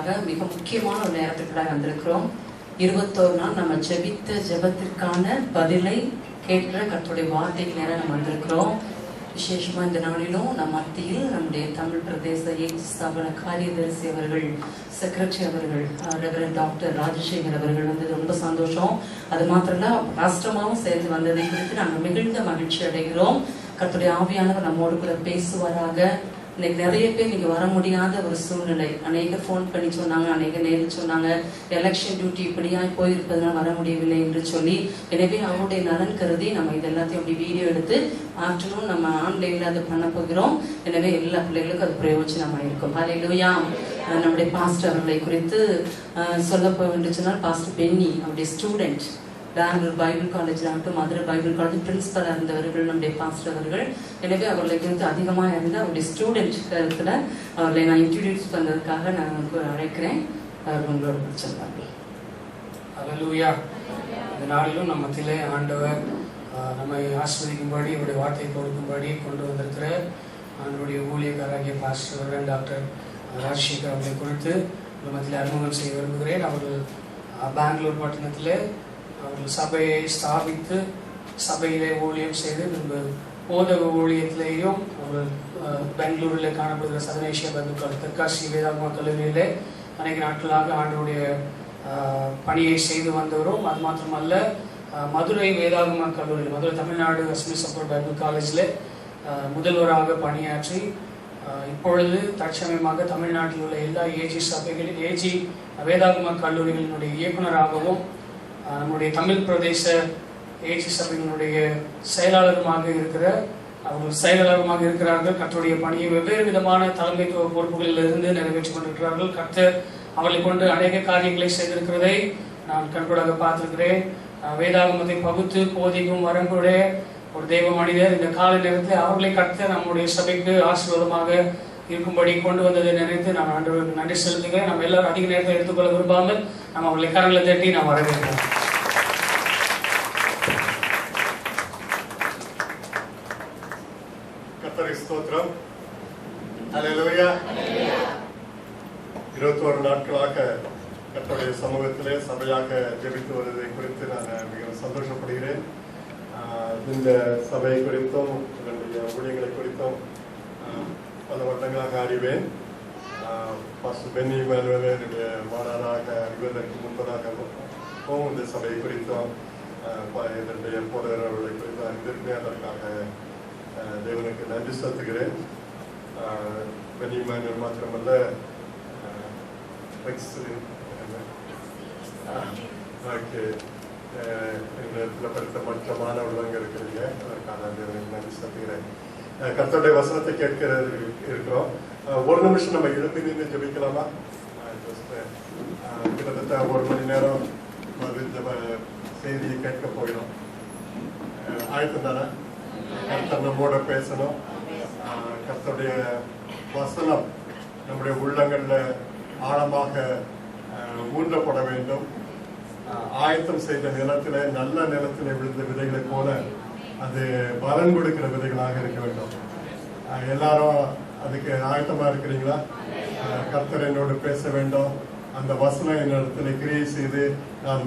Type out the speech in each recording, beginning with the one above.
ஆக மிக முக்கியமான ஒரு நேரத்துக்குள்ள வந்திருக்கிறோம். 21 நாள் நம்ம ஜெபித்த ஜெபத்திற்கான பதிலை கேட்கிற கர்த்தருடைய வார்த்தைக்கு நேரம் நம்ம வந்திருக்கிறோம். விசேஷமா இந்த நாளிலும் நம் மத்தியில் நம்முடைய தமிழ் பிரதேச ஏஜி ஸ்தாபன காரியதரிசி அவர்கள், செக்ரட்டரி அவர்கள், ரெவரண்ட் டாக்டர் ராஜசேகர் அவர்கள் வந்தது ரொம்ப சந்தோஷம். அது மாத்திரம் இல்ல, ராஷ்டிரமாவும் சேர்ந்து வந்ததை குறித்து நாங்கள் மிகுந்த மகிழ்ச்சி அடைகிறோம். கர்த்தருடைய ஆவியானவர் நம்மோடு கூட பேசுவாராக. இன்னைக்கு நிறைய பேர் நீங்க வர முடியாத ஒரு சூழ்நிலை. அநேக ஃபோன் பண்ணி சொன்னாங்க, அநேக நேரில் சொன்னாங்க, எலெக்ஷன் டியூட்டி இப்படியாய் போயிருப்பதனால் வர முடியவில்லை என்று சொல்லி. எனவே அவருடைய நலன் கருதி நம்ம இது எல்லாத்தையும் அப்படி வீடியோ எடுத்து ஆஃப்டர்நூன் நம்ம ஆன்லைன்ல அதை பண்ண போகிறோம். எனவே எல்லா பிள்ளைகளுக்கும் அது பிரயோஜனமா இருக்கும். ஹல்லேலூயா. நம்முடைய பாஸ்டர் அவர்களை குறித்து சொல்ல போகின்றுச்சுன்னா, பாஸ்டர் பென்னி அவருடைய ஸ்டூடெண்ட், பெங்களூர் பைபிள் காலேஜில் ஆகட்டும், மதுரை பைபிள் காலேஜ் பிரின்சிபலாக இருந்தவர்கள் நம்முடைய பாஸ்டர் அவர்கள். எனவே அவர்களை குறித்து அதிகமாக இருந்த அவருடைய ஸ்டூடெண்ட் கருத்தில் அவர்களை நான் இன்ட்ரடியூஸ் பண்ணதுக்காக நான் அழைக்கிறேன். அவர் உங்களோட சொல்வார்கள். ஹல்லேலூயா. இந்த நாளிலும் நம்ம மத்தியிலே ஆண்டவர் நம்மை ஆஸ்வதிக்கும்படி, அவருடைய வார்த்தை கொடுக்கும்படி கொண்டு வந்திருக்கிற அவருடைய ஊழியக்காரராகிய பாஸ்டர் டாக்டர் ராஜசேகர் அவர்களை குறித்து நம்ம மத்தியில் அறிமுகம் செய்ய விரும்புகிறேன். அவர்கள் பெங்களூர் பட்டணத்தில் அவர்கள் சபையை ஸ்தாபித்து சபையிலே ஊழியம் செய்து பின்பு போதக ஊழியத்திலேயும் அவர்கள் பெங்களூரில் காணப்படுகிற சதனேஷியா பைபிள் தெற்காசி வேதாகம கல்லூரியிலே அநேக நாட்களாக ஆண்டவருடைய பணியை செய்து வந்தவரும். அது மாத்திரமல்ல, மதுரை வேதாகம கல்லூரி, மதுரை தமிழ்நாடு அஸ்மிசப்பர் பைபிள் காலேஜில் முதல்வராக பணியாற்றி இப்பொழுது தற்சமயமாக தமிழ்நாட்டில் உள்ள எல்லா ஏஜி சபைகளில் ஏஜி வேதாகம கல்லூரிகளினுடைய இயக்குநராகவும் நம்முடைய தமிழ் பிரதேச ஏஜி சபையினுடைய செயலாளருமாக இருக்கிறார்கள். கர்த்தருடைய பணியை வெவ்வேறு விதமான தலைமைத்துவ பொறுப்புகளில் இருந்து நிறைவேற்றிக் கொண்டிருக்கிறார்கள். கர்த்தர் அவர்களை கொண்டு அநேக காரியங்களை செய்திருக்கிறதை நான் கண்கூடாக பார்த்திருக்கிறேன். வேதாகமத்தை பகுத்து போதிக்கும் வரங்குடைய ஒரு தெய்வ மனிதர். இந்த கால நேரத்தில் அவர்களை கர்த்தர் நம்முடைய சபைக்கு ஆசீர்வாதமாக இருக்கும்படி கொண்டு வந்ததை நினைத்து நான் ஆண்டவருக்கு நன்றி செலுத்துகிறேன். நம்ம எல்லாரும் அதிக நேரத்தை எடுத்துக்கொள்ள விரும்பாமல் நம்ம அவர்களை கரங்களை தட்டி நாம் வரவேற்கிறோம். கர்த்தருக்கு ஸ்தோத்திரம். ஹல்லேலூயா. 21 நாட்களாக கர்த்தருடைய சமூகத்திலே சபையாக ஜெபித்து வருவதை குறித்து நான் மிகவும் சந்தோஷப்படுகிறேன். இந்த சபை குறித்தும் என்னுடைய ஊழியர்களை குறித்தும் பல வருடங்களாக அறிவேன். பாஸ்டர் பென்னி என்னுடைய மாணவராக அறிவதற்கு முன்பதாகவும் இந்த சபை குறித்தும் என்னுடைய போதகர்களை குறித்தும் அறிந்திருக்கிறேன். அதற்காக தேவனுக்கு நன்றி செலுத்துகிறேன். பென்னி மாத்திரமல்ல, படித்த மற்ற மாணவர்கள் இருக்கிறீங்க. அதற்கான தேவனுக்கு நன்றி செலுத்துகிறேன். கர்த்தருடைய வசனத்தை கேட்கிறது இருக்கிறோம். ஒரு நிமிஷம் நம்ம எழுப்பி நின்று ஜெபிக்கலாமா? கிட்டத்தட்ட 1 மணி நேரம் செய்தியை கேட்க போயிடும். ஆயத்தம் தானே? கர்த்தர் நம்மோட பேசணும். கர்த்தருடைய வசனம் நம்முடைய உள்ளங்கள்ல ஆழமாக ஊன்றப்பட வேண்டும். ஆயத்தம் செய்த நிலத்திலே, நல்ல நிலத்திலே விழுந்த விதைகளை போல அது பலன் கொடுக்கிற விதைகளாக இருக்க வேண்டும். எல்லாரும் அதுக்கு ஆயத்தமா இருக்கிறீங்களா? கர்த்தர் என்னோடு பேச வேண்டும். அந்த வசனம் என்னிடத்தில் கிரியை செய்து நான்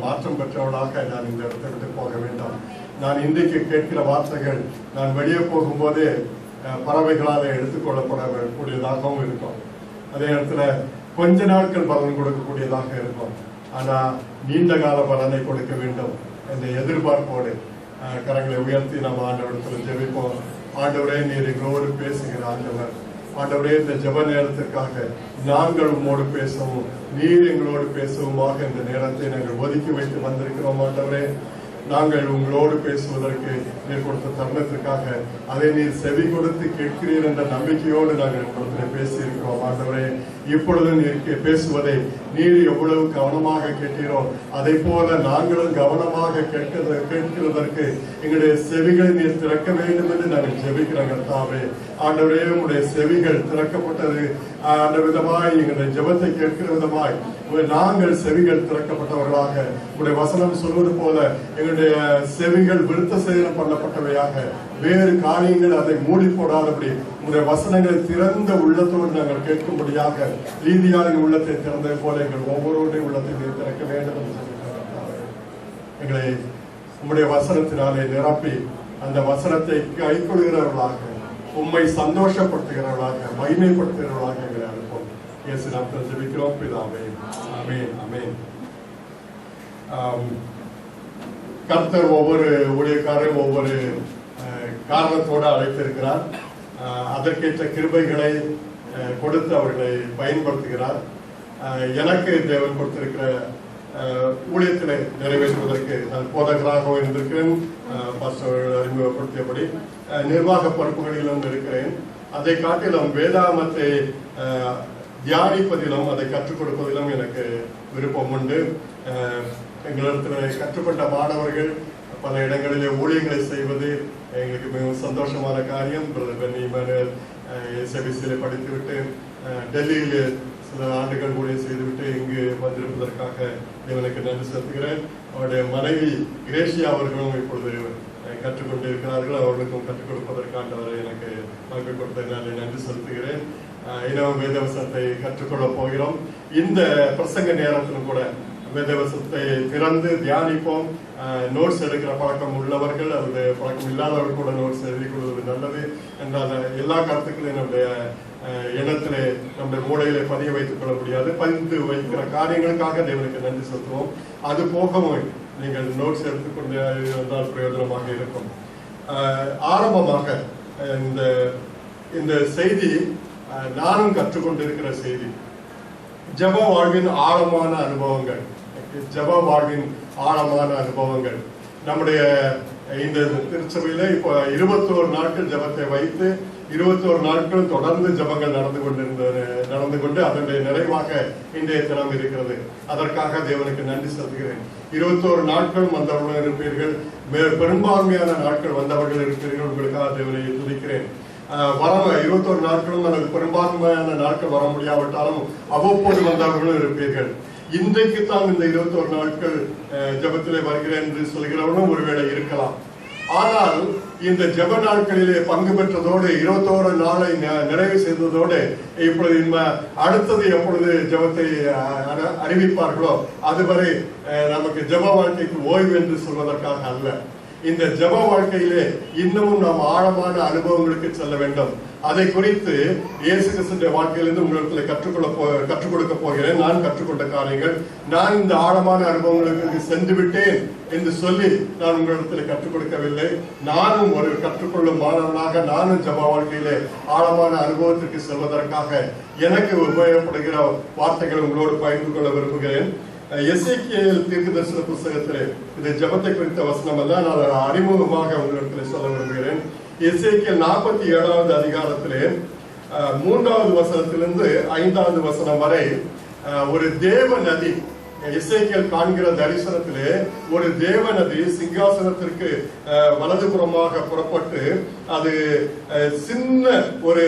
மாற்றம் பெற்றவனாக நான் இந்த இடத்தை விட்டு போக வேண்டும். நான் இன்றைக்கு கேட்கிற வார்த்தைகள் நான் வெளியே போகும்போதே பறவைகளால் எடுத்துக்கொள்ளப்படக்கூடியதாகவும் இருக்கும். அதே இடத்துல கொஞ்ச நாட்கள் பலன் கொடுக்கக்கூடியதாக இருக்கும். ஆனா நீண்ட கால பலனை கொடுக்க வேண்டும் என்ற எதிர்பார்ப்போடு கரங்களை உயர்த்தி நம்ம ஆண்டவரிடத்தில் ஜெபிப்போம். ஆண்டவரே, நீர் எங்களோடு பேசுகிற ஆண்டவர். ஆண்டவரே, இந்த ஜெப நேரத்திற்காக நாங்கள் உம்மோடு பேசவும் நீர் எங்களோடு பேசவுமாக இந்த நேரத்தை நாங்கள் ஒதுக்கி வைத்து வந்திருக்கிறோம். ஆண்டவரே, நாங்கள் உங்களோடு பேசுவதற்கு நீர் கொடுத்த தருணத்திற்காக அதை நீர் செவி கொடுத்து கேட்கிறீர் என்ற நம்பிக்கையோடு நாங்கள் உங்களிடத்தில் பேசியிருக்கிறோம். ஆண்டவரே, இப்பொழுது நீர் பேசுவதை நீர் எவ்வளவு கவனமாக கேட்டீரோ அதை போல நாங்களும் கவனமாக கேட்கிறதற்கு எங்களுடைய செவிகளை நீர் திறக்க வேண்டும் என்று நாங்கள் ஜெபிக்கிறோம். கர்த்தாவே, ஆண்டவரே, உங்களுடைய செவிகள் திறக்கப்பட்டது அந்த விதமாய் எங்களுடைய ஜெபத்தை கேட்கிற விதமாய் நாங்கள் செவிகள் திறக்கப்பட்டவர்களாக உங்களுடைய வசனம் சொல்வது போல எங்களுடைய செவிகள் விருத்த சேதனம் பண்ணப்பட்டவையாக வேறு காரியங்கள் அதை மூடி போடாதபடி உங்களுடைய வசனங்களை திறந்த உள்ளத்தோடு நாங்கள் கேட்கும்படியாக ரீதியான உள்ளத்தை திறந்தது போல எங்கள் ஒவ்வொருடைய உள்ளத்தை திறக்க வேண்டும் என்று சொல்லியிருக்கிறார். எங்களை உம்முடைய வசனத்தினாலே நிரப்பி அந்த வசனத்தை கைக்கொள்கிறவர்களாக உம்மை சந்தோஷப்படுத்துகிறவர்களாக மகிமைப்படுத்துகிறவர்களாக எங்களை அனுப்போம். இயேசு நாமத்தில் ஜெபிக்கிறோம் பிதாவே. ஆமென் ஆமென். கர்த்தர் ஒவ்வொரு ஊழியக்காரரும் ஒவ்வொரு காரணத்தோடு அழைத்திருக்கிறார். அதற்கேற்ற கிருபைகளை கொடுத்து அவர்களை பயன்படுத்துகிறார். எனக்கு தேவன் கொடுத்திருக்கிற ஊழியத்திலே நிறைவேற்றுவதற்கு நான் போதகராகவும் இருந்திருக்கிறேன். அறிமுகப்படுத்தியபடி நிர்வாக பொறுப்புகளிலும் இருக்கிறேன். அதை காட்டிலும் வேதாமத்தை தியானிப்பதிலும் அதை கற்றுக் கொடுப்பதிலும் எனக்கு விருப்பம் உண்டு. எங்களிடத்தில் கற்றுக்கொண்ட மாணவர்கள் பல இடங்களிலே ஊழியங்களை செய்வது எங்களுக்கு மிகவும் சந்தோஷமான காரியம். எஸ்எபிசியிலே படித்துவிட்டு டெல்லியில் சில ஆண்டுகள் ஊழியம் செய்துவிட்டு இங்கு வந்திருப்பதற்காக தேவனுக்கு நன்றி செலுத்துகிறேன். அவருடைய மனைவி கிரேஷியா அவர்களும் இப்பொழுது கற்றுக்கொண்டு இருக்கிறார்கள். அவர்களுக்கும் கற்றுக் கொடுப்பதற்காண்டவரை எனக்கு வாய்ப்பு கொடுத்ததனால நன்றி செலுத்துகிறேன். இனவும் வேதவசனத்தை கற்றுக்கொள்ளப் போகிறோம். இந்த பிரசங்க நேரத்திலும் கூட வேதவசனத்தை திறந்து தியானிப்போம். நோட்ஸ் எடுக்கிற பழக்கம் உள்ளவர்கள் அல்லது பழக்கம் இல்லாதவர்கள் கூட நோட்ஸ் எழுதி கொள்வது நல்லது என்றால் எல்லா கருத்துக்களையும் நம்முடைய எண்ணத்திலே நம்முடைய மூளையிலே பதிய வைத்துக் கொள்ள முடியாது. பதிந்து வைக்கிற காரியங்களுக்காக தேவனுக்கு நன்றி செலுத்துவோம். அது போகவும் நீங்கள் நோட்ஸ் எடுத்துக்கொண்டு வந்தால் பிரயோஜனமாக இருக்கும். ஆரம்பமாக இந்த செய்தி நானும் கற்றுக்கொண்டிருக்கிற செய்தி. ஜெப வாழ்வின் ஆழமான அனுபவங்கள். ஜெப வாழ்வின் ஆழமான அனுபவங்கள். நம்முடைய இந்த திருச்சபையில இப்போ 21 நாட்கள் ஜெபத்தை வைத்து 21 நாட்கள் தொடர்ந்து ஜெபங்கள் நடந்து கொண்டு அதனுடைய நிறைவாக இன்றைய தினம் இருக்கிறது. அதற்காக தேவனுக்கு நன்றி செலுத்துகிறேன். 21 நாட்கள் வந்தவர்கள் இருப்பீர்கள், பெரும்பான்மையான நாட்கள் வந்தவர்கள் இருப்பீர்கள். உங்களுக்காக தேவனை துதிக்கிறேன். 21 நாட்களும் அல்லது பெரும்பான்மையான நாட்கள் வர முடியாவிட்டாலும் அவ்வப்போது வந்தவர்களும் இருப்பீர்கள். இன்றைக்கு தான் இந்த 21 நாட்கள் ஜெபத்திலே வருகிறேன் என்று சொல்கிறவர்களும் ஒருவேளை இருக்கலாம். ஆனால் இந்த ஜெப நாட்களிலே பங்கு பெற்றதோடு 21 நாளை நிறைவு செய்ததோடு இப்பொழுது அடுத்தது எப்பொழுது ஜெபத்தை அறிவிப்பார்களோ அதுவரை நமக்கு ஜெப வாழ்க்கைக்கு ஓய்வு என்று சொல்வதற்காக அல்ல. இந்த ஜெப வாழ்க்கையிலே இன்னமும் நாம் ஆழமான அனுபவங்களுக்கு செல்ல வேண்டும். அதை குறித்து இயேசு கிறிஸ்துவின் வாழ்க்கையிலிருந்து உங்களுக்கு கற்றுக் கொடுக்க போகிறேன். நான் கற்றுக்கொண்ட காரியங்கள், நான் இந்த ஆழமான அனுபவங்களுக்கு சென்று விட்டேன் என்று சொல்லி நான் உங்களிடத்தில் கற்றுக் கொடுக்கவில்லை. நானும் ஒரு கற்றுக்கொள்ளும் மாணவனாக நானும் ஜெப வாழ்க்கையிலே ஆழமான அனுபவத்திற்கு செல்வதற்காக எனக்கு உபயோகப்படுகிற வார்த்தைகளை உங்களோடு பகிர்ந்து கொள்ள விரும்புகிறேன். எசேக்கியேல் தீர்க்கதரிசன புத்தகத்திலே இது ஜெபத்தை குறித்த வசனம் அல்ல, நான் அறிமுகமாக உங்களிடத்தில் சொல்ல விரும்புகிறேன். எசேக்கியேல் 47வது அதிகாரத்திலே 3வது வசனத்திலிருந்து 5வது வசனம் வரை ஒரு தேவ நதி, எசேக்கியேல் காண்கிற தரிசனத்திலே ஒரு தேவ நதி சிங்காசனத்திற்கு வலதுபுறமாக புறப்பட்டு அது சின்ன ஒரு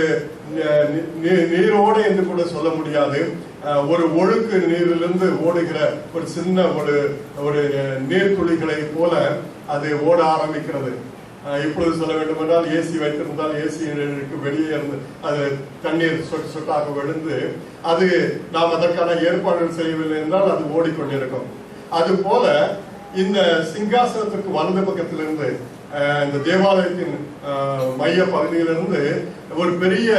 நீரோடை என்று கூட சொல்ல முடியாது, ஒரு ஒழுக்கு நீரிலிருந்து ஓடுகிற ஒரு சின்ன ஒரு நீர்த்துளிகளை போல அது ஓட ஆரம்பிக்கிறது. இப்பொழுது சொல்ல வேண்டும் என்றால் ஏசி வைத்திருந்தால் ஏசிக்கு வெளியே இருந்து அது தண்ணீர் சொட்டு சொட்டாக விழுந்து அது நாம் அதற்கான ஏற்பாடுகள் செய்யவில்லை என்றால் அது ஓடிக்கொண்டிருக்கும். அது போல இந்த சிங்காசனத்துக்கு வலது பக்கத்திலிருந்து இந்த தேவாலயத்தின் மைய பகுதியிலிருந்து ஒரு பெரிய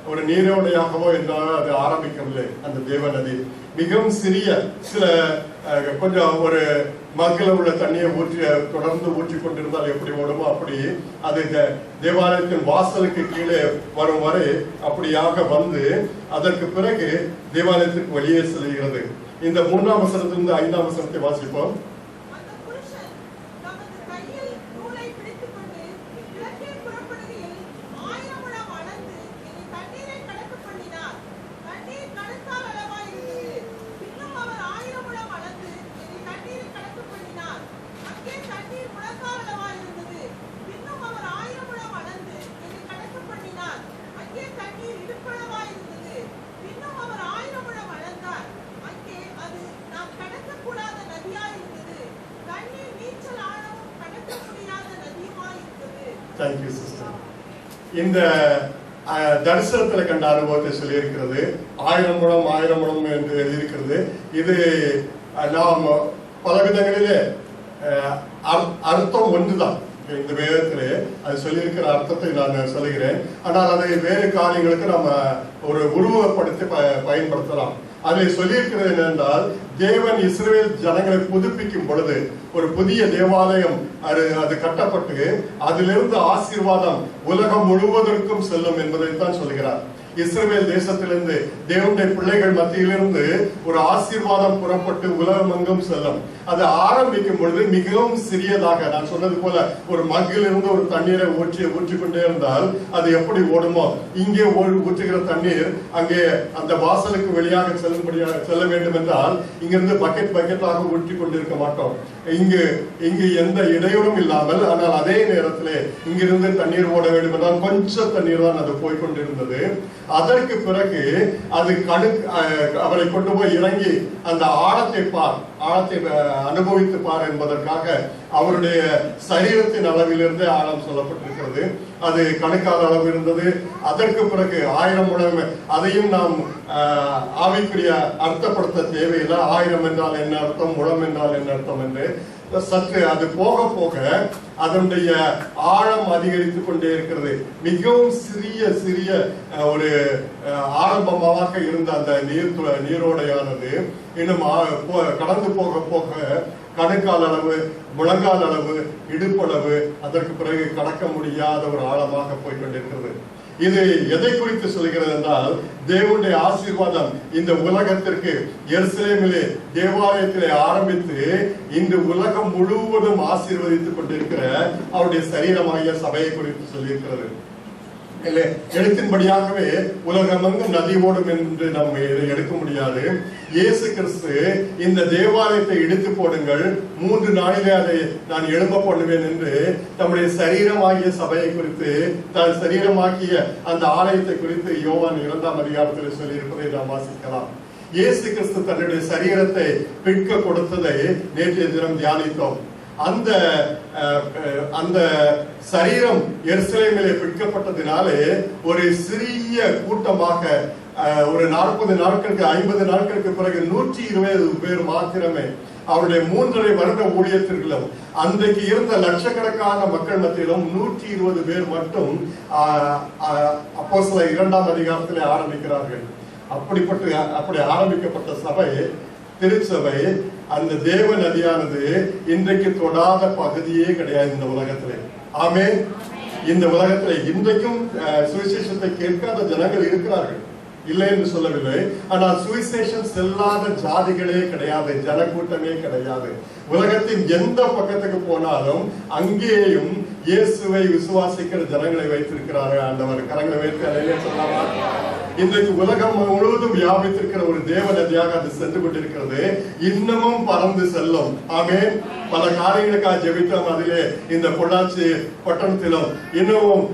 ஒரு நீரோடையாகவோ என்றால் அது ஆரம்பிக்கவில்லை. அந்த தேவ நதி மிகவும் சிறிய சில கொஞ்சம் ஒரு மக்கில உள்ள தண்ணியை தொடர்ந்து ஊற்றி கொண்டிருந்தால் எப்படி ஓடுமோ அப்படி அது தேவாலயத்தின் வாசலுக்கு கீழே வரும் வரை அப்படியாக வந்து அதற்கு பிறகு தேவாலயத்திற்கு வெளியே செல்கிறது. இந்த 3ஆம் வசனத்திலிருந்து 5ஆம் வசனத்தை வாசிப்போம். Thank you sister. இந்த தரிசனத்துல கண்ட அனுபவத்தை சொல்லி இருக்கிறது. 1000 முழம் 1000 முழம் என்று எழுதியிருக்கிறது. இது நாம் பல விதங்களிலே அர்த்தம் ஒன்றுதான். இந்த வேதத்திலே அது சொல்லியிருக்கிற அர்த்தத்தை நான் சொல்லுகிறேன். ஆனால் அதை வேறு காரியங்களுக்கு நம்ம ஒரு உருவப்படுத்தி பயன்படுத்தலாம். அதில் சொல்லியிருக்கிறது என்னென்றால், தேவன் இஸ்ரவேல் ஜனங்களை புதுப்பிக்கும் பொழுது ஒரு புதிய தேவாலயம் அது கட்டப்பட்டு அதிலிருந்து ஆசீர்வாதம் உலகம் முழுவதற்கும் செல்லும் என்பதைத்தான் சொல்கிறார். இஸ்ரவேல் தேசத்திலிருந்து தேவனுடைய பிள்ளைகள் மத்தியிலிருந்து ஒரு ஆசீர்வாதம் புறப்பட்டு உலகம் எங்கும் செல்லும். அது ஆரம்பிக்கும் பொழுது மிகவும் சிறியதாக, நான் சொன்னது போல ஒரு மக்கிலிருந்து ஒரு தண்ணீரை ஊற்றிக்கொண்டே இருந்தால் அது எப்படி ஓடுமோ, இங்கே ஊற்றுகிற தண்ணீர் அங்கே அந்த வாசலுக்கு வெளியாக செல்ல வேண்டும் என்றால் இங்கிருந்து பக்கெட்டாக ஊற்றி கொண்டிருக்க மாட்டோம். இங்கு எந்த இடையூறும் இல்லாமல், ஆனால் அதே நேரத்தில் இங்கிருந்து தண்ணீர் ஓட வேண்டும் என்றால் கொஞ்சம் தண்ணீர் தான் அது போய்கொண்டிருந்தது. அதற்கு பிறகு அது அவரை கொண்டு போய் இறங்கி அந்த ஆழத்தை அனுபவித்து பார் என்பதற்காக அவருடைய சரீரத்தின் அளவிலிருந்து ஆழம் சொல்லப்பட்டிருக்கிறது. அது கணுக்கால் அளவு இருந்தது. அதற்கு பிறகு 1000 முழம், அதையும் நாம் ஆவிக்குரிய அர்த்தப்படுத்த தேவையில்லை. 1000 என்றால் என்ன அர்த்தம், முழம் என்றால் என்ன அர்த்தம் என்று சற்று அது போக போக அதனுடைய ஆழம் அதிகரித்துக் கொண்டே இருக்கிறது. மிகவும் சிறிய ஒரு ஆரம்பமாக இருந்த அந்த நீரோடையானது இன்னும் கடந்து போக போக கணுக்கால் அளவு, முழங்கால் அளவு, இடுப்பளவு, அதற்கு பிறகு கடக்க முடியாத ஒரு ஆழமாக போய்கொண்டிருக்கிறது. இது எதை குறித்து சொல்கிறது என்றால், தேவனுடைய ஆசீர்வாதம் இந்த உலகத்திற்கு எருசலேமிலே தேவாலயத்திலே ஆரம்பித்து இன்று உலகம் முழுவதும் ஆசீர்வதித்துக் கொண்டிருக்கிற அவருடைய சரீரமாகிய சபையை குறித்து சொல்லியிருக்கிறது. எழுத்தின்படியாகவே உலகமெங்கும் நதி ஓடும் என்று நம்ம இதை எடுக்க முடியாது. இயேசு கிறிஸ்து இந்த தேவாலயத்தை இடித்து போடுங்கள், 3 நாளிலே அதை நான் எழுப்ப பண்ணுவேன் என்று தம்முடைய சரீரமாகிய சபையை குறித்து, தன் சரீரமாகிய அந்த ஆலயத்தை குறித்து யோவான் 2ஆம் அதிகாரத்தில் சொல்லியிருப்பதை நாம் வாசிக்கலாம். இயேசு கிறிஸ்து தன்னுடைய சரீரத்தை பிற்க கொடுத்ததை நேற்றைய தினம் தியானித்தோம். அந்த சரீரம் எருசலேமிலே பிற்கப்பட்டதினாலே ஒரு சிறிய கூட்டமாக ஒரு 40 நாட்களுக்கு 50 நாட்களுக்கு பிறகு 120 பேர் மாத்திரமே அவருடைய 3.5 வருட ஊழியத்திற்கும் அன்றைக்கு இருந்த லட்சக்கணக்கான மக்கள் மத்தியிலும் 120 பேர் மட்டும் அப்போஸ்தலர் 2ஆம் அதிகாரத்திலே ஆரம்பிக்கிறார்கள். அப்படி ஆரம்பிக்கப்பட்ட சபை, திருச்சபை, அந்த தேவ நதியானது இன்றைக்கு தொடாத பகுதியே கிடையாது இந்த உலகத்திலே. ஆமென். இந்த உலகத்திலே இன்றைக்கும் சுவிசேஷத்தை கேட்காத ஜனங்கள் இருக்கிறார்கள், இல்லை என்று சொல்லவில்லை. ஆனால் சுவிசேஷம் செல்லாத ஜாதிகளே கிடையாது, ஜனக்கூட்டமே கிடையாது. உலகத்தின் எந்த பக்கத்துக்கு போனாலும் அங்கேயும் இயேசுவை விசுவாசிக்கிற ஜனங்களை வைத்திருக்கிறார்கள் ஆண்டவர். கரங்களை வைத்து அலையிலே சொல்லாமா? இன்றைக்கு உலகம் முழுவதும் வியாபித்திருக்கிற ஒரு தேவ நதியாக அது சென்று கொண்டிருக்கிறது. இன்னமும் பறந்து செல்லும். ஆமென். பல காரியங்களுக்காக ஜெபித்தோம். அதிலே இந்த பொள்ளாச்சி பட்டணத்திலும் இன்னமும்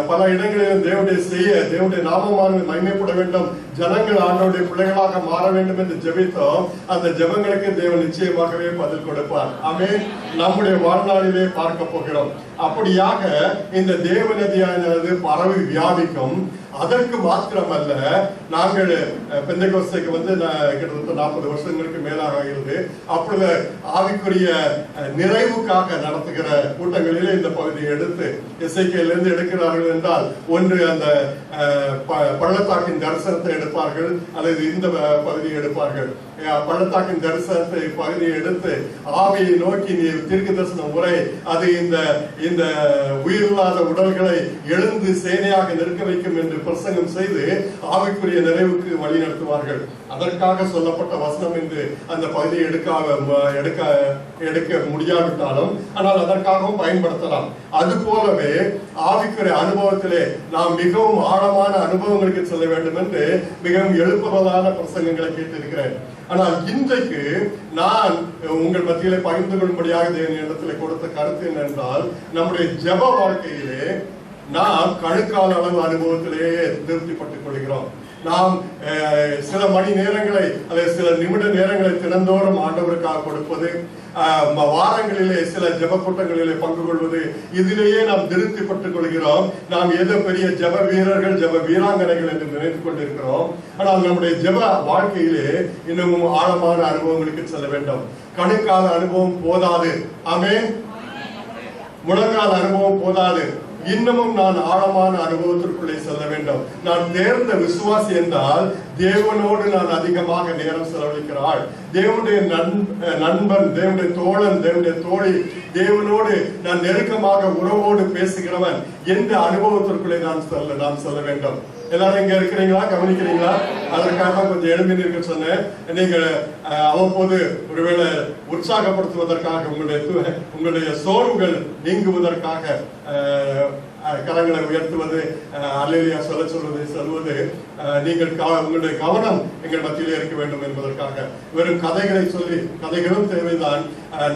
பல இடங்களிலும் தேவனுடைய நாமமானது மகிமைப்பட வேண்டும், ஜனங்கள் ஆண்டவருடைய பிள்ளைகளாக மாற வேண்டும் என்று ஜெபித்தோம். அந்த ஜெபங்களுக்கு தேவன் நிச்சயமாகவே பதில் கொடுப்பார். ஆமென். நம்முடைய வாழ்நாளிலே பார்க்க போகிறோம். அப்படியாக இந்த தேவ நதியானது பரவி வியாபிக்கும். அதற்கு மாத்திரமல்ல, நாங்கள் பெந்தெகோஸ்தைக்கு கிட்டத்தட்ட 40 வருஷங்களுக்கு மேலாக ஆகிறது. அப்பொழுது ஆவிக்குரிய நிறைவுக்காக நடத்துகிற கூட்டங்களிலே இந்த பகுதியை எடுத்து எசேக்கியேலிருந்து எடுக்கிறார்கள் என்றால், ஒன்று அந்த பள்ளத்தாக்கின் தரிசனத்தை எடுப்பார்கள், அல்லது இந்த பகுதியை எடுப்பார்கள். பள்ளத்தாக்கின் தரிசனத்தை பகுதியை எடுத்து ஆவியை நோக்கி நீ தீர்க்க தரிசனம் உரை, அது இந்த உயிரில்லாத உடல்களை எழுந்து சேனையாக நிற்க வைக்கும் என்று பிரசங்கம் செய்து ஆவிக்குரிய நிறைவுக்கு வழி நடத்துவார்கள். அதற்காக சொல்லப்பட்ட வசனம் என்று அந்த பகுதியை எடுக்க முடியாவிட்டாலும், ஆனால் அதற்காகவும் பயன்படுத்தலாம். அது போலவே ஆவிக்குரிய அனுபவத்திலே நாம் மிகவும் ஆழமான அனுபவங்களுக்கு செல்ல வேண்டும் என்று மிகவும் எழுப்புவதான பிரசங்கங்களை கேட்டிருக்கிறேன். ஆனால் இன்றைக்கு நான் உங்கள் மத்தியிலே பகிர்ந்து கொள்ளும்படியாக இடத்துல கொடுத்த கருத்து என்னென்றால், நம்முடைய ஜெப வாழ்க்கையிலே நாம் கணுக்கால் அளவு அனுபவத்திலேயே திருப்திப்பட்டுக் கொள்கிறோம். நாம் சில மணி நேரங்களை அல்லது சில நிமிட நேரங்களை தினந்தோறும் ஆண்டவருக்காக கொடுப்பது, வாரங்களிலே சில ஜெப கூட்டங்களிலே பங்கு கொள்வது, இதிலேயே நாம் திருப்திப்பட்டுக் கொள்கிறோம். நாம் ஏதோ பெரிய ஜெப வீரர்கள், ஜெப வீராங்கனைகள் என்று நினைத்துக் கொண்டிருக்கிறோம். ஆனால் நம்முடைய ஜெப வாழ்க்கையிலே இன்னமும் ஆழமான அனுபவங்களுக்கு செல்ல வேண்டும். கணுக்கால அனுபவம் போதாது, ஆமென். முழங்கால அனுபவம் போதாது, இன்னமும் நான் ஆழமான அனுபவத்திற்குள்ளே செல்ல வேண்டும். நான் தேர்ந்த விசுவாசி என்றால் தேவனோடு நான் அதிகமாக நேரம் செலவழிக்கிறாள். தேவனுடைய நண்பன், தேவனுடைய தோழன், தேவனுடைய தோழி, தேவனோடு நான் நெருக்கமாக உறவோடு பேசுகிறவன் எந்த அனுபவத்திற்குள்ளே நாம் செல்ல வேண்டும். எல்லாரும் இங்க இருக்கிறீங்களா? கவனிக்கிறீங்களா? அதற்காக கொஞ்சம் எழுதி நிற்க சொன்னேன். நீங்க அவ்வப்போது ஒருவேளை உற்சாகப்படுத்துவதற்காக, உங்களுடைய சோர்வுகள் நீங்குவதற்காக கரங்களை உயர்த்துவது, அல்லேலூயா சொல்வது, நீங்கள் உங்களுடைய கவனம் எங்கள் மத்தியிலே இருக்க வேண்டும் என்பதற்காக. வெறும் கதைகளை சொல்லி, கதைகளும் தேவைதான்,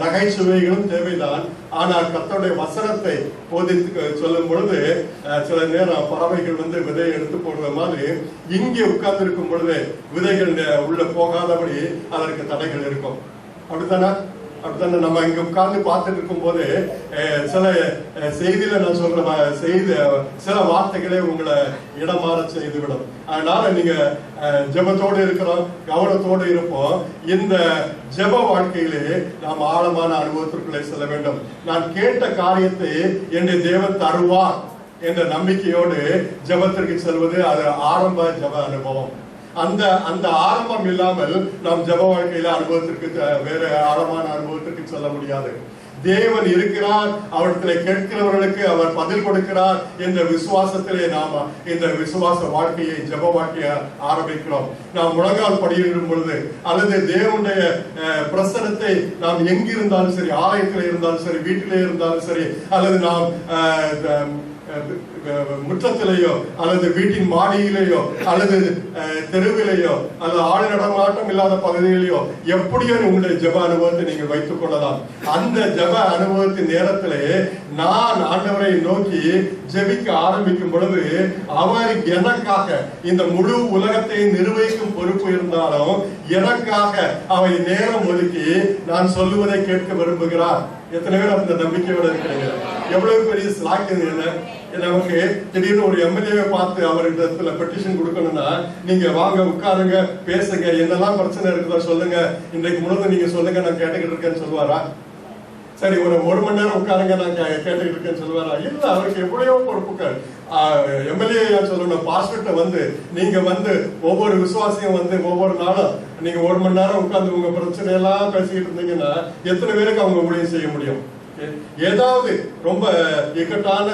நகைச்சுவைகளும் தேவைதான். ஆனால் கர்த்தருடைய வசனத்தை போதித்து சொல்லும் பொழுது சில நேரம் பறவைகள் விதையை எடுத்து போடுற மாதிரி இங்கே உட்கார்ந்து இருக்கும் பொழுது விதைகள் உள்ள போகாதபடி அதற்கு தடைகள் இருக்கும். அப்படித்தானே? நம்ம இங்க உட்கார்ந்து பார்த்துட்டு இருக்கும் போது சில செய்தியில நான் சொல்ற செய்தி சில வார்த்தைகளே உங்களை இடமாற செய்துவிடும். அதனால நீங்க ஜெபத்தோடு இருக்கிறோம், கவனத்தோடு இருப்போம். இந்த ஜெப வாழ்க்கையிலே நாம் ஆழமான அனுபவத்திற்குள்ளே செல்ல வேண்டும். நான் கேட்ட காரியத்தை என்னுடைய தேவன் தருவார் என்ற நம்பிக்கையோடு ஜெபத்திற்கு செல்வது அது ஆரம்ப ஜெப அனுபவம். அந்த ஆரம்பம் இல்லாமல் நாம் ஜெப வாழ்க்கையில அனுபவத்திற்கு, வேற ஆழமான அனுபவத்திற்கு செல்ல முடியாது. தேவன் இருக்கிறார், அவரிடத்திலே கேட்கிறவர்களுக்கு அவர் பதில் கொடுக்கிறார் என்ற விசுவாசத்திலே நாம இந்த விசுவாச வாழ்க்கையை, ஜெப வாழ்க்கையை ஆரம்பிக்கிறோம். நாம் முழங்கால் படியிடும் பொழுது அல்லது தேவனுடைய பிரசனத்தை நாம் எங்கிருந்தாலும் சரி, ஆலயத்தில் இருந்தாலும் சரி, வீட்டிலே இருந்தாலும் சரி, அல்லது நாம் முற்றத்திலேயோ அல்லது வீட்டின் மாடியிலேயோ அல்லது தெருவிலேயோ அல்லது ஆள் நடமாட்டம் இல்லாத பகுதியிலேயோ எப்படியோ உங்களுடைய ஜெப அனுபவத்தை நீங்கள் வைத்துக் கொள்ளலாம். அந்த ஜெப அனுபவத்தின் நேரத்திலே நான் ஆண்டவரை நோக்கி ஜெபிக்க ஆரம்பிக்கும் பொழுது அவர் எனக்காக இந்த முழு உலகத்தை நிர்வகிக்கும் பொறுப்பு இருந்தாலும் எனக்காக அவர் நேரம் ஒதுக்கி நான் சொல்லுவதை கேட்க விரும்புகிறார். எத்தனை பேர் அந்த நம்பிக்கையோட இருக்கிறீங்க? எவ்வளவு பெரிய ஸ்லாக்கியம் என்ன! நமக்கு திடீர்னு ஒரு எம்எல்ஏவை பார்த்து அவரிடத்துல பெட்டிஷன் கொடுக்கணும்னா, நீங்க வாங்க, உட்காருங்க, பேசுங்க, என்னெல்லாம் பிரச்சனை இருக்குதோ சொல்லுங்க, இன்றைக்கு முழுவதும் நீங்க சொல்லுங்க, நான் கேட்டுக்கிட்டு இருக்கேன்னு சொல்லுவாரா? சரி, ஒரு மணி நேரம் உட்காருங்க, நான் கேட்டுக்கிட்டு இருக்கேன்னு சொல்லுவாரா? இல்ல, அவருக்கு எவ்வளவோ பொறுப்புகள். எம்எல்ஏ சொல்லணும், பாஸ்டர்ட்ட நீங்க ஒவ்வொரு விசுவாசியும் ஒவ்வொரு நாளும் நீங்க 1 மணி நேரம் உட்கார்ந்து உங்க பிரச்சனையெல்லாம் பேசிக்கிட்டு இருந்தீங்கன்னா எத்தனை பேருக்கு அவங்க ஊழியம் செய்ய முடியும்? ஏதாவது ரொம்ப இக்கட்டான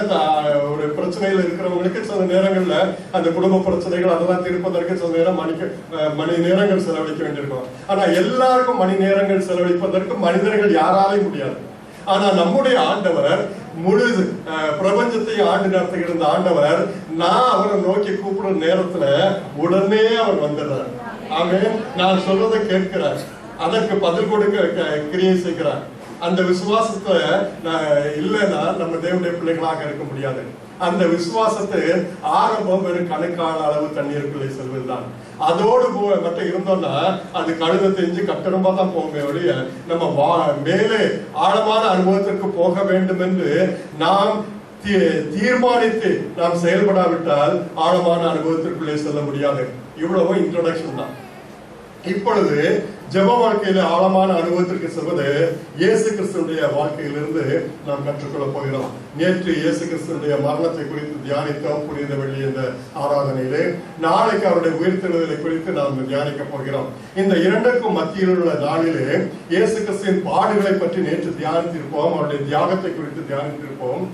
ஒரு பிரச்சனையில இருக்கிறவங்களுக்கு சில நேரங்கள்ல அந்த குடும்ப பிரச்சனைகள் அதெல்லாம் தீர்ப்பதற்கு சில நேரம் மணி நேரங்கள் செலவழிக்க வேண்டியிருக்கும். ஆனா எல்லாருக்கும் மணி நேரங்கள் செலவழிப்பதற்கு மனிதர்கள் யாராலையும் முடியாது. ஆனா நம்முடைய ஆண்டவர் முழு பிரபஞ்சத்தையும் ஆண்டு நடத்துகிற இந்த ஆண்டவர், நான் அவரை நோக்கி கூப்பிடுற நேரத்துல உடனே அவர் வந்துடுறார். ஆமென். நான் சொல்றதை கேட்கிறார், அதற்கு பதில் கொடுக்க கிரியை செய்கிறார். அந்த விசுவாசத்தை இல்லைன்னா நம்ம தேவனுடைய பிள்ளைகளாக இருக்க முடியாது. அந்த விசுவாசத்தை ஆரம்பம் வெறும் கணக்கான அளவு தண்ணீருக்குள்ளே செல்வதுதான். அதோடு மட்டும் இருந்தோம்னா அது கழுத தெரிஞ்சு கட்டணமா தான் போகுமே ஒழிய நம்ம மேலே ஆழமான அனுபவத்திற்கு போக வேண்டும் என்று நாம் தீர்மானித்து நாம் செயல்படாவிட்டால் ஆழமான அனுபவத்திற்குள்ளே செல்ல முடியாது. இவ்வளவு இன்ட்ரோடக்ஷன் தான். இப்பொழுது ஜெப வாழ்க்கையில ஆழமான அனுபவத்திற்கு செல்வது இயேசு கிறிஸ்துடைய வாழ்க்கையிலிருந்து நாம் கற்றுக்கொள்ள போகிறோம். நேற்று இயேசு கிறிஸ்துடைய மரணத்தை குறித்து தியானித்தோம் புனித வெள்ளி என்ற ஆராதனையிலே. நாளைக்கு அவருடைய உயிர்த்தெழுதலை குறித்து நாம் தியானிக்க போகிறோம். இந்த இரண்டுக்கும் மத்தியில் உள்ள நாளிலே இயேசு கிறிஸ்துவின் பாடுகளை பற்றி நேற்று தியானித்திருப்போம், அவருடைய தியாகத்தை குறித்து தியானித்திருப்போம்.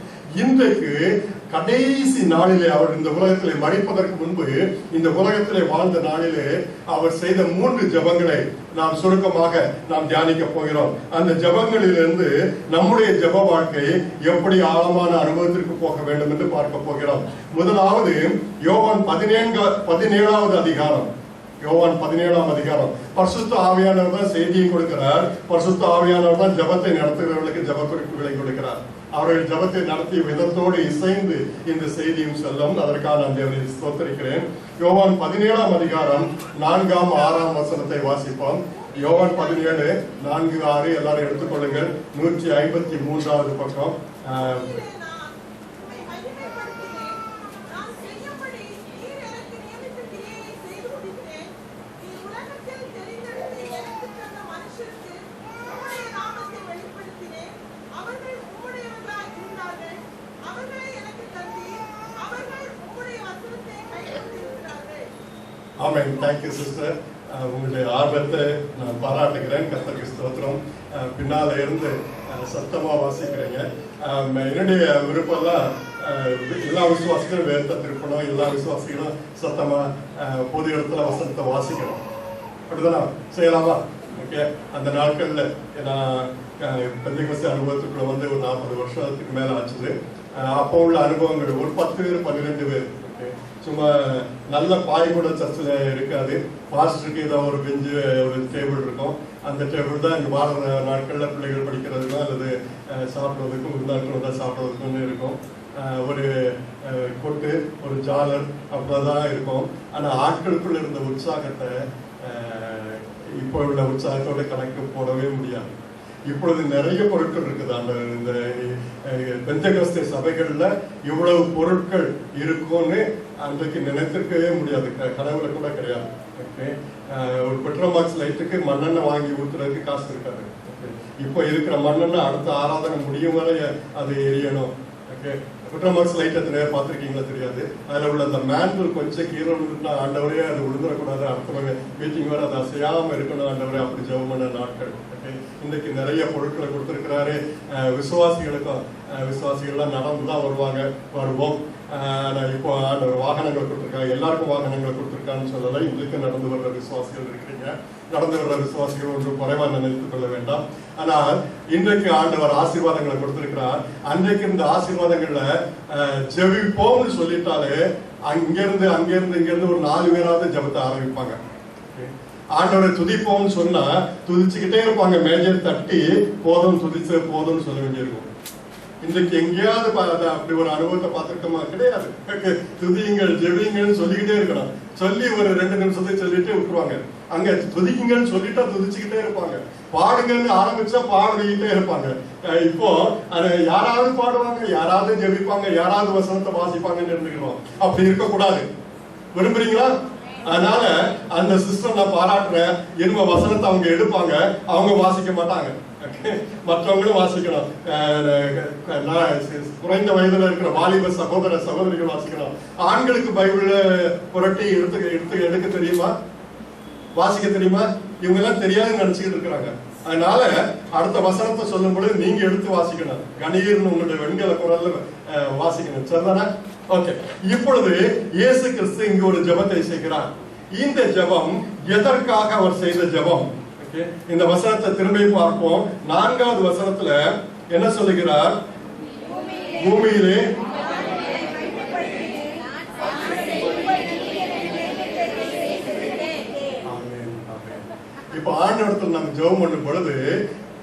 இன்றைக்கு கடைசி நாளிலே அவர் இந்த உலகத்திலே மரிப்பதற்கு முன்பு இந்த உலகத்திலே வாழ்ந்த நாளிலே அவர் செய்த 3 ஜெபங்களை நாம் சுருக்கமாக நாம் தியானிக்க போகிறோம். அந்த ஜெபங்களிலிருந்து நம்முடைய ஜெப வாழ்க்கை எப்படி ஆழமான அனுபவத்திற்கு போக வேண்டும் என்று பார்க்க போகிறோம். முதலாவது யோவான் 17வது அதிகாரம். யோவான் 17ஆம் அதிகாரம். பரிசுத்த ஆவியானவர் தான் செய்தியை கொடுக்கிறார். பரிசுத்த ஆவியானவர் தான் ஜெபத்தை நடத்துகிறவர்களுக்கு ஜெப குறிப்புகளை கொடுக்கிறார். அவர்கள் ஜெபத்தை நடத்திய விதத்தோடு இசைந்து இந்த செய்தியும் செல்லும். அதற்காக நான் தேவனை ஸ்தோத்திரிக்கிறேன். யோவான் 17ஆம் அதிகாரம் 4ஆம் 6ஆம் வசனத்தை வாசிப்போம். யோவான் 17 4 6 எல்லாரும் எடுத்துக்கொள்ளுங்கள். 153வது பக்கம். ஆமென். Thank you sister. உங்களுடைய ஆர்வத்தை நான் பாராட்டுகிறேன். கர்த்தருக்கு ஸ்தோத்திரம். பின்னால இருந்து சத்தமா வாசிக்கிறீங்க. என்னுடைய விருப்பம்லாம் எல்லா விசுவாசிகளும் வேதத்தை திருப்பணும், எல்லா விசுவாசிகளும் சத்தமா பொது இடத்துல வசனத்தை வாசிக்கணும். அப்படிதானா? செய்யலாமா? ஓகே. அந்த நாட்கள்ல நான் பெந்தெகோஸ்தே அனுபவத்துக்குள்ள வந்து ஒரு 40 வருஷத்துக்கு மேல ஆச்சுது. அப்போ உள்ள அனுபவங்கள் ஒரு 10 பேர் 12 பேர். சும்மா நல்ல பாய் கூட சர்ச்சில் இருக்காது. பாஸ்டருக்கு ஏதோ ஒரு பெஞ்சு ஒரு டேபிள் இருக்கும். அந்த டேபிள் தான் இங்கே வாழ நாட்களில் பிள்ளைகள் படிக்கிறதுக்கும் அல்லது சாப்பிட்றதுக்கும் விருந்தாட்கள் தான் சாப்பிட்றதுக்குன்னு இருக்கும். ஒரு கொட்டு ஒரு ஜாலர் அப்படிதான் இருக்கும். ஆனால் ஆட்களுக்குள்ள இருந்த உற்சாகத்தை இப்போ உள்ள உற்சாகத்தோட கணக்கு போடவே முடியாது. இப்பொழுது நிறைய பொருட்கள் இருக்குது. அந்த இந்த பெந்தெகோஸ்தே சபைகள்ல இவ்வளவு பொருட்கள் இருக்கும்னு அன்றைக்கு நினைத்திருக்கவே முடியாது. கனவுல கூட கிடையாது. ஒரு பெட்ரோல் பாக்ஸ் லைட்டுக்கு மண்ணெண்ணெய் வாங்கி ஊத்துறதுக்கு காசு இருக்காது. இப்போ இருக்கிற மண்ணெண்ணெய் அடுத்த ஆராதனை முடியும் வரை அது எரியணும். ஓகே. பெட்ரோல் பாக்ஸ் லைட் எத்தனை பேர் பார்த்துருக்கீங்களா தெரியாது. அதில் உள்ள அந்த மேண்டில் கொஞ்சம் கீழே விழுந்துட்டா ஆண்டவரே அது விழுந்துடக்கூடாது, அடுத்த மீட்டிங் வர அது அசையாமல் இருக்கணும் ஆண்டவரே, அப்படி ஜெபம் பண்ண நாட்கள். இன்னைக்கு நிறைய பொருட்களை கொடுத்துருக்கிறாரு. விசுவாசிகள்லாம் நடந்துதான் வருவோம். இப்போ ஆண்டவர் வாகனங்கள் கொடுத்துருக்காங்க. எல்லாருக்கும் வாகனங்கள் கொடுத்துருக்கான்னு சொல்லலை. இன்றைக்கு நடந்து வர்ற விசுவாசிகள் இருக்கிறீங்க. நடந்து வர்ற விசுவாசிகள் ஒன்றும் குறைவா நினைத்துக் கொள்ள வேண்டாம். ஆனால் இன்றைக்கு ஆண்டவர் ஆசீர்வாதங்களை கொடுத்திருக்கிறார். அன்றைக்கு இந்த ஆசீர்வாதங்கள்ல ஜெபிப்போம்னு சொல்லிட்டாலே அங்கிருந்து இங்கிருந்து ஒரு 4 பேராவது ஜெபத்தை ஆரம்பிப்பாங்க. ஆண்டவரை துதிப்போம்னு சொன்னா துதிச்சுக்கிட்டே இருப்பாங்க. மேஜர் தட்டி போதும் துதிச்சு போதும்னு சொல்ல வேண்டியிருக்கும். இன்றைக்கு எங்கேயாவது அப்படி ஒரு அனுபவத்தை பார்த்திருக்கோமா? கிடையாது. துதியுங்கள் ஜெபிங்கன்னு சொல்லிக்கிட்டே இருக்கணும். சொல்லி ஒரு 2 நிமிஷத்தை சொல்லிட்டு விட்டுருவாங்க. அங்க துதிக்குங்கன்னு சொல்லிட்டா துதிச்சுக்கிட்டே இருப்பாங்க. பாடுங்கன்னு ஆரம்பிச்சா பாடிக்கிட்டே இருப்பாங்க. இப்போ யாராவது பாடுவாங்க, யாராவது ஜெபிப்பாங்க, யாராவது வசனத்தை வாசிப்பாங்கன்னு இருந்துக்கிறோம். அப்படி இருக்கக்கூடாது. விரும்புறீங்களா? அதனால அந்த சிஸ்டம் நான் பாராட்டுறேன். இனிமே வசனத்தை அவங்க எடுப்பாங்க, அவங்க வாசிக்க மாட்டாங்க. மற்றவங்களும் வாசிக்கணும். குறைந்த வயதுல இருக்கிற வாலிப சகோதர சகோதரிகள் வாசிக்கணும். ஆண்களுக்கு பைபிள் புரட்டி எடுக்க தெரியுமா? வாசிக்க தெரியுமா? இவங்க எல்லாம் தெரியாதுன்னு நினைச்சுக்கிட்டு இருக்கிறாங்க. அதனால அடுத்த வசனத்தை சொல்லும் பொழுது நீங்க எடுத்து வாசிக்கணும். கணீர்னு உங்களுடைய வெண்கல குரல்ல வாசிக்கணும். சரிதானே? ஓகே. இப்பொழுது இயேசு கிறிஸ்து இங்கு ஒரு ஜெபத்தை செய்கிறார். இந்த ஜெபம் எதற்காக அவர் செய்த ஜெபம்? இந்த வசனத்தை திரும்பி பார்ப்போம். 4வது வசனத்துல என்ன சொல்லுகிறார்? பூமியிலே இப்ப ஆண்டவரத்தில் நம்ம ஜெபம் பண்ணும் பொழுது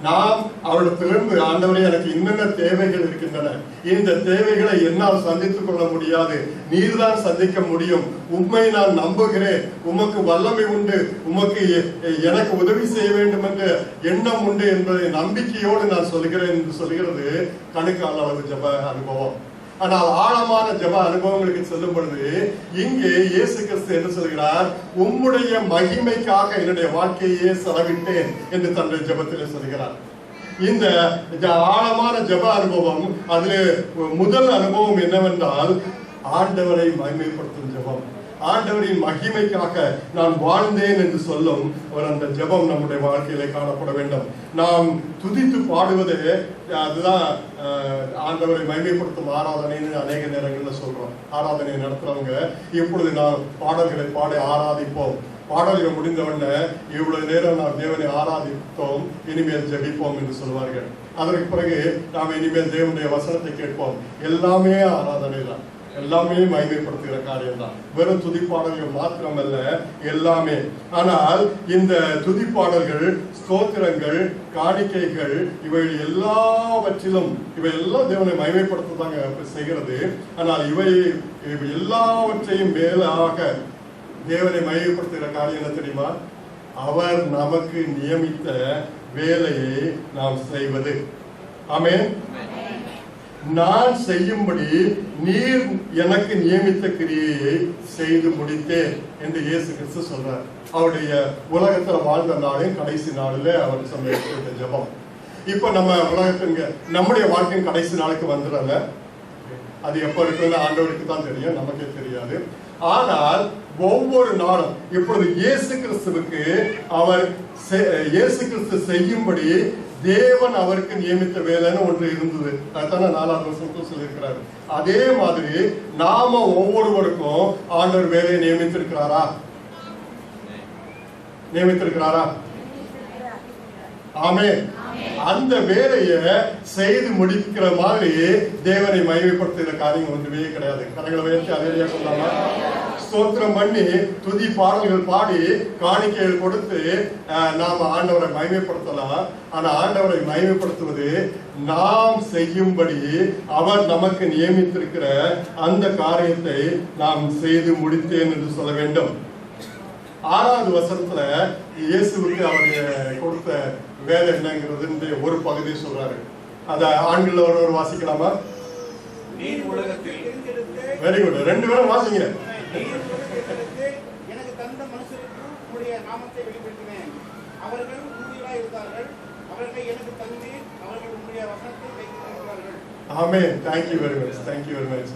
நாம் அவரிடத்திலிருந்து ஆண்டவரே எனக்கு என்னென்ன தேவைகள் இருக்கின்றன, இந்த தேவைகளை என்னால் சந்தித்துக் கொள்ள முடியாது, நீர்தான் சந்திக்க முடியும், உம்மை நான் நம்புகிறேன், உமக்கு வல்லமை உண்டு, உமக்கு எனக்கு உதவி செய்ய வேண்டும் என்ற எண்ணம் உண்டு என்பதை நம்பிக்கையோடு நான் சொல்கிறேன் என்று சொல்கிறது கணுக்கால் அளவு ஜெப அனுபவம். ஆனால் ஆழமான ஜெப அனுபவங்களுக்கு செல்லும் பொழுது இங்கே இயேசு கிறிஸ்து என்ன சொல்கிறார்? உம்முடைய மகிமைக்காக என்னுடைய வாழ்க்கையே செலவிட்டேன் என்று தன்னுடைய ஜெபத்திலே சொல்கிறார். இந்த ஆழமான ஜெப அனுபவம், அதிலே முதல் அனுபவம் என்னவென்றால் ஆண்டவரை மகிமைப்படுத்தும் ஜெபம். ஆண்டவரின் மகிமைக்காக நான் வாழ்ந்தேன் என்று சொல்லும் ஒரு அந்த ஜெபம் நம்முடைய வாழ்க்கையிலே காணப்பட வேண்டும். நாம் துதித்து பாடுவதே அதுதான் ஆண்டவரை மகிமைப்படுத்தும் ஆராதனைன்னு அநேக நேரங்கள்ல சொல்றோம். ஆராதனை நடத்துறவங்க இப்பொழுது நாம் பாடல்களை பாடி ஆராதிப்போம், பாடல்கள் முடிந்தவுடனே இவ்வளவு நேரம் நாம் தேவனை ஆராதித்தோம், இனிமேல் ஜெபிப்போம் என்று சொல்வார்கள். அதற்கு பிறகு நாம் இனிமேல் தேவனுடைய வசனத்தை கேட்போம். எல்லாமே ஆராதனை தான். எல்லாமே மகிமைப்படுத்துகிற காரியம் தான். வெறும் துதிப்பாடல்கள் மாத்திரமல்ல, எல்லாமே. ஆனால் இந்த துதிப்பாடல்கள், ஸ்தோத்திரங்கள், காணிக்கைகள், இவை எல்லாவற்றிலும் இவை எல்லாம் தேவனை மகிமைப்படுத்ததாங்க செய்கிறது. ஆனால் இவை எல்லாவற்றையும் மேலாக தேவனை மகிமைப்படுத்துகிற காரியம் என்ன தெரியுமா? அவர் நமக்கு நியமித்த வேலையை நாம் செய்வது. ஆமென். நான் செய்யும்படி நீர் எனக்கு நியமித்த கிரியையை செய்து முடித்தேன் என்று இயேசு கிறிஸ்து சொல்றார். அவருடைய உலகத்துல வாழ்ந்த நாளின் கடைசி நாளில் அவர் சொன்ன ஜெபம். இப்ப நம்ம உலகத்துங்க நம்முடைய வாழ்க்கையின் கடைசி நாளுக்கு வந்துடல. அது எப்ப இருக்குன்னு ஆண்டவருக்கு தான் தெரியும், நமக்கே தெரியாது. ஆனால் ஒவ்வொரு நாளும் இப்பொழுது இயேசு கிறிஸ்துவுக்கு இயேசு கிறிஸ்து செய்யும்படி தேவன் அவருக்கு நியமித்த வேலைன்னு ஒன்று இருந்தது. அதுதானே 4ஆவது வசனத்தில் சொல்லியிருக்கிறாரு. அதே மாதிரி நாம ஒவ்வொருவருக்கும் ஆண்டவர் வேலையை நியமித்திருக்கிறாரா? ஆமென். அந்த வேலையை செய்து முடிக்கிற மாதிரி தேவனை மகிமைப்படுத்துகிற காரியம் ஒன்றுமே கிடையாது. கரங்களை உயர்த்தி அதையா சொல்லாமா? ஸ்தோத்திரம் பண்ணி துதி பாடல்கள் பாடி காணிக்கைகள் கொடுத்து நாம் ஆண்டவரை மகிமைப்படுத்தலாம். ஆனா ஆண்டவரை மகிமைப்படுத்துவது நாம் செய்யும்படி அவர் நமக்கு நியமித்திருக்கிற அந்த காரியத்தை நாம் செய்து முடித்தேன் என்று சொல்ல வேண்டும். 6வது வசனத்துல இயேசுவுக்கு அவர் கொடுத்த வேலை என்னங்கிறது ஒரு பகுதி சொல்றாரு. அத ஆண்கள் ஒருவர் வாசிக்கலாமா? வெரி குட், 2 பேரும் வாசிங்க. எனக்கு தந்த மனுஷருக்கு உம்முடைய நாமத்தை வெளிப்படுத்தினேன். அவர்கள் உறுதியாய் இருந்தார்கள். அவர்களை எனக்கு தந்து அவர்கள் உம்முடைய வசனத்தை வைத்திருக்கிறார்கள். ஆமென். Thank you very much. Thank you very much.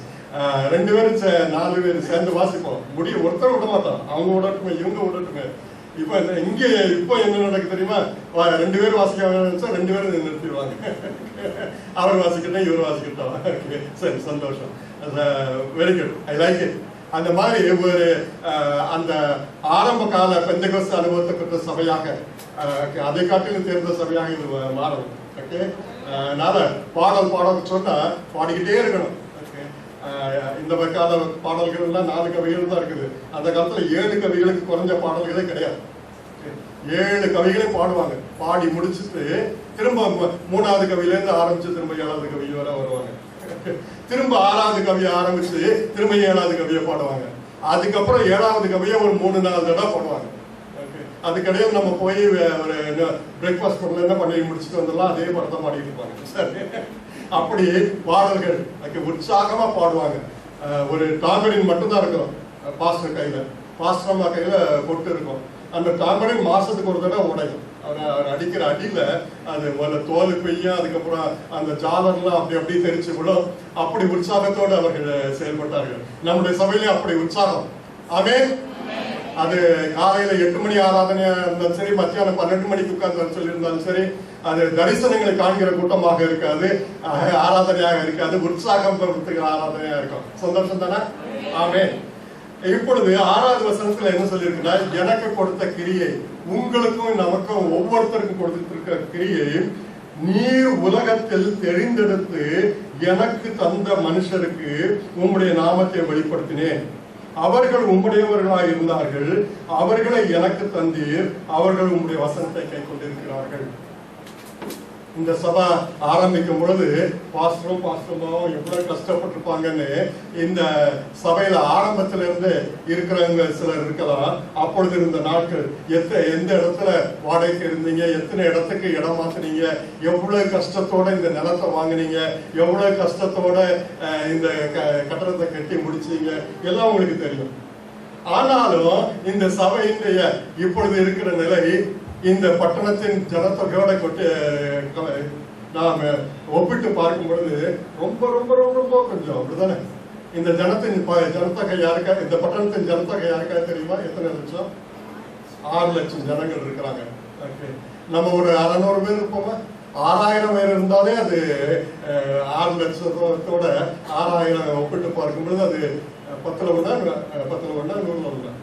2 பேரும் 4 பேர் சேர்ந்து வாசிப்போம். ஒருத்தர் விட மாட்டோம். அவங்க விடட்டுமே, இவங்க விடட்டுமே. இப்ப இங்க இப்ப என்ன நடக்கு தெரியுமா? 2 பேர் வாசிக்க 2 பேரும் நிறுத்திடுவாங்க. அவர் வாசிக்கட்டும், இவர் வாசிக்கட்டும். சரி, சந்தோஷம். Very good, I like it. அந்த மாதிரி ஒரு அந்த ஆரம்ப கால பெந்தெகோஸ்து அனுபவத்தை பெற்ற சபையாக, அதை காட்டிலும் தேர்ந்த சபையாக இது மாறும். ஓகே, அதனால பாடல் சொன்னா பாடிக்கிட்டே இருக்கணும். இந்த கால பாடல்கள் எல்லாம் 4 கவிகள் தான் இருக்குது. அந்த காலத்துல 7 கவிகளுக்கு குறைஞ்ச பாடல்களே கிடையாது. 7 கவிகளையும் பாடுவாங்க. பாடி முடிச்சுட்டு திரும்ப 3வது கவியிலேருந்து ஆரம்பிச்சு திரும்ப 7வது கவி வரை வருவாங்க. திரும்ப 6வது கவியை ஆரம்பிச்சு திரும்ப 7வது கவியை பாடுவாங்க. அதுக்கப்புறம் 7வது கவியை ஒரு 3-4 தடவை பாடுவாங்க. அதுக்கடையில் நம்ம போய் ஒரு பிரேக்ஃபாஸ்ட் பண்ணல என்ன பண்ணி முடிச்சுட்டு வந்துடலாம், அதே படத்தை பாடிட்டு இருப்பாங்க. சரி, அப்படி பாடல்கள் உற்சாகமா பாடுவாங்க. ஒரு டாம்பரின் மட்டும்தான் இருக்கும் பாஸ்டர் கையில, பாஸ்டர் அம்மா கையில பொட்டு இருக்கும். அந்த டாம்பரின் மாசத்துக்கு ஒரு தடவை உடையும். அவர் அடிக்கிற அடியில அது தோல் பெய்யும், அதுக்கப்புறம் அந்த ஜாலர்லாம் அப்படி தெரிச்சு விடும். அப்படி உற்சாகத்தோடு அவர்கள் செயல்பட்டார்கள். நம்முடைய சபையிலே அப்படி உற்சாகம். ஆமென். அது காலையில 8 மணி ஆராதனையா இருந்தாலும் சரி, மத்தியானம் 12 மணிக்கு உட்கார்ந்து சொல்லியிருந்தாலும் சரி, அது தரிசனங்களை காண்கிற கூட்டமாக இருக்காது, ஆராதனையாக இருக்காது, உற்சாகம் படுத்துகிற ஆராதனையா இருக்கும். சந்தோஷம் தானே? ஆமென். இப்பொழுது 6வது வசனத்துல என்ன சொல்லியிருக்குன்னா, எனக்கு கொடுத்த கிரியை, உங்களுக்கும் நமக்கும் ஒவ்வொருத்தருக்கும் கொடுத்திருக்கிற கிரியை, நீர் உலகத்தில் தெரிந்தெடுத்து எனக்கு தந்த மனுஷருக்கு உம்முடைய நாமத்தை வெளிப்படுத்தினேன். அவர்கள் உம்முடையவர்களாய் இருந்தார்கள். அவர்களை எனக்கு தந்தீர். அவர்கள் உம்முடைய வசனத்தை கை கொண்டிருக்கிறார்கள். இந்த சபை ஆரம்பிக்கும் பொழுது பாஸ்டரும் பாஸ்டரும் எவ்வளவு கஷ்டப்பட்டிருப்பாங்கன்னு இந்த சபையில ஆரம்பத்துல இருந்து இருக்கிறவங்க சிலர் இருக்கலாம். அப்பொழுது இருந்த நாட்கள் எந்த இடத்துல வாடகைக்கு இருந்தீங்க, எத்தனை இடத்துக்கு இடம் மாத்தினீங்க, எவ்வளவு கஷ்டத்தோட இந்த நிலத்தை வாங்கினீங்க, எவ்வளவு கஷ்டத்தோட இந்த கட்டடத்தை கட்டி முடிச்சீங்க, எல்லாம் உங்களுக்கு தெரியும். ஆனாலும் இந்த சபையினுடைய இப்பொழுது இருக்கிற நிலை, இந்த பட்டணத்தின் ஜனத்தொகையோட நாம ஒப்பிட்டு பார்க்கும் பொழுது ரொம்ப ரொம்ப ரொம்ப ரொம்ப கொஞ்சம் அப்படிதானே. இந்த ஜனத்தொகை யாருக்கா, இந்த பட்டணத்தின் ஜனத்தொகை யாருக்கா தெரியுமா? எத்தனை லட்சம்? 6 லட்சம் ஜனங்கள் இருக்கிறாங்க. நம்ம ஒரு 600 பேர் இருப்போமா? 6000 பேர் இருந்தாலே அது 6 லட்சத்தோட 6000 ஒப்பிட்டு பார்க்கும் பொழுது அது 10ல் 1 100ல் 1.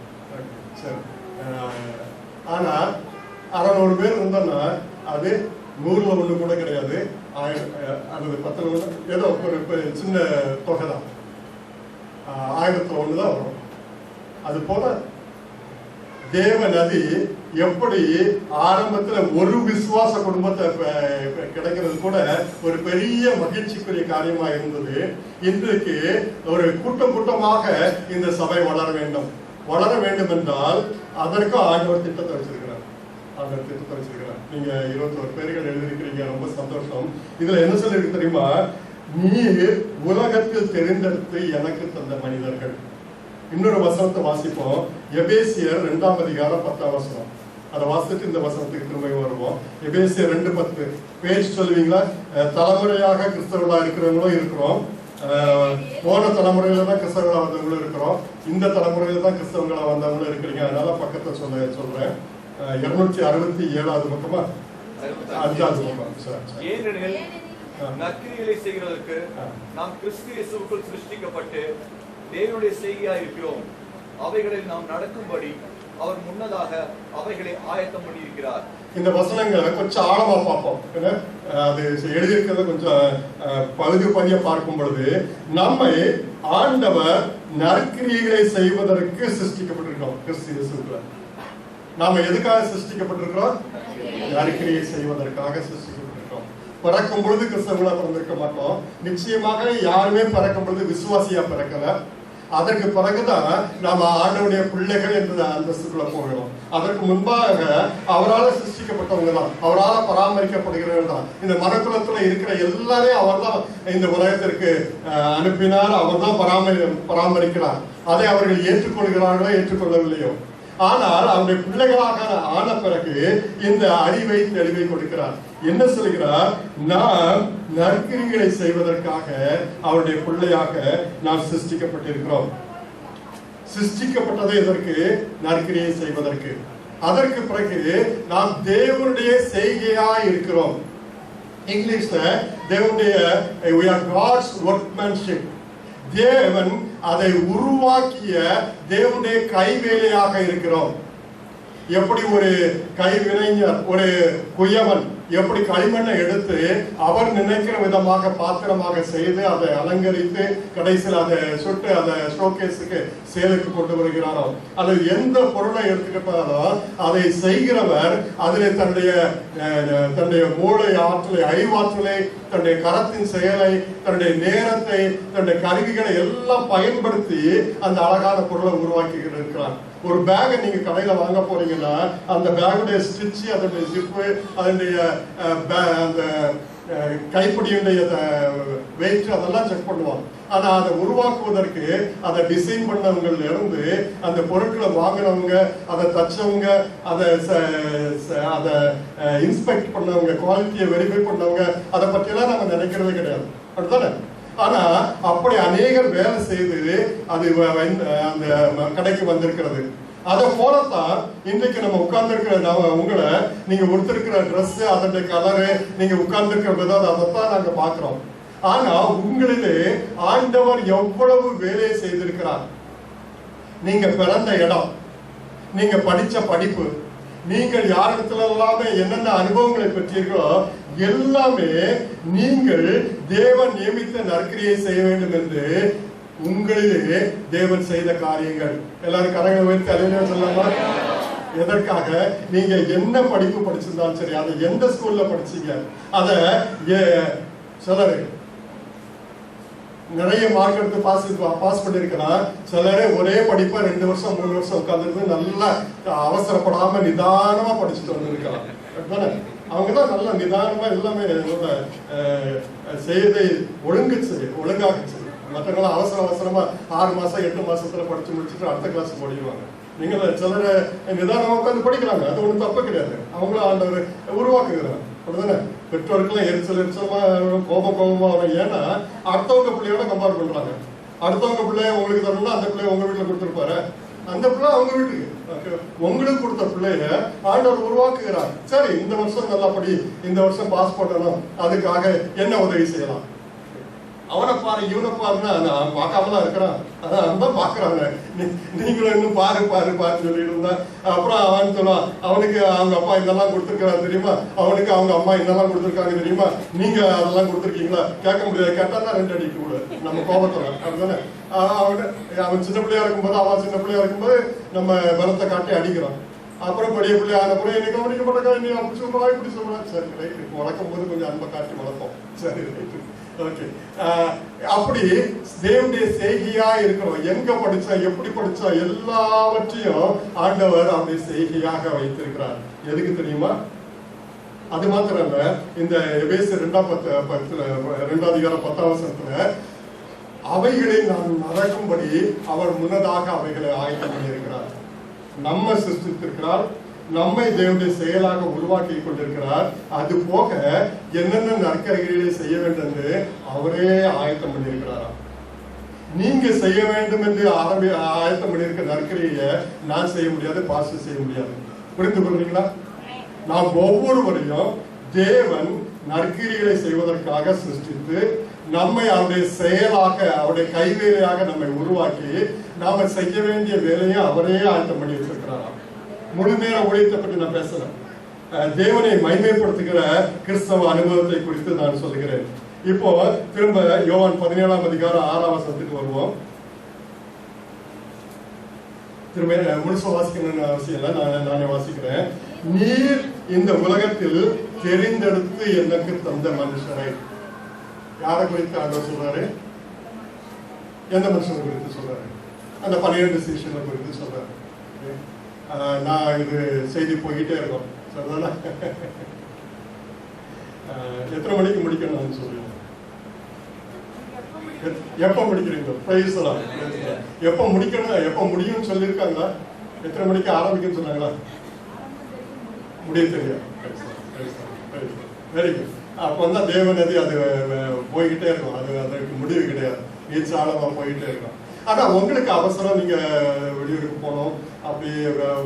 சரி, ஆனா 600 பேர் இருந்தோம்னா அது 100ல் 1 கூட கிடையாது, அல்லது 10ல் 1, ஏதோ ஒரு சின்ன தொகை தான். 1000ல் 1 தான் வரும். அது போல தேவ நதி எப்படி ஆரம்பத்துல ஒரு விசுவாச குடும்பத்தை கிடைக்கிறது கூட ஒரு பெரிய மகிழ்ச்சிக்குரிய காரியமா இருந்தது. இன்றைக்கு ஒரு கூட்டமாக இந்த சபை வளர வேண்டும் என்றால் அதற்கும் ஆண்டவர் திட்டத்தை வச்சிருக்கிறார். நீங்க 21 பேர்கள் எழுதிருக்கிறீங்க, ரொம்ப சந்தோஷம். இதுல என்ன சொல்லிருக்கு தெரியுமா? நீர் உலகத்தில் தெரிந்தெடுத்து எனக்கு தந்த மனிதர்கள். இன்னொரு வசனத்தை வாசிப்போம். எபேசியர் 2ஆம் அதிகாரம் 10ஆம் வசனம். அதை வாசித்து இந்த வசனத்துக்கு திரும்ப வருவோம். எபேசியர் 2:10 பேஜ் சொல்லுவீங்களா? தலைமுறையாக கிறிஸ்தவர்களா இருக்கிறவங்களும் இருக்கிறோம், போன தலைமுறையில தான் கிறிஸ்தவர்களா வந்தவங்களும் இருக்கிறோம், இந்த தலைமுறையில தான் கிறிஸ்தவங்களா வந்தவங்களும் இருக்கிறீங்க. அதனால பக்கத்தை சொல்றேன். 267வது பக்கமா 5வது பக்கம். ஏனெனில் நற்கிரியைகளை செய்கிறதற்கு நாம் கிறிஸ்து இயேசுவுக்குள் சிருஷ்டிக்கப்பட்டு தேவனுடைய செய்கையாய் இருக்கிறோம். அவைகளில் நாம் நடக்கும்படி அவர் முன்னதாக அவைகளை ஆயத்தம் பண்ணி இருக்கிறார். இந்த வசனங்களை கொஞ்சம் ஆழமா பார்ப்போம். அது எழுதியிருக்கிறத கொஞ்சம் பகுதியா பார்க்கும் பொழுது நம்மை ஆண்டவர் நற்கிரியைகளை செய்வதற்கு சிருஷ்டிக்கப்பட்டிருக்கிறோம். கிறிஸ்து இயேசுக்குள்ள நாம எதுக்காக சிருஷ்டிக்கப்பட்டிருக்கிறோம்? நற்கிரியை செய்வதற்காக சிருஷ்டிக்கப்பட்டிருக்கிறோம். பிறக்கும் பொழுது கிறிஸ்தவங்களா பிறந்திருக்க மாட்டோம். நிச்சயமாக யாருமே பிறக்கும் பொழுது விசுவாசியா பிறக்கல. அதற்கு பிறகுதான் நாம ஆண்டவருடைய பிள்ளைகள் என்ற அந்தஸ்துக்குள்ள போகிறோம். அதற்கு முன்பாக அவரால் சிருஷ்டிக்கப்பட்டவங்க தான், அவரால் பராமரிக்கப்படுகிறவர்கள் தான். இந்த மனக்குலத்துல இருக்கிற எல்லாரையும் அவர் தான் இந்த உலகத்திற்கு அனுப்பினார், அவர் தான் பராமரிக்கிறார். அதை அவர்கள் ஏற்றுக்கொள்கிறார்களோ ஏற்றுக்கொள்ளவில்லையோ, ஆனால் அவருடைய பிள்ளைகளாக ஆன பிறகு இந்த அறிவை தெளிவை கொடுக்கிறார். என்ன சொல்கிறார்? நாம் நற்கிரிகளை செய்வதற்காக அவருடைய பிள்ளையாக நாம் சிருஷ்டிக்கப்பட்டிருக்கிறோம். சிருஷ்டிக்கப்பட்டது எதற்கு? நற்கிரியை செய்வதற்கு. அதற்கு பிறகு நாம் தேவனுடைய செய்கையா இருக்கிறோம். இங்கிலீஷ்ல தேவனுடைய we are God's workmanship. தேவன் அதை உருவாக்கிய தேவனுடைய கைவேலையாக இருக்கிறோம். எப்படி ஒரு கைவினைஞர், ஒரு குயவன் எப்படி களிமண்ணை எடுத்து அவர் நினைக்கிற விதமாக பாத்திரமாக செய்து அதை அலங்கரித்து கடைசியில் அதை சுட்டு அதை ஷோகேஸுக்கு சேலுக்கு கொண்டு வருகிறாரோ, அது எந்த பொருளை எடுத்துக்கிட்டாலும் அதை செய்கிறவர் அதில் தன்னுடைய மூளை ஆற்றலை, அறிவாற்றலை, தன்னுடைய கரத்தின் செயலை, தன்னுடைய நேரத்தை, தன்னுடைய கருவிகளை எல்லாம் பயன்படுத்தி அந்த அழகான பொருளை உருவாக்கி இருக்கிறார். ஒரு பேகை நீங்க கடையில வாங்க போறீங்கன்னா அந்த பேகுடைய ஸ்டிச்சு, அதனுடைய ஜிப்பு, அதனுடைய அந்த கைப்பிடியுடைய வெயிட் அதெல்லாம் செக் பண்ணுவாங்க. ஆனா அதை உருவாக்குவதற்கு அதை டிசைன் பண்ணவங்கள்ல இருந்து அந்த பொருட்களை வாங்கினவங்க, அதை தச்சவங்க, அதை இன்ஸ்பெக்ட் பண்ணவங்க, குவாலிட்டியை வெரிஃபை பண்ணவங்க, அதை பற்றியெல்லாம் நம்ம நினைக்கிறதே கிடையாது. அப்படித்தானே? ஆனா அப்படி அநேகர் வேலை செய்து அது அந்த கடைக்கு வந்திருக்கிறது. அதை போலத்தான் இன்றைக்கு நம்ம உட்கார்ந்துருக்கிற உங்களை நீங்க உடுத்திருக்கிற ட்ரெஸ், அதனுடைய கலரு, நீங்க உட்கார்ந்துருக்கிற விதம், அதைத்தான் நாங்க பாக்குறோம். ஆனா உங்களிலே ஆண்டவர் எவ்வளவு வேலையை செய்திருக்கிறார். நீங்க பிறந்த இடம், நீங்க படிச்ச படிப்பு, நீங்கள் யாரிடத்துல எல்லாமே என்னென்ன அனுபவங்களை பெற்றீர்களோ எல்லாமே நீங்கள் தேவன் நியமித்த நற்கிரியை செய்ய வேண்டும் என்று உங்களிலே தேவன் செய்த காரியங்கள். எல்லாரும் கரங்களை வைத்து அலையில சொல்லாமா? எதற்காக? நீங்க என்ன படிப்பு படிச்சிருந்தாலும் சரி, அதை எந்த ஸ்கூல்ல படிச்சீங்க, அத சிலர் நிறைய மார்க் எடுத்து பாஸ் பண்ணிருக்கிறார். சிலரே ஒரே படிப்பை 2 வருஷம் 3 வருஷம் உட்கார்ந்து நல்லா அவசரப்படாம நிதானமா படிச்சுட்டு வந்திருக்கலாம். அவங்கதான் நல்லா நிதானமா எல்லாமே செய்தை ஒழுங்காக செய்யும். மற்றவங்களாம் அவசரமா 6 மாசம் 8 மாசத்துல படிச்சு முடிச்சுட்டு அடுத்த கிளாஸ் போடுவாங்க. நீங்க சிலரை நிதானமா உட்காந்து படிக்கிறாங்க, அது ஒன்றும் தப்பு கிடையாது. அவங்களும் ஆண்டவர் உருவாக்குகிறாங்க. அப்படிதானே? பெற்றோருக்குலாம் எரிச்சலமா கோபமா வரும். ஏன்னா அடுத்தவங்க பிள்ளையோட கம்பேர் பண்றாங்க. அடுத்தவங்க பிள்ளைய உங்களுக்கு தரணும்னா அந்த பிள்ளைய உங்க வீட்டுல கொடுத்துருப்பாரு, அந்த பிள்ளை அவங்க வீட்டுக்கு. உங்களுக்கு கொடுத்த பிள்ளைய ஆண்டவர் உருவாக்குகிறார். சரி, இந்த வருஷம் நல்லா படி, இந்த வருஷம் பாஸ் பண்ணணும், அதுக்காக என்ன உதவி செய்யலாம்? அவனை பாரு இவனை பாருன்னா அவன் பார்க்காம தான் இருக்கிறான், அதான் அவன் பாக்குறாங்க. நீங்களும் இன்னும் பாரு பாரு பாருன்னு சொல்லிட்டு இருந்தா அப்புறம் அவன் சொல்லுவான், அவனுக்கு அவங்க அப்பா இதெல்லாம் கொடுத்துருக்காரு தெரியுமா, அவனுக்கு அவங்க அம்மா இதெல்லாம் கொடுத்துருக்காங்க தெரியுமா, நீங்க அதெல்லாம் கொடுத்துருக்கீங்களா, கேட்க முடியாது. கேட்டாதான் 2 அடிக்க கூட நம்ம கோபத்துல. அப்படிதானே அவன் சின்ன பிள்ளையா இருக்கும்போது அவன் சின்ன பிள்ளையா இருக்கும்போது நம்ம பலத்தை காட்டி அடிக்கிறான். அப்புறம் பெரிய பிள்ளையா ஆனப்புறம் என்னை கவனிக்க மாட்டேங்க, நீ அப்படி சொல்லுவா இப்படி சொல்லுவா. சரி ரைட்டு, வளர்க்கும் போது கொஞ்சம் அன்பை காட்டி வளர்ப்போம். சரி ரைட்டு, ஓகே. அப்படி தேவனுடைய செய்கையா இருக்கிறோம். எங்க படிச்சோம், எப்படி படிச்சோம், எல்லாவற்றையும் ஆண்டவர் அவருடைய செய்கையாக வைத்திருக்கிறார். எதுக்கு தெரியுமா? அது மாத்திரம் இல்ல, இந்த எபேசியர் 2 அதிகாரம் 10ஆம் வசனத்துல அவைகளை நாம் நடக்கும்படி அவர் முன்னதாக அவைகளை ஆயத்தம் பண்ணியிருக்கிறார். நம்ம சிருஷ்டித்திருக்கிறார், நம்மை தேவனுடைய செயலாக உருவாக்கி கொண்டிருக்கிறார். அது போக என்னென்ன நற்கிரியைகளை செய்ய வேண்டும் என்று அவரே ஆயத்தம் பண்ணியிருக்கிறாராம். நீங்க செய்ய வேண்டும் என்று ஆயத்தம் பண்ணியிருக்க நற்கிரியை நான் செய்ய முடியாது, பாஸ்டர் செய்ய முடியாது. புரிந்து கொள்றீங்களா? நாம் ஒவ்வொருவரையும் தேவன் நற்கிரிகளை செய்வதற்காக சிருஷ்டித்து நம்மை அவருடைய செயலாக அவருடைய கைவேலையாக நம்மை உருவாக்கி நாம செய்ய வேண்டிய வேலையை அவரே ஆயத்தம் பண்ணி வச்சிருக்கிறாராம். முழு நேர ஊழியத்தை பற்றி நான் பேசுறேன். தேவனை மகிமைப்படுத்துகிற கிறிஸ்தவ அனுபவத்தை குறித்து நான் சொல்லுகிறேன். இப்போ திரும்ப யோவான் 17ஆம் அதிகாரம் 6ஆம் வசனத்துக்கு வருவோம். திரும்ப முழுச வாசிக்கணும்னு அவசியம் இல்லை, நானே வாசிக்கிறேன். நீர் இந்த உலகத்தில் தெரிந்தெடுத்து எனக்கு தந்த மனுஷரை. யாரை குறித்து ஆண்டவர் சொல்றாரு? எந்த மனுஷனை குறித்து சொல்றாரு? அந்த 12 சீஷனை குறித்து சொல்றாரு. நான் இது செய்தி போய்கிட்டே இருக்கோம், சரிதானே? எத்தனை மணிக்கு முடிக்கணும்னு சொல்லுங்க. எப்ப முடிக்கிறீங்க? எப்ப முடிக்கணும், எப்ப முடியும்னு சொல்லியிருக்காங்களா? எத்தனை மணிக்கு ஆரம்பிக்கும்னு சொன்னாங்களா? முடிய தெரியும். Very good. அப்போ தான் தேவநதி அது போய்கிட்டே இருக்கும், அதற்கு முடிவு கிடையாது, நீச்ச ஆழமா போயிட்டே இருக்கும். ஆனா உங்களுக்கு அவசரம், நீங்க வெளியூருக்கு போனோம், அப்படி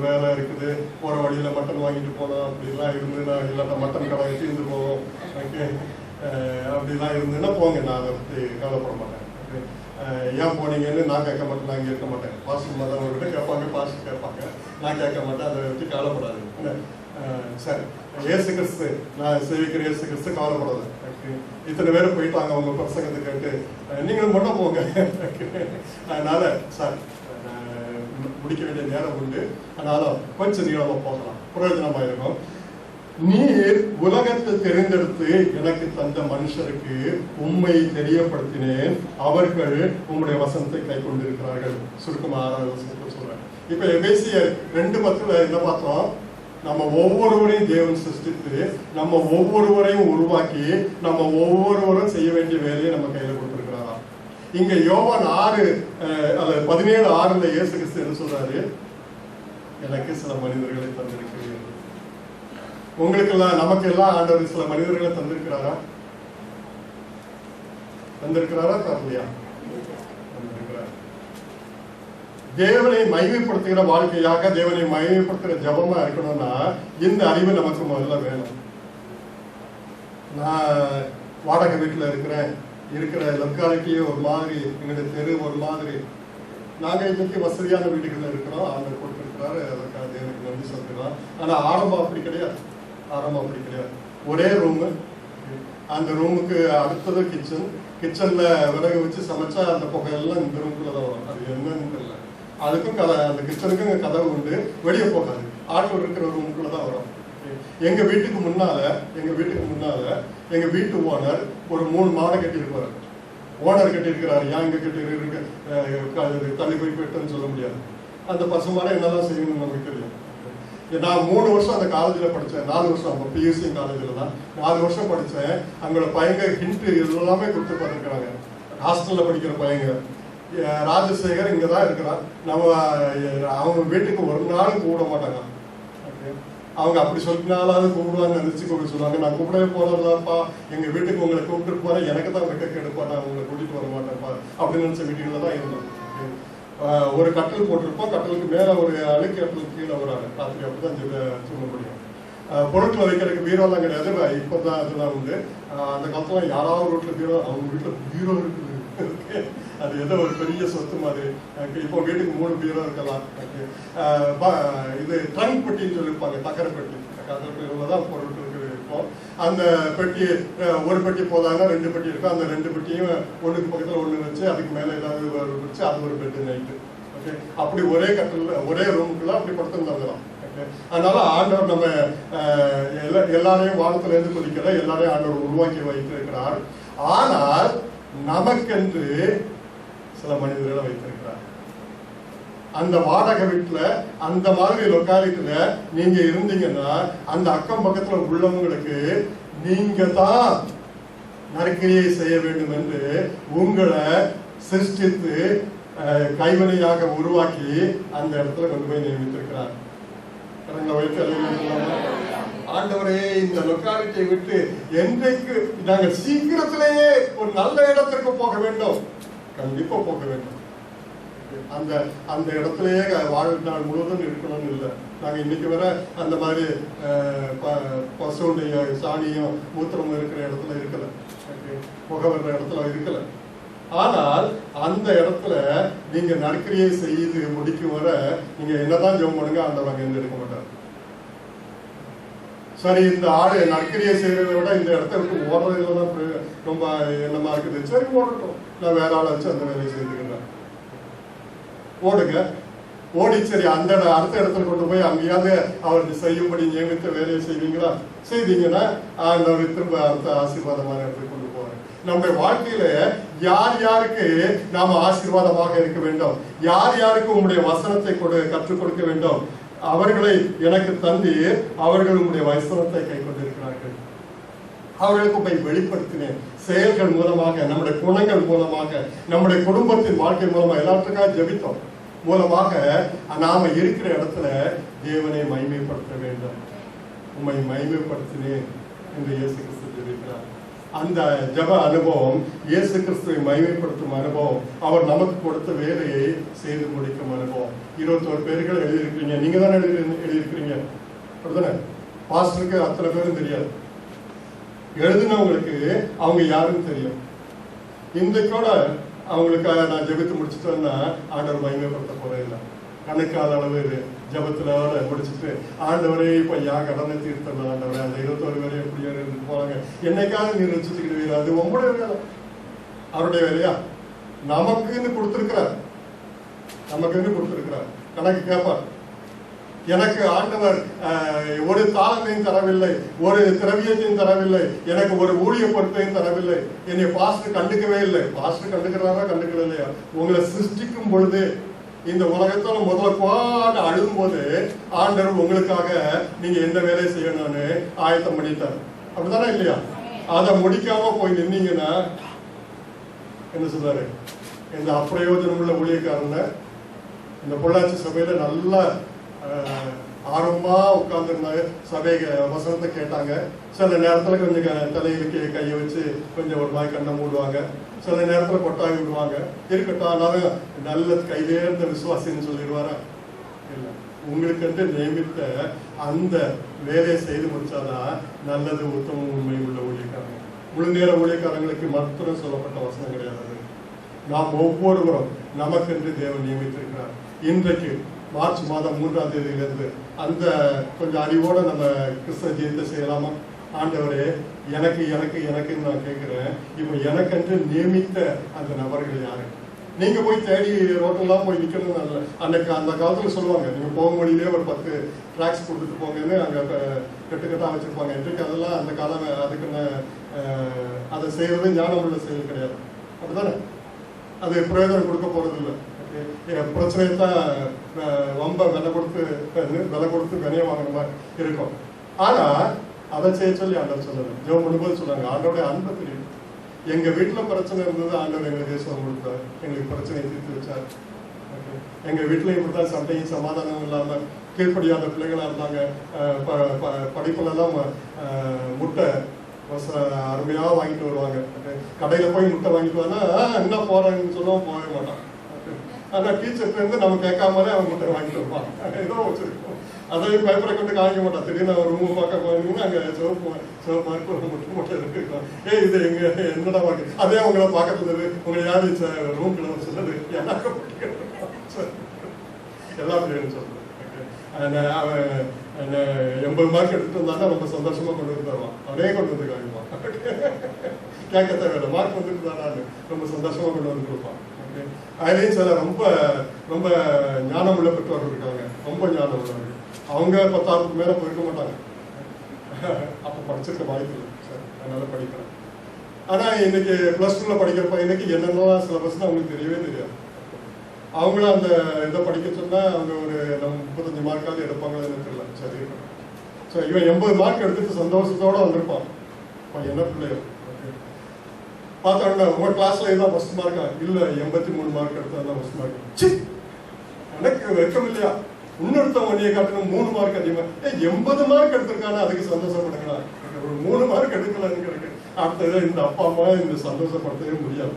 வேலை இருக்குது, போற வழியில மட்டன் வாங்கிட்டு போனோம் அப்படிலாம் இருந்துன்னா, இல்லாட்ட மட்டன் கடை தீர்ந்து போவோம், ஓகே, அப்படிலாம் இருந்ததுன்னா போங்க, நான் அதை பற்றி கவலைப்பட மாட்டேன். ஏன் போனீங்கன்னு நான் கேட்க மாட்டேன், நான் இருக்க மாட்டேன். பாஸ்டர் மதம் அவர்கிட்ட கேட்பாங்க, பாஸ்டர் கேட்பாங்க, நான் கேட்க மாட்டேன், அதை பற்றி கவலைப்படாது. சரி, இயேசு கிறிஸ்து, நான் சேவிக்கிற இயேசு கிறிஸ்து கவலைப்படாது. இத்தனை பேர் போயிட்டாங்க அவங்க பிரசங்கத்தை கேட்டு, நீங்களும் மட்டும் போங்க. அதனால சார் முடிக்க வேண்டிய நேரம் உண்டு, அதனால கொஞ்சம் நீளமா போகலாம், பிரயோஜனமா இருக்கும். நீர் உலகத்தை தெரிந்தெடுத்து எனக்கு தந்த மனுஷருக்கு உண்மை தெரியப்படுத்தினேன், அவர்கள் உங்களுடைய வசனத்தை கை கொண்டிருக்கிறார்கள். சுருக்கமா 6ஆவது வசனத்தை சொல்றேன். இப்ப எபேசியர் 2:10 என்ன பார்த்தோம்? நம்ம ஒவ்வொருவரையும் தேவன் சிருஷ்டித்து நம்ம ஒவ்வொருவரையும் உருவாக்கி நம்ம ஒவ்வொருவரும் செய்ய வேண்டிய வேலையை நம்ம கையில கொடுத்திருக்கிறாராம். இங்க யோவான் 17:6 இயேசு கிறிஸ்து என்ன சொல்றாரு? எனக்கு சில மனிதர்களை தந்திருக்கிறீர்கள். உங்களுக்கு எல்லாம், நமக்கு எல்லாம் ஆண்டவர் சில மனிதர்களை தந்திருக்கிறாரா? தந்திருக்கிறாரா? தரலையா? தேவனை மகிமைப்படுத்துகிற வாழ்க்கையாக, தேவனை மகிமைப்படுத்துகிற ஜபமா இருக்கணும்னா இந்த அறிவு நமக்கு முதல்ல வேணும். நான் வாடகை வீட்டுல இருக்கிற லொக்காலிட்டியே ஒரு மாதிரி, எங்களுடைய தெரு ஒரு மாதிரி. நாங்க இன்னைக்கு வசதியான வீடுகள்ல இருக்கிறோம், ஆண்டவர் கொடுத்திருக்கிறாரு, அதற்காக தேவனுக்கு நன்றி சொல்றோம். ஆனா ஆரம்பம் அப்படி கிடையாது. ஒரே ரூமு, அந்த ரூமுக்கு அடுத்தது கிச்சன்ல விறகு வச்சு சமைச்சா அந்த புகையெல்லாம் இந்த ரூமுக்குள்ளதான் வரும். அது என்னன்னு தெரியல. அதுக்கும் அந்த கிச்சனுக்கும் கதவு உண்டு, வெளியே போகாது, ஆட்டோ இருக்கிற ரூமுக்குள்ளதான் வரும். எங்க வீட்டுக்கு முன்னால எங்க வீட்டு ஓனர் ஒரு 3 மாடை கட்டியிருப்பாரு. ஓனர் கட்டியிருக்கிறாரு, ஏன் இங்க கட்டி தள்ளி போய் போயிட்டோன்னு சொல்ல முடியாது. அந்த பசுமாடை என்னெல்லாம் செய்யணும்னு நமக்கு தெரியும். நான் 3 வருஷம் அந்த காலேஜில் படித்தேன், 4 வருஷம், அப்போ பியூசி காலேஜில் தான் 4 வருஷம் படித்தேன். அங்களோட பையங்க ஹிண்ட் எல்லாமே கொடுத்து பார்த்துருக்குறாங்க. ஹாஸ்டலில் படிக்கிற பையங்க. ராஜசேகர் இங்கே தான் இருக்கிறான். அவங்க வீட்டுக்கு ஒரு நாள் கூப்பிட மாட்டாங்க. அவங்க அப்படி சொல்லினாலாவது கூப்பிடுவாங்க, நினைச்சு கூப்பிட சொல்லுவாங்க. நான் கூப்பிடவே போனதுலாம்ப்பா, எங்கள் வீட்டுக்கு உங்களை கூப்பிட்டு போறேன், எனக்கு தான் வெக்க கெடுப்பா, நான் உங்களை கூட்டிட்டு வர மாட்டேன்ப்பா அப்படின்னு நினைச்ச வீட்டுகளில் தான் இருந்தோம். ஒரு கட்டல் போட்டிருப்போம், கட்டலுக்கு மேல ஒரு அழுக்கு கட்டலுக்கு கீழே ஒரு ராத்திரி அப்படிதான் தூங்க முடியும். பொருட்களை வைக்கிறதுக்கு பீரோலாம் கிடையாது. இப்போதான் அதெல்லாம் உண்டு. அந்த காலத்துல யாராவது வீட்டில் பீரோ, அவங்க வீட்டில் பீரோ இருக்குது, அது ஏதோ ஒரு பெரிய சொத்து மாதிரி. இப்போ வீட்டுக்கு 3 பீரோ இருக்கலாம். இது ட்ரங்க் பெட்டின்னு சொல்லியிருப்பாங்க, தக்கர பெட்டி. தக்கர பெட்டிதான் பொருட்களுக்கு இருக்கும். அந்த பெட்டி ஒரு பெட்டி போதாங்க, 2 பெட்டி இருக்கும். அந்த 2 பெட்டியும் ஒன்றுக்கு பக்கத்தில் ஒன்று வச்சு அதுக்கு மேலே ஏதாவது வச்சு அது ஒரு பெட்டு நைட்டு. ஓகே, அப்படி ஒரே கட்டில் ஒரே ரூமுக்குள்ள அப்படி படுத்துருந்தாங்களாம். அதனால ஆண்டவர் நம்ம எல்லாரையும் வானத்திலிருந்து குதிக்கிற எல்லாரையும் ஆண்டவர் உருவாக்கி வைத்திருக்கிறார். ஆனால் நமக்கென்று சில மனிதர்களை வைத்திருக்கிறார். அந்த வாடகை வீட்டுல அந்த மாதிரி லொக்காலிட்டியில நீங்க இருந்தீங்கன்னா அந்த அக்கம் பக்கத்துல உள்ளவங்களுக்கு நீங்க தான் நற்கிரியை செய்ய வேண்டும் என்று உங்களை சிருஷ்டித்து கைவினையாக உருவாக்கி அந்த இடத்துல கொண்டு போய் நியமித்திருக்கிறார். ஆண்டவரே, இந்த லொக்காலிட்டியை விட்டு என்றைக்கு நாங்கள் சீக்கிரத்திலேயே ஒரு நல்ல இடத்திற்கு போக வேண்டும், கண்டிப்பா போக வேண்டும். அந்த அந்த இடத்துலயே வாழ்நாள் முழுவதும் இருக்கணும்னு இல்லை. நாங்க இன்னைக்கு வர அந்த மாதிரி பசுடைய சாணியும் மூத்திரமும் இருக்கிற இடத்துல இருக்கல, புகை வர்ற இடத்துல இருக்கல. ஆனால் அந்த இடத்துல நீங்க நற்கிரியை செய்து முடிக்கும் வர நீங்க என்னதான் ஜெபம் பண்ணுங்க, ஆண்டவர் அங்க இருந்து எடுக்க மாட்டார். சரி, இந்த ஆடு நற்கிரியை செய்யறதை விட இந்த இடத்த விட்டு ஓடுறதுல தான் ரொம்ப என்னமா இருக்குது. சரி, ஓடட்டும், நான் வேற ஆளை வச்சு அந்த வேலையை செய்துக்கிறேன். ஓடுங்க, ஓடி சரி அந்த அடுத்த இடத்துல கொண்டு போய் அங்கேயாவது அவருக்கு செய்யும்படி நியமித்த வேலையை செய்வீங்களா? செய்தீங்கன்னா ஆண்டவர் திரும்ப அடுத்த ஆசீர்வாதமான இடத்துக்கு கொண்டு போவார். நம்முடைய வாழ்க்கையில யார் யாருக்கு நாம ஆசீர்வாதமாக இருக்க வேண்டும், யார் யாருக்கு உங்களுடைய வசனத்தை கற்றுக் கொடுக்க வேண்டும், அவர்களை எனக்கு தந்து அவர்கள் உங்களுடைய வசனத்தை கை கொண்டிருக்கிறார்கள். அவர்களுக்கு போய் வெளிப்படுத்தினேன். செயல்கள் மூலமாக, நம்முடைய குணங்கள் மூலமாக, நம்முடைய குடும்பத்தின் வாழ்க்கை மூலமாக, எல்லாத்துக்காக ஜெபித்தோம் மூலமாக நாம இருக்கிற இடத்துல தேவனை மகிமைப்படுத்த வேண்டும். உம்மை மகிமைப்படுத்தினேன் என்று இயேசு கிறிஸ்து ஜெபிக்கிறார். அந்த ஜப அனுபவம், இயேசு கிறிஸ்துவை மகிமைப்படுத்தும் அனுபவம், அவர் நமக்கு கொடுத்த வேலையை செய்து முடிக்கும் அனுபவம். 21 பேர்கள் எழுதியிருக்கிறீங்க, நீங்க தானே எழுதியிருக்கிறீங்க, அப்படிதானே? பாஸ்டருக்கு அத்தனை பேரும் தெரியாது, எழுதினவங்களுக்கு அவங்க யாருன்னு தெரியும். இன்றைக்கூட அவங்களுக்காக நான் ஜெபித்து முடிச்சுட்டேன்னா ஆண்டவர் மகிமைப்படுத்த போறேன் இல்லை. கணக்காத அளவு ஜபத்துல முடிச்சுட்டு ஆண்டவரே இப்ப என் கடனை தீர்த்தம் ஆண்டவரே, அந்த 21 பேரை எப்படி போறாங்க, என்னைக்காவது நீர் வச்சுக்கிட்டு, அது உங்களுடைய வேலை, அவருடைய வேலையா? நமக்குன்னு கொடுத்திருக்கிறார், நமக்குன்னு கொடுத்திருக்கிறார். கணக்கு கேட்பார். எனக்கு ஆண்டவர் ஒரு தாளத்தையும் தரவில்லை, ஒரு திரவியத்தையும் தரவில்லை, எனக்கு ஒரு ஊழிய பொறுப்பையும் தரவில்லை, என்னை பாஸ்டர் கண்டுக்கவே இல்லை. பாஸ்டர் கண்டுக்கிறாரா கண்டுக்கல இல்லையா? உங்களை சிருஷ்டிக்கும் பொழுது இந்த உலகத்துல முதல்ல பாட்டு அழுகும் போது ஆண்டவர் உங்களுக்காக நீங்க எந்த வேலையை செய்யணும்னு ஆயத்தம் பண்ணிட்டார், அப்படித்தானே இல்லையா? அதை முடிக்காம போய் நின்னீங்கன்னா என்ன சொல்றாரு? இந்த அப்பிரயோஜனம் உள்ள ஊழியக்காரன இந்த பொள்ளாச்சி சபையில நல்லா ஆர்வமா உட்கார்ந்துருந்தாங்க. சபை வசனத்தை கேட்டாங்க. சில நேரத்துல கொஞ்சம் தலையிலுக்கு கையை வச்சு கொஞ்சம் ஒரு மாதிரி கண்ணை மூடுவாங்க, சில நேரத்துல கொட்டாவி விடுவாங்க. இருக்கட்டும், ஆனாலும் நல்ல கைதேர்ந்த விசுவாசின்னு சொல்லிடுவாரா? இல்லை, உங்களுக்கு நியமித்த அந்த வேலையை செய்து முடிச்சாதான் நல்லது, உத்தம, உண்மை உள்ள ஊழியக்காரங்க. முழு நேர ஊழியக்காரங்களுக்கு மாத்திரம் சொல்லப்பட்ட வசனம் கிடையாது. நாம் ஒவ்வொருவரும் நமக்கென்று தேவன் நியமித்திருக்கிறார். இன்றைக்கு மார்ச் மாதம் 3ஆம் தேதியிலிருந்து அந்த கொஞ்சம் அறிவோட நம்ம கிறிஸ்தவ ஜீவிதத்தை செய்யலாமா? ஆண்டவரே, எனக்கு எனக்கு எனக்குன்னு நான் கேட்கிறேன். இப்போ எனக்கென்று நியமித்த அந்த நபர்கள் யாரு? நீங்க போய் தேடி ரோட்டெல்லாம் போய் நிக்கணும். அன்னைக்கு அந்த காலத்துல சொல்லுவாங்க, நீங்க போக முடியலையே ஒரு 10 டிராக்ஸ் கொடுத்துட்டு போங்கன்னு அங்க கட்டுக்கட்டா வச்சிருப்பாங்க. இன்றைக்கு அதெல்லாம் அந்த காலம் அதுக்குன்னு அதை செய்யறது ஞானம் உள்ள செயல் கிடையாது, அப்படித்தானே? அது பிரயோஜனம் கொடுக்க போறது இல்லை. பிரச்சனையத்தான் ரொம்ப விலை கொடுத்து வினைய வாங்குற மாதிரி இருக்கும். ஆனா அதை செய்ய சொல்லி ஆண்டவர் சொல்லல. ஜெபம் பண்ணும்போது சொன்னாங்க, ஆண்டோடைய அன்பை தெரியும். எங்க வீட்டுல பிரச்சனை இருந்தது, ஆண்டவர் எங்களுக்கு தேசம் கொடுத்தாரு, எங்களுக்கு பிரச்சனையை தீர்த்து வச்சாரு. எங்க வீட்டுல இப்படித்தான் சண்டையும் சமாதானம் இல்லாம கீழ்படியாத பிள்ளைகளா இருந்தாங்க. படிப்புல எல்லாம் முட்டை அருமையா வாங்கிட்டு வருவாங்க. கடையில போய் முட்டை வாங்கிட்டு வாங்க, என்ன போறாங்கன்னு சொல்லவும் போகவே மாட்டான். ஆனா டீச்சர்ல இருந்து நம்ம கேட்காமலே அவங்க முட்டை வாங்கிட்டு வருவாங்க, ஏதோ வச்சிருக்கோம். அதை பேப்பரை கொண்டு காமிக்க மாட்டான். திடீர்னு அவர் ரூம் பார்க்க போனீங்கன்னா அங்கே சிவப்பு மார்க் ஒரு முட்டை இருக்கும். இது எங்க என்னடா பார்க்க அதே அவங்கள பார்க்கறது உங்களை யாரு ரூம் கிளம்ப சொன்னது எல்லாம் பிள்ளைன்னு சொல்றது. அவன் 80 மார்க் எடுத்துட்டு வந்தான்னா ரொம்ப சந்தோஷமா கொண்டு வந்து தருவான். அவனே கொண்டு வந்து காமிப்பான். கேட்க தேவையில்லை, மார்க் வந்துட்டு தானு ரொம்ப சந்தோஷமா கொண்டு வந்து கொடுப்பான். அதுலேயும் சில ரொம்ப ரொம்ப ஞானம் உள்ள பெற்றோர்கள் இருக்காங்க, ரொம்ப ஞானம் உள்ளவர்கள். அவங்க 10,000 மேலே போயிருக்க மாட்டாங்க. அப்போ படிச்சிருக்க வாய்ப்பு இல்லை சார், அதனால படிக்கிறேன். ஆனால் இன்னைக்கு +2 படிக்கிற பையனுக்கு என்னென்னலாம் சிலபஸ்ன்னு அவங்களுக்கு தெரியவே தெரியாது. அவங்களும் அந்த இதை படிக்க சொன்னால் அவங்க ஒரு 35 மார்க்காவது எடுப்பாங்கன்னு தெரியல. சரி, ஸோ இவன் 80 மார்க் எடுத்துட்டு சந்தோஷத்தோடு வந்திருப்பான். என்ன பிள்ளையோ பார்த்தோன்னா உங்கள் கிளாஸில் இதுதான் ஃபர்ஸ்ட் மார்க்கா? இல்லை, 83 மார்க் எடுத்தா தான் ஃபர்ஸ்ட் மார்க். எனக்கு வெக்கம் இல்லையா? இன்னொருத்தவங்க நீ காட்டணும் 3 மார்க் அதிகமாக 80 மார்க் எடுத்திருக்கானா, அதுக்கு சந்தோஷப்படுங்களா? ஒரு 3 மார்க் எடுக்கலான்னு இருக்கு. அடுத்தது இந்த அப்பா அம்மா இந்த சந்தோஷப்படுத்தவே முடியாது.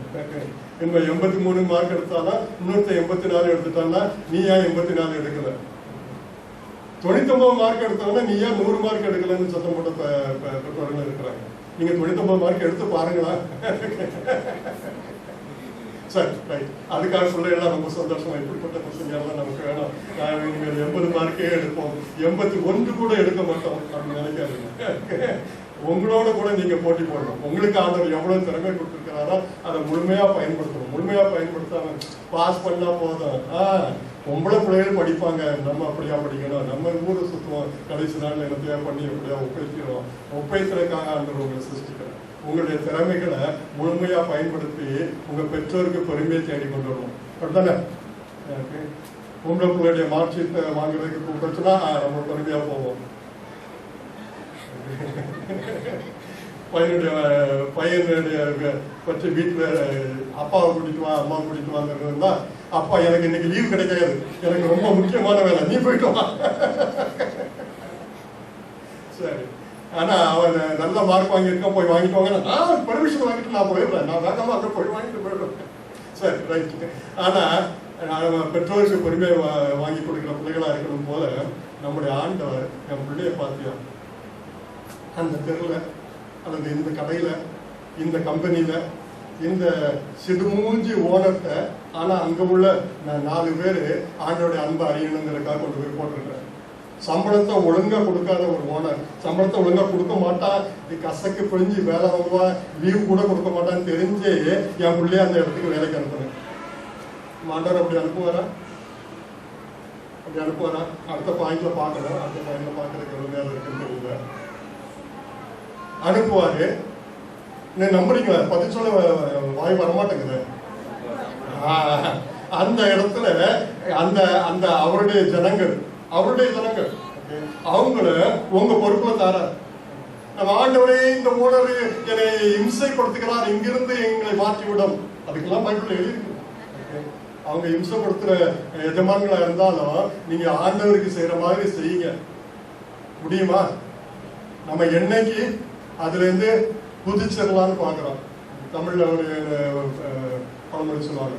இந்த 83 மார்க் எடுத்தாலும் இன்னொருத்த 84 எடுத்துட்டான்னா நீ ஏன் 84 எடுக்கல? 99 மார்க் எடுத்தாங்கன்னா நீ ஏன் 100 மார்க் எடுக்கலன்னு சத்தம் போட்ட பெற்றோர்கள் இருக்கிறாங்க. நீங்க 99 மார்க் எடுத்து பாருங்களா? சரி, ரைட். அதுக்காக பிள்ளைகள்லாம் ரொம்ப சந்தோஷமா இப்படிப்பட்ட பசங்கள்லாம் நமக்கு வேணும். நீங்கள் 80 மார்க்கே எடுப்போம், 81 கூட எடுக்க மாட்டோம் அப்படின்னு நினைக்காதுங்க. உங்களோட கூட நீங்க போட்டி போடணும். உங்களுக்கு ஆண்டவர் எவ்வளவு திறமை கொடுத்துருக்கிறாரோ அதை முழுமையா பயன்படுத்தணும். முழுமையா பயன்படுத்தாம பாஸ் பண்ணா போதும். பொம்பளை பிள்ளைகள் படிப்பாங்க, நம்ம அப்படியா படிக்கணும், நம்ம ஊரை சுற்றுவோம், கடைசி நாள் என்னத்தையா பண்ணி எப்படியா ஒப்பைக்கிறோம். ஒப்பைக்கிறதுக்காக ஆண்டவர் உங்களை சிருஷ்டிக்கிறோம். உங்களுடைய திறமைகளை முழுமையா பயன்படுத்தி உங்க பெற்றோருக்கு பெருமையை தேடி கொண்டு வரணும். அப்படித்தானே? பொம்பளை பிள்ளைடைய மார்க் ஷீட்டை வாங்குறதுக்கு கூப்பிட்டுச்சுன்னா நம்ம பெருமையா போவோம். பையனுடைய பற்றி வீட்டில் அப்பாவை கூட்டிட்டு வா, அம்மாவை கூட்டிட்டு வாங்கிறதுனா, அப்பா எனக்கு இன்னைக்கு லீவ் கிடைக்காது, எனக்கு ரொம்ப முக்கியமான வேலை, நீ போயிட்டு வா. சரி, ஆனா அவன் நல்ல மார்க் வாங்கியிருக்கான், போய் வாங்கிட்டு வாங்க, பர்மிஷன் வாங்கிட்டு நான் போயிடுறேன், நான் வேகமா அங்கே போய் வாங்கிட்டு போயிடுறேன். சரி, ரைட்டு. ஆனா பெற்றோருக்கு பொறுமையை வாங்கி கொடுக்குற பிள்ளைகளா இருக்கணும் போல நம்முடைய ஆண்டவர் என் பிள்ளைய பார்த்தியா அந்த தெருவில் அல்லது இந்த கடையில், இந்த கம்பெனியில், இந்த சிடுமூஞ்சி ஓனர்கிட்ட, ஆனால் அங்கே உள்ள 4 பேர் ஆண்டோடைய அன்பை அறியணுங்கிறதுக்காக கொண்டு போய் போட்டிருக்கிறேன். சம்பளத்தை ஒழுங்காக கொடுக்காத ஒரு ஓனர், சம்பளத்தை ஒழுங்காக கொடுக்க மாட்டான், கசக்கு பிழிஞ்சு வேலை வாங்குவான், லீவ் கூட கொடுக்க மாட்டான்னு தெரிஞ்சு என் பிள்ளைய அந்த இடத்துக்கு வேலைக்கு அனுப்புனேன். ஆண்டவர் அப்படி அனுப்புவாரா? அப்படி அனுப்புவாரா? அடுத்த பாயிண்ட்ல பார்க்கணும். அடுத்த பாயிண்ட்ல பார்க்கறதுக்கு எவ்வளோ நேரம் இருக்குன்னு தெரியல. அனுப்புவாரு. நம்புறீங்களா? பதில் சொல்ல வாய் வரமாட்டேங்குது. அந்த இடத்துல அந்த அந்த அவருடைய ஜனங்கள் அவங்கள உங்க பொறுப்புல தாரார். நம்ம ஆண்டவரே இந்த ஓனர் என்னை இம்சைப்படுத்துகிறார், இங்கிருந்து எங்களை மாற்றிவிடும், அதுக்கெல்லாம் பைபிள்ல எழுதியிருக்கு. அவங்க இம்சைப்படுத்துற எஜமான்களா இருந்தாலும் நீங்க ஆண்டவருக்கு செய்யற மாதிரி செய்யுங்க. முடியுமா? நம்ம என்னைக்கு அதுல இருந்து புதுச்சிடலான்னு பாக்குறோம். தமிழ்ல ஒரு பழமொழி சொல்லுவாங்க,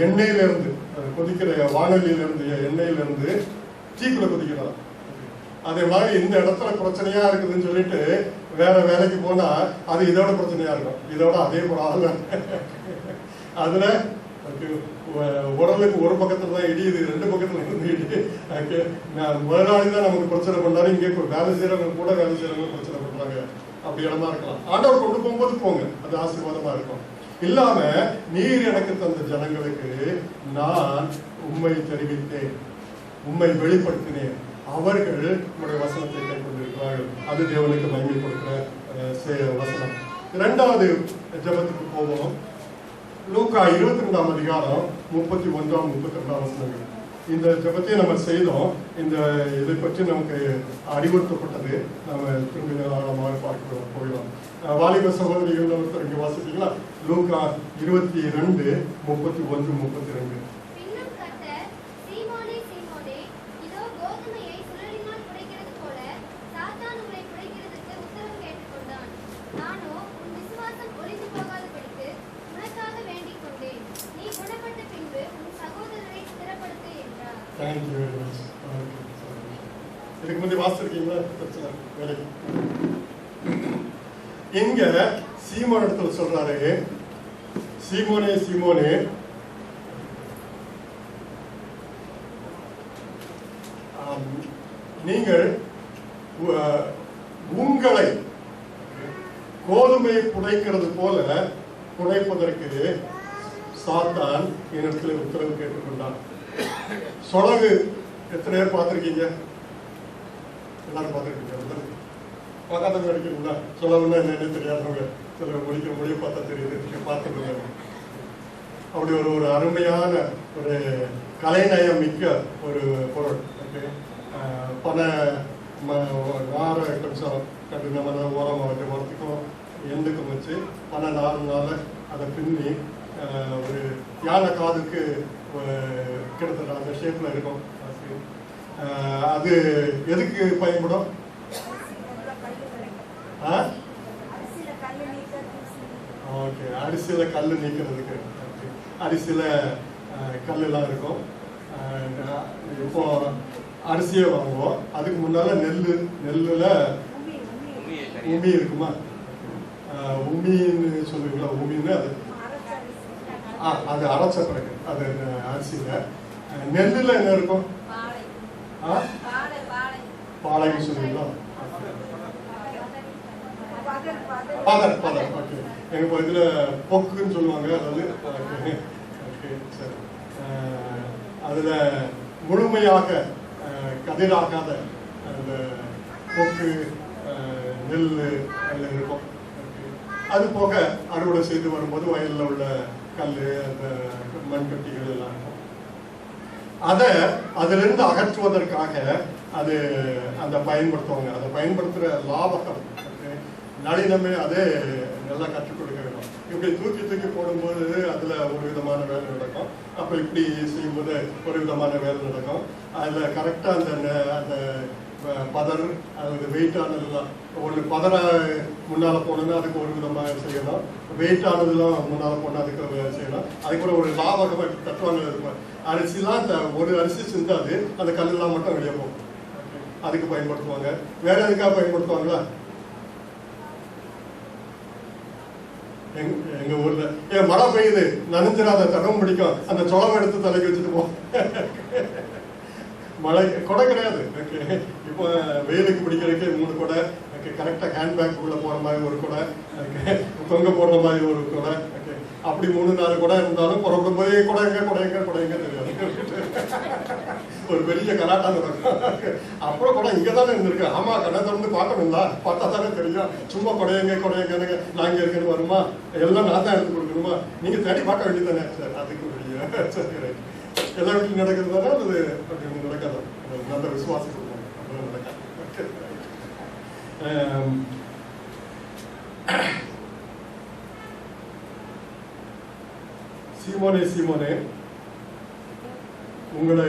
எண்ணெயில இருந்து கொதிக்கிற வானொலியில இருந்து எண்ணெயில இருந்து தீக்குள்ள கொதிக்கலாம். அதே மாதிரி இந்த இடத்துல பிரச்சனையா இருக்குதுன்னு சொல்லிட்டு வேற வேலைக்கு போனா அது இதோட பிரச்சனையா இருக்கும், இதோட அதே போல அதுல உடலுக்கு ஒரு பக்கத்துல தான் இடியுது, 2 பக்கத்துல இருந்து இடி. முதலாளி தான் நமக்கு பிரச்சனை பண்ணாரு, இங்கே வேலை செய்யறவங்க கூட வேலை செய்யறவங்க பிரச்சனை பண்றாங்க. அப்படி இடமா இருக்கலாம். ஆண்டவர் கொண்டு போகும்போது போங்க, அது ஆசீர்வாதமா இருக்கும். இல்லாம நீர் எனக்கு தந்த ஜனங்களுக்கு நான் உண்மை தெரிவித்தேன், உண்மை வெளிப்படுத்தினேன், அவர்கள் உங்களுடைய வசனத்தை கைக்கொண்டிருக்கிறார்கள். அது தேவனுக்கு மகிமை கொடுக்கிற வசனம். 2வது ஜெபத்துக்கு போவோம். லூக்கா 22ஆம் அதிகாரம் 31ஆம் 32ஆம் வசனங்கள். இந்த ஜெபத்தை நம்ம செய்தோம். இந்த இதை பற்றி நமக்கு அறிவுறுத்தப்பட்டது. நம்ம திரும்பி ஆழமாக பார்க்க போயிடலாம். வாலிப சகோதரிகள் ஒருத்தர் இங்கே வாசிப்பீங்களா? லூக்கா 22 31 32. Thank you very much. Okay. இதுக்கு முந்தைய வாசிச்சிருக்கீங்களா? வேலைக்கு இங்க சீமோன் இடத்துல சொல்றாரு, சீமோனே சீமோனே, நீங்கள் உங்களை கோதுமையை புடைக்கிறது போல புடைப்பதற்கு சாத்தான் என்னிடத்தில் உத்தரவு கேட்டுக்கொண்டான். சொலகு எத்தனை பேர் பார்த்துருக்கீங்க? எல்லாரும் பார்த்துருக்கீங்க. பார்க்காதவங்க அடிக்கிறீங்களா? சொலகுன்னா என்னன்னு தெரியாதவங்க சில முடிக்கிற முடிவு பார்த்தா தெரியுது, பார்த்துருங்க. அப்படி ஒரு அருமையான ஒரு கலைநயம் மிக்க ஒரு பொருள். பனை நாரை கொஞ்சம் கடினமான ஓரமாக வச்சு உரத்துக்கும் எண்டுக்கும் வச்சு பனை நாருனால அதை பின்னி ஒரு யானை காதுக்கு கிட்டத்தட்ட அந்த ஷேப்ல இருக்கும். அது எதுக்கு பயன்படும்? ஓகே, அரிசியில கல் நீக்கிறதுக்கு. அரிசியில கல்லெல்லாம் இருக்கும். இப்போ அரிசியை வாங்குவோம், அதுக்கு முன்னால நெல்லுல உமி இருக்குமா? உமின்னு சொல்லுவீங்களா? உமின்னு அது அரைச்ச பிறகு அது அரிசியில. நெல்லுல என்ன இருக்கும்? பாளைன்னு சொல்லுவீங்களா? பதர் பதர். ஓகே, எங்க இதுல பொக்குன்னு சொல்லுவாங்க. அதாவது சரி, அதுல முழுமையாக கதிராகாத அந்த பொக்கு நெல் அதில் இருக்கும். அது போக அறுவடை செய்து வரும்போது வயலில் உள்ள கல், அந்த மண்கட்டிகள் எல்லாம் இருக்கும். அதை அதிலிருந்து அகற்றுவதற்காக அது அந்த பயன்படுத்துவாங்க. அதை பயன்படுத்துகிற லாபகம் நளினமே அதே நல்லா கற்றுக் கொடுக்க வேண்டும். இப்படி தூக்கி தூக்கி போடும்போது அதில் ஒரு விதமான வேலை நடக்கும். அப்போ இப்படி செய்யும்போது ஒரு விதமான வேலை நடக்கும். அதில் கரெக்டாக அந்த பதர் அது வெயிட்டானதுலாம் ஒன்று பதரை முன்னால் போனோன்னா அதுக்கு ஒரு விதமாக செய்யணும், வெயிட்டானதுலாம் முன்னால் போனால் அதுக்கு செய்யணும். அதுக்கப்புறம் ஒரு லாபகமாக தத்துவாங்க இருக்கும். அரிசிலாம் அந்த ஒரு அரிசி சிந்தாது, அந்த கல்லெல்லாம் மட்டும் வெளியே போகும். அதுக்கு பயன்படுத்துவாங்க. வேற எதுக்காக பயன்படுத்துவாங்களா? எங்க ஊர்ல மழை பெய்யுது, நனைஞ்சிடாத தடம் பிடிக்கும், அந்த சொலம் எடுத்து தலைக்கு வச்சுட்டு போ. மழை கொடை கிடையாது. ஓகே, இப்போ வெயிலுக்கு பிடிக்கிறதுக்கு 3 கொடை, கரெக்டா ஹேண்ட்பேக் உள்ள போற மாதிரி ஒரு கொடை, தொங்க போடுற மாதிரி ஒரு கொடை. ஓகே, அப்படி 3-4 கொடை இருந்தாலும் புறப்படும் போது கொடைங்க தெரியாது. ஒரு பெரிய கலாட்டா நடக்கும். அப்புறம் கூட இங்க தானே இருந்திருக்கு. ஆமா, கண்ணை திறந்து பார்க்கணுங்களா? பார்த்தா தானே தெரியும். சும்மா கொடையங்க நான் இங்க இருக்கணும் வருமா? எல்லாம் நான் தான் எடுத்து கொடுக்கணுமா? நீங்க தேடி பார்க்க வேண்டியதானே? சார் அதுக்கு பெரிய சரி, எல்லா வீட்டிலும் நடக்கிறதுனால அது அப்படி நடக்காது. நல்ல விசுவாசம் கொடுக்கணும், அதெல்லாம் நடக்காது. சீமோனே உங்களை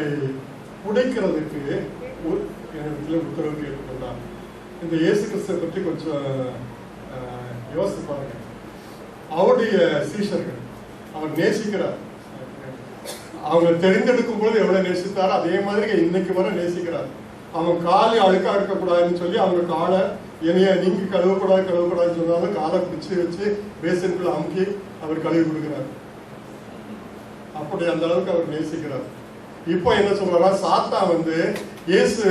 புடைக்கிறதுக்கு என்னிடத்துல உத்தரவு கேட்டுக்கொண்டார். இந்த இயேசு கிறிஸ்துவை பற்றி கொஞ்சம் யோசித்து பாருங்க. அவருடைய சீஷர்கள் அவர் நேசிக்கிறார். அவங்க தெரிந்தெடுக்கும் போது எவ்வளவு நேசித்தாரோ அதே மாதிரி இன்னைக்கு வர நேசிக்கிறார். அவங்க காலை அழுக்கா இருக்கக்கூடாதுன்னு சொல்லி அவங்க காலை என்னைய நீங்க கழுவக்கூடாதுன்னு சொன்னாலும் காலை பிடிச்சி வச்சு பேசனுக்குள்ள அமுக்கி அவர் கழுவி கொடுக்கிறார். அப்படி அந்த அளவுக்கு அவர் நேசிக்கிறார். இப்போ என்ன சொல்றா? சாத்தா இயேசு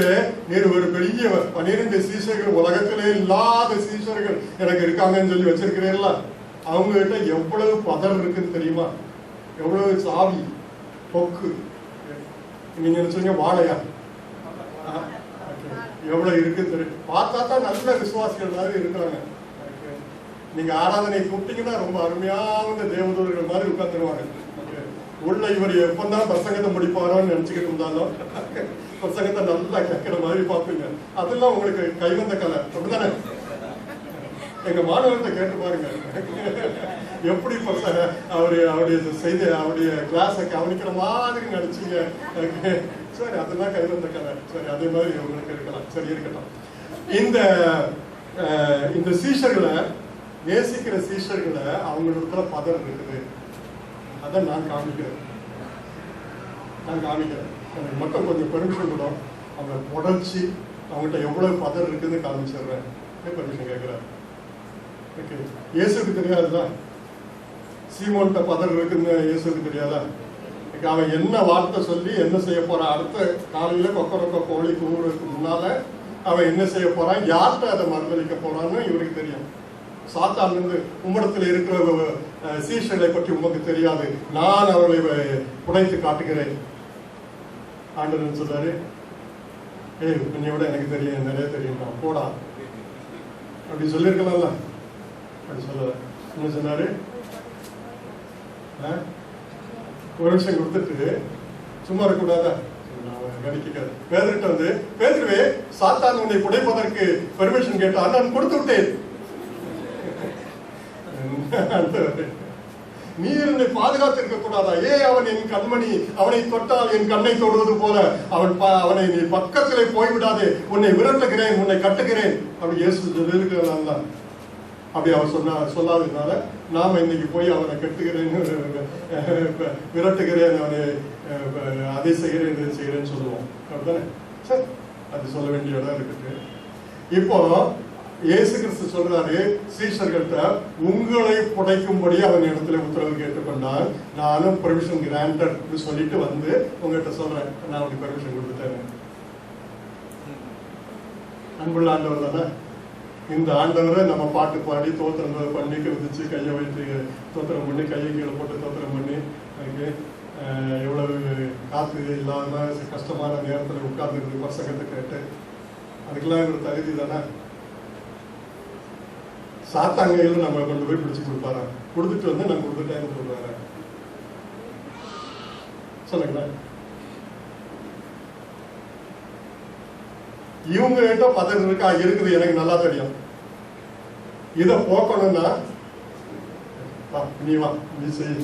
நீர் ஒரு பெரிய 12 சீஷர்கள், உலகத்திலே இல்லாத சீஷர்கள் எனக்கு இருக்காங்கன்னு சொல்லி வச்சிருக்கிறீங்களா? அவங்க கிட்ட எவ்வளவு பதர் இருக்குன்னு தெரியுமா? எவ்வளவு சாவி பொக்கு, நீங்க நினைச்சீங்க வாழையா, எவ்வளவு இருக்குன்னு தெரியும். பார்த்தா தான் நல்ல விசுவாசிகள் மாதிரி இருக்கிறாங்க. நீங்க ஆராதனை கூப்பிட்டீங்கன்னா ரொம்ப அருமையான தேவதூர்கள் மாதிரி உட்காந்துருவாங்க. உள்ள இவர் எப்பதான் பிரசங்கத்தை முடிப்பாரோன்னு நினைச்சுக்கிட்டு இருந்தாலும் பிரசங்கத்தை நல்லா கேட்கிற மாதிரி பார்ப்பீங்க. அதெல்லாம் உங்களுக்கு கைவந்த கலை, அப்படித்தானே? எங்க மாணவர்கிட்ட கேட்டு பாருங்க, எப்படி அவருடைய செய்தி அவருடைய கிளாஸை கவனிக்கிற மாதிரி நடிச்சீங்க. சரி, அதெல்லாம் கைவந்த கலை. சரி, அதே மாதிரி உங்களுக்கு இருக்கலாம். சரி, இருக்கட்டும். இந்த சீஷர்களை நேசிக்கிற சீஷர்களை அவங்களுக்கு பதர் இருக்குது. அதை நான் காமிக்கிறேன். எனக்கு மட்டும் கொஞ்சம் பெர்மிஷன் கூட அவங்க உடச்சி அவங்ககிட்ட எவ்வளவு பதர் இருக்குன்னு காமிச்சிடுறேன். பர்மிஷன் கேட்கிறாரு. ஓகே, இயேசுக்கு தெரியாதுதான் சீமோன்கிட்ட பதர் இருக்குன்னு இயேசுக்கு தெரியாதா? அவன் என்ன வார்த்தை சொல்லி என்ன செய்ய போறான், அடுத்த காலையில கொக்கரொக்க கோழி கூடுறதுக்கு முன்னால அவன் என்ன செய்ய போறான், யார்கிட்ட அதை மறுதளிக்க போறான்னு இவருக்கு தெரியும். சாத்தான் வந்து உம்மிடத்தில் இருக்கிற சீஷர்களை பற்றி உமக்கு தெரியாது, நான் அவர்களை புடைத்து காட்டுகிறேன். ஆண்டவன் சொல்றாரு, உன்னை விட எனக்கு தெரியும், நிறைய தெரியும், போடா அப்படி சொல்லியிருக்கலாம்ல. அப்படி சொல்ல என்ன சொன்னாரு, ஒரு நிமிஷம் கொடுத்துட்டு சும்மா இருக்கக்கூடாதா, கணிக்காது. பேதர்கிட்ட வந்து, பேதுருவே, சாத்தான் உன்னை புடைப்பதற்கு பெர்மிஷன் கேட்டான், நான் கொடுத்து விட்டேன். நீ என்னை பாதுகாத்திருக்க கூடாதா? அவன் என் கண்மணி, அவனை தொட்டால் என் கண்ணை தொடுவது போல அவனை நீ பக்கத்திலே போய்விடாதே, உன்னை விரட்டுகிறேன், உன்னை கட்டுகிறேன் அப்படி இயேசு சொல்லியிருக்கிறான் தான். அப்படி அவர் சொல்லாததுனால நாம இன்னைக்கு போய் அவனை கட்டுகிறேன்னு விரட்டுகிறேன், அவனை அதை செய்கிறேன் இதை செய்கிறேன்னு சொல்லுவோம். அப்படித்தானே? சரி, அது சொல்ல வேண்டிய இடம் இருக்குது. இப்போ இயேசு கிறிஸ்து சொல்றாரு சீஷர்கள்ட்ட, உங்களை புடைக்கும்படி அவன் இடத்துல உத்தரவு கேட்டுக்கொண்டான், நானும் பெர்மிஷன் கிராண்டட் சொல்லிட்டு வந்து உங்ககிட்ட சொல்றேன், நான் அப்படி பெர்மிஷன் கொடுத்துட்டேன். அன்புள்ள ஆண்டவர் தானே. இந்த ஆண்டவரை நம்ம பாட்டு பாடி தோத்திரம் பண்ணி விதிச்சு கையை வைத்து தோத்திரம் பண்ணி கையை கீழே போட்டு தோத்திரம் பண்ணி எவ்வளவு காத்து இல்லாம கஷ்டமான நேரத்தில் உட்கார்ந்து பிரசங்கத்தை கேட்டு அதுக்கெல்லாம் இவர் தகுதி தானே. சாத்தாங்கையில் நம்ம கொண்டு போய் பிடிச்சு கொடுப்பாரா? கொடுத்துட்டு வந்து நான் கொடுத்துட்டேன்னு சொல்றாரு. சொல்லுங்களேன். இவங்க கிட்ட பதவி இருக்கா? இருக்குது, எனக்கு நல்லா தெரியும். இத போக்கணும்னா நீ வா, நீ செய்.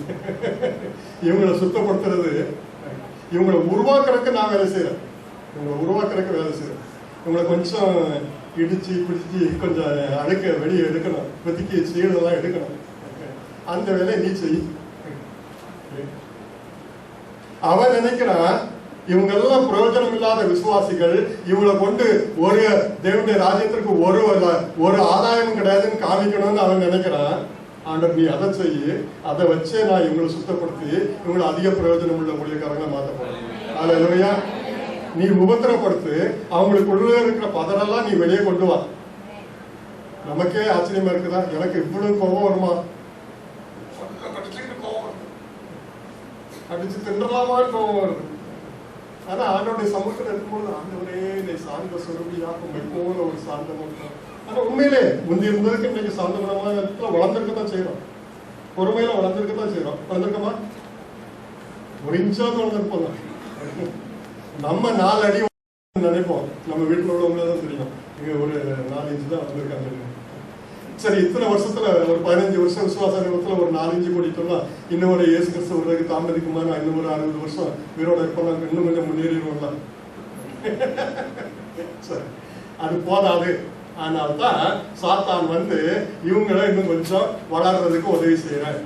இவங்களை சுத்தப்படுத்துறது, இவங்களை உருவாக்குறதுக்கு நான் வேலை செய்யறேன். இவங்களை உருவாக்குறதுக்கு வேலை செய்யறேன். இவங்களை கொஞ்சம் இடிச்சு பிடிச்சி கொஞ்சம் அழுக்க வெளியே எடுக்கணும், வெதிக்கி சீடெல்லாம் எடுக்கணும். அந்த வேலையை நீ செய். அவன் நினைக்கிறான் இவங்க எல்லாம் பிரயோஜனம் இல்லாத விசுவாசிகள், இவங்களை கொண்டு ஒரு தேவனுடைய ராஜ்யத்திற்கு ஒரு ஆதாயமும் கிடையாதுன்னு காமிக்கணும்னு அவன் நினைக்கிறான். ஆண்டவர் நீ அதை செய்ய, அதை வச்சே நான் இவங்களை சுத்தப்படுத்தி இவங்களை அதிக பிரயோஜனம் உள்ள ஊழியக்காரங்களை மாற்ற போறேன். அல்லேலூயா. நீ உபத்திரப்படுத்து, அவங்களுக்குள்ள இருக்கிற பதரெல்லாம் நீ வெளியே கொண்டு வா. நமக்கே ஆச்சரியமா இருக்குதா, எனக்கு இவ்வளவு கோபம் வருமா, அடிச்சு தின்றலாமா கோபம் வருது. ஆனா ஆண்டோடைய சமூகத்தில் இருக்கும்போது ஆண்டவரே என்னை சார்ந்த சொருபியாக்கும் எப்போது ஒரு சாந்தம். ஆனா உண்மையிலே முந்தி இருந்ததுக்கு இன்னைக்கு சாந்தமான வளர்ந்துருக்கத்தான் செய்யறோம், பொறுமையில வளர்ந்துருக்கத்தான் செய்யறோம். வளர்ந்துருக்கமா? ஒரு இன்ச்சாவது வளர்ந்துருப்போம். நம்ம 4 அடி நினைப்போம், நம்ம வீட்டில் உள்ளவங்களதான் தெரியும் இங்க ஒரு 4 இன்ச்சு தான் வந்திருக்காங்க. சரி, இத்தனை வருஷத்துல ஒரு 15 வருஷம் விசுவாச அனுபவத்துல ஒரு 4 இன்ச்சு கூட்டிட்டோம்னா இன்னும் ஒரு இயேசு கிறிஸ்து வர்றதுக்கு தாமதிக்குமா? இன்னும் ஒரு 60 வருஷம் உயிரோட இருப்போம், இன்னும் கொஞ்சம் முன்னேறிடுவோம்ல. சரி, அது போதாது. ஆனால்தான் சாத்தான் வந்து இவங்களை இன்னும் கொஞ்சம் வளர்றதுக்கு உதவி செய்யறேன்.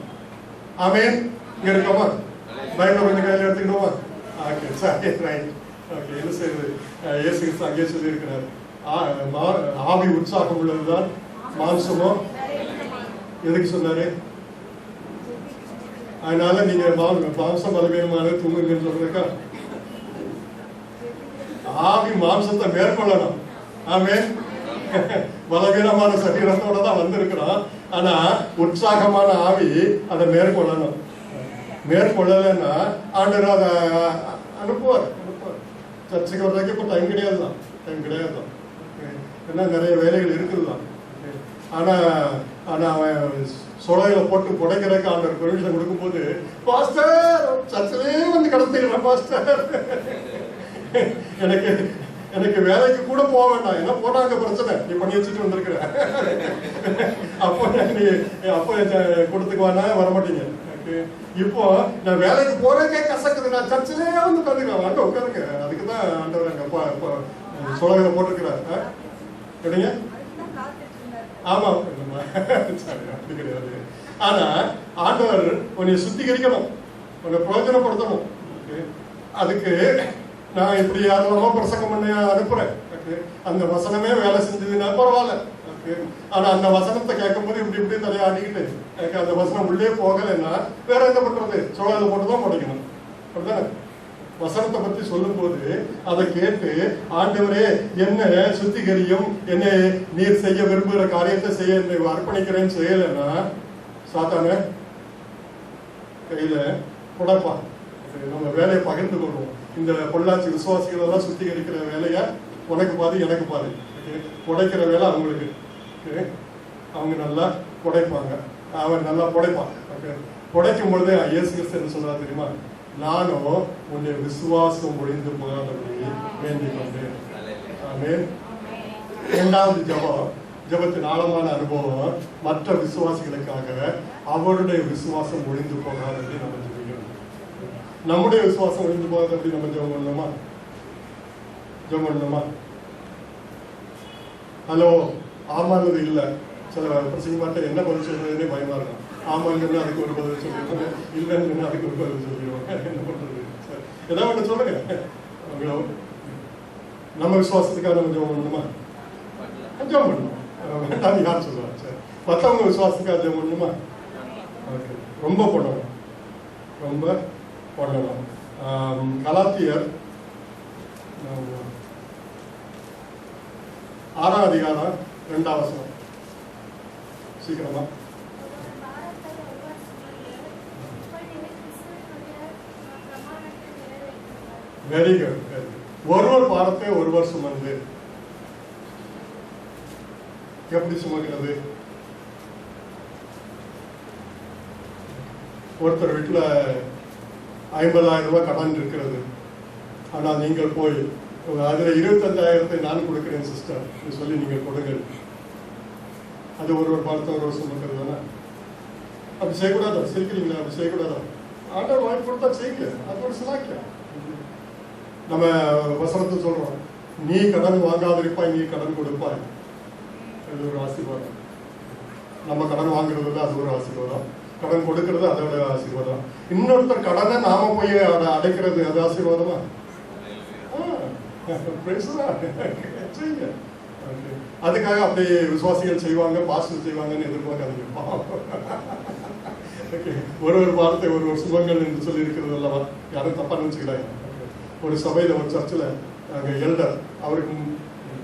ஆமென். இங்க இருக்கோமா? பைபிள் கொஞ்சம் கையில எடுத்துக்கிடுவோமா? ஓகே, சரி, ரைட். ஓகே, என்ன செய்யுது? இயேசு கிறிஸ்து அங்கே சொல்லி இருக்கிறார், ஆவி உற்சாகம் உள்ளதுதான், மாம்சமோ எதுக்கு சொன்னாரு? அதனால நீங்க மாம்சம் பலவீனமான தூங்குங்கன்னு சொல்றதுக்கா? ஆவி மாம்சத்தை மேற்கொள்ளணும். ஆமென். பலவீனமான சரீரத்தோட தான் வந்திருக்கிறோம், ஆனா உற்சாகமான ஆவி அதை மேற்கொள்ளணும். மேற்கொள்ளலைன்னா ஆண்டவர் அதை அனுப்புவார். சர்ச்சைக்கு வர்றதுக்கு இப்போ டைம் கிடையாது தான், ஏன்னா நிறைய வேலைகள் இருக்குது தான். ஆனா அவன் சொலையில போட்டு புடைக்கிறதுக்கு ஆண்டவர் பெர்மிஷன் கொடுக்கும்போது, பாஸ்டர் சர்ச்சிலே வந்து கடத்திடுறேன் பாஸ்டர், எனக்கு வேலைக்கு கூட போக வேண்டாம், ஏன்னா போனாங்க பிரச்சனை, நீ பண்ணி வச்சுட்டு வந்திருக்கிற, அப்போ நீ அப்போ கொடுத்துக்குவானா வரமாட்டீங்க. இப்போ நான் வேலைக்கு போறதுக்கே கசக்குது, நான் சர்ச்சிலே வந்து உட்காந்துக்கிறேன், அங்க உட்காருங்க. அதுக்குதான் ஆண்டவர் அங்க சொலையில போட்டிருக்கிறார். கிடைங்க. ஆமா, சரி, அப்படி கிடையாது. ஆனா ஆண்டவர் உன்னை சுத்திகரிக்கணும், உன்னை பிரயோஜனப்படுத்தணும். அதுக்கு நான் இப்படி யாரெல்லாமோ பிரசங்கம் பண்ண அனுப்புறேன். அந்த வசனமே வேலை செஞ்சதுன்னா பரவாயில்ல. ஆனா அந்த வசனத்தை கேட்கும்போது இப்படி இப்படி தலையாடிக்கிட்டு எனக்கு அந்த வசனம் உள்ளே போகலைன்னா வேற என்ன பண்றது? சோழாத போட்டுதான் படிக்கணும். அப்படிதானே? வசனத்தை பத்தி சொல்லும் போது அதை கேட்டு ஆண்டவரே என்ன சுத்திகரியும், என்னை நீர் செய்ய விரும்புகிற காரியத்தை செய்ய என்னை அர்ப்பணிக்கிறேன்னு செய்யலைன்னா சாத்தான கையில புடப்பான். நம்ம வேலையை பகிர்ந்து கொள்வோம். இந்த பொள்ளாச்சி விசுவாசிகள் எல்லாம் சுத்திகரிக்கிற வேலைய உனக்கு பாரு எனக்கு பாரு, புடைக்கிற வேலை அவங்களுக்கு. அவங்க நல்லா புடைப்பாங்க, அவன் நல்லா புடைப்பான். புடைக்கும் பொழுது இயேசு கிறிஸ்து என்ன சொல்றா தெரியுமா? நானும் உன்னை விசுவாசம் ஒழிந்து போகாதபடி வேண்டிக் கொண்டேன். ஆமென். இரண்டாவது ஜபத்தின் ஆழமான அனுபவம் மற்ற விசுவாசிகளுக்காக அவருடைய விசுவாசம் ஒழிந்து போகாதபடி நம்ம ஜெபிக்கணும். நம்முடைய விசுவாசம் ஒழிந்து போகாதபடி நம்ம ஜெபம் பண்ணணுமா? ஜெபம் பண்ணணுமா? ஹலோ, ஆமாங்கிறது இல்லை. சில பிரச்சனை மாட்ட என்ன பதில் சொல்றதுன்னே பயமா இருக்கும். ஆமாங்கன்னு அதுக்கு ஒரு பதில் சொல்லிடுவாங்க, இல்லைன்னு அதுக்கு ஒரு பதில் சொல்லிடுவாங்க. என்ன பண்றது? ஏதாவது ஒன்று சொல்லுங்க. நம்ம விசுவாசத்துக்காக நம்ம ஜெபம் பண்ணணுமா? ஜெபம் பண்ணணும். வேண்டாம் யார் சொல்லுவாங்க? சரி, மற்றவங்க விசுவாசத்துக்காக ஜெபம் பண்ணணுமா? ஓகே, ரொம்ப பண்ணணும், ரொம்ப பண்ணணும். கலாத்தியர் 6ஆம் அதிகாரம் 2ஆம் வசனம். சீக்கிரமா. Very good. ஒருவர் பாரத்தை ஒருவர் சுமந்து. எப்படி சுமக்கிறது? ஒருத்தர் வீட்டுல 50,000 ரூபாய் கடன் இருக்கிறது. ஆனால் நீங்கள் போய் அதுல 25,000 நான் கொடுக்கிறேன் சிஸ்டர் சொல்லி நீங்கள் கொடுங்கள். அது ஒருவர் பாரத்தை ஒருவர் சுமக்கிறது தானே? அப்படி செய்யக்கூடாதா? சிரிக்கிறீங்களா? அப்படி செய்யக்கூடாதா? ஆண்டவர் வாய்ப்பு கொடுத்தா செய்யுங்க, அது ஒரு சிலாக்கியம். நம்ம வசனத்தை சொல்றோம், நீ கடன் வாங்காதிருப்பாய், நீ கடன் கொடுப்பாய். அது ஒரு ஆசீர்வாதம். நம்ம கடன் வாங்குறது அது ஒரு ஆசீர்வாதம், கடன் கொடுக்கறது அதோட ஆசீர்வாதம். இன்னொருத்தர் கடனை நாம போய் அடைக்கிறது அது ஆசீர்வாதமா? செய்யுங்க. அதுக்காக அப்படி விசுவாசிகள் செய்வாங்க, பாஸ்டர் செய்வாங்கன்னு எதிர்பார்க்காதீங்க. ஒரு வார்த்தை ஒரு சுபங்கள் என்று சொல்லி இருக்கிறது அல்லவா? யாரும் தப்பா நினைச்சுக்கிறாங்க. ஒரு சபையில ஒரு சர்ச்சில் அங்கே எல்டர், அவருக்கு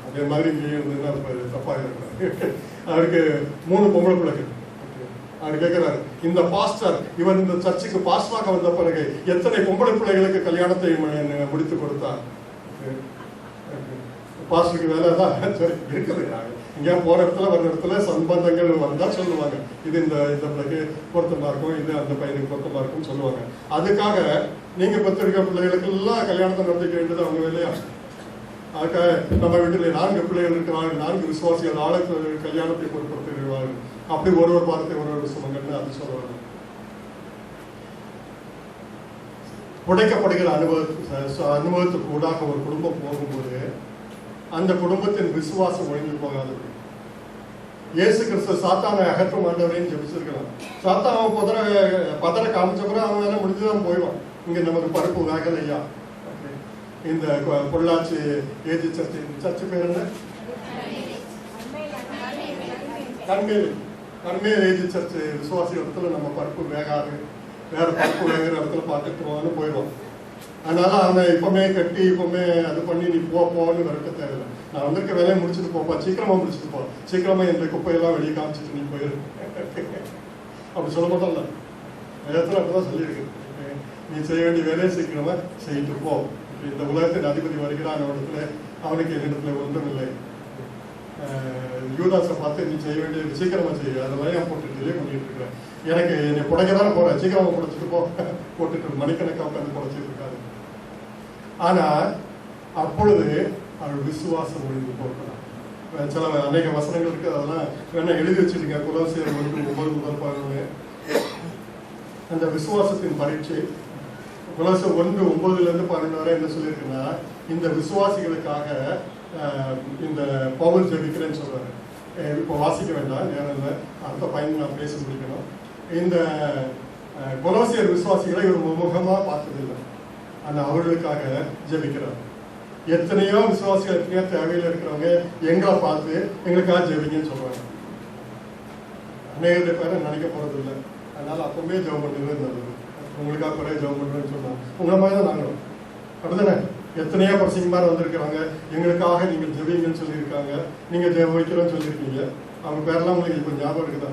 அதே மாதிரி இங்கே இருந்ததுன்னா தப்பா இருக்கிறார். அவருக்கு 3 பொம்பளை பிள்ளைகள். அவர் கேட்கிறாரு, இந்த பாஸ்டர் இவன் இந்த சர்ச்சுக்கு பாஸ்டராக வந்த பிறகு எத்தனை பொம்பளை பிள்ளைகளுக்கு கல்யாணத்தை முடித்து கொடுத்தார்? பாஸ்டருக்கு வேலை தான். சரி இருக்குது, இங்கே போற இடத்துல வர்ற இடத்துல சம்பந்தங்கள் வந்தா சொல்லுவாங்க, இது இந்த பிள்ளைக்கு பொருத்தமா இருக்கும், இது அந்த பையனுக்கு பொருத்தமா இருக்கும்னு சொல்லுவாங்க. அதுக்காக நீங்க பெற்றிருக்க பிள்ளைகளுக்கு எல்லாம் கல்யாணத்தை நடத்திக்க வேண்டியது அவங்க வேலையா? அதுக்காக நம்ம வீட்டில் 4 பிள்ளைகள் இருக்கிறார்கள், 4 விசுவாசிகள் ஆளுக்கு கல்யாணத்தை பொருட்படுத்துகிறார்கள். அப்படி ஒருவர் பார்த்து ஒருவர் சுமங்கன்னு அது சொல்லுவாங்க. புடைக்கப்படுகிற அனுபவத்துக்கு ஊடாக ஒரு குடும்பம் போகும்போது அந்த குடும்பத்தின் விசுவாசம் ஒழிந்து போகாது. இயேசு கிறிஸ்து சாத்தானை அகற்றும் ஆண்டவரையும் ஜெபிச்சிருக்கலாம். சாத்தான் பதற காமிச்சப்பறம் அவன் வேலை முடிஞ்சுதான் போயிடுவான். இங்க நமக்கு பருப்பு வேகலையா? இந்த பொள்ளாச்சி ஏஜி சர்ச்சு பேர் என்ன? கர்மேல் ஏஜி சர்ச்சு விசுவாசி இடத்துல நம்ம பருப்பு வேகாது, வேற பருப்பு வேகிற இடத்துல பார்த்துட்டு போயிடுவான். அதனால அவனை இப்பவுமே கட்டி இப்பவுமே அது பண்ணி நீ போன்னு விரட்ட தேவையில்லை. நான் வந்திருக்க வேலையை முடிச்சுட்டு போப்பா, சீக்கிரமா முடிச்சுட்டு போ, சீக்கிரமா இந்த குப்பையெல்லாம் வெளியே காமிச்சிட்டு நீ போயிரு. அப்படி சொல்ல மாட்டோம்ல, நேரத்தில் அப்படிதான் சொல்லியிருக்கு. நீ செய்ய வேண்டிய வேலையை சீக்கிரமா செய்யிட்டு போ. இந்த உலகத்தின் அதிபதி வருகிறான் இடத்துல, அவனுக்கு என்னிடத்துல ஒன்றும் இல்லை. யூதாஸை பார்த்து நீ செய்ய வேண்டியது சீக்கிரமா செய்ய, அதெல்லாம் ஏன் போட்டு டிலே பண்ணிட்டு இருக்கிறேன், எனக்கு என்னை புடைக்கதானே போறேன், சீக்கிரமா புடைச்சிட்டு போ. போட்டுட்டு மணிக்கணக்காக உட்காந்து புடைச்சிட்டு இருக்காது. ஆனா அப்பொழுது அவள் விசுவாசம் ஒழிந்து போகிறான். சில அநேக வசனங்கள் இருக்கு, அதெல்லாம் வேணா எழுதி வச்சிருக்க. கொலோசியர் 1:9-11 அந்த விசுவாசத்தின் பரீட்சை. கொலோசியர் 1:9-12 வரை என்ன சொல்லியிருக்குன்னா, இந்த விசுவாசிகளுக்காக இந்த பவுல் ஜெபிக்கிறேன்னு சொல்றாரு. இப்போ வாசிக்க வேண்டாம், நேரம் அடுத்த பயன் நான் பேச முடிக்கணும். இந்த கொலோசியர் விசுவாசிகளை ஒரு முகமா பார்த்ததில்லை, ஆனால் அவர்களுக்காக ஜெபிக்கிறார். எத்தனையோ விசுவாசிகள், எத்தனையோ தேவையில் இருக்கிறவங்க எங்களை பார்த்து எங்களுக்காக ஜெபிங்கன்னு சொல்றாங்க. அநேக பேரை நினைக்க போறது இல்லை. அதனால அப்பவுமே ஜெபம் பண்ணுறது நல்லது. உங்களுக்காக குறைய ஜெபம் பண்ணுறேன்னு சொன்னாங்க. உங்களை மாதிரி தான் நாங்களும் அப்படிதானே. எத்தனையோ பிரசங்கமார் வந்திருக்கிறாங்க, எங்களுக்காக நீங்கள் ஜெபிங்கன்னு சொல்லியிருக்காங்க, நீங்க ஜெபம் வைக்கிறோன்னு சொல்லியிருக்கீங்க. அவங்க பேரெல்லாம் உங்களுக்கு இப்போ ஞாபகம் இருக்குதா?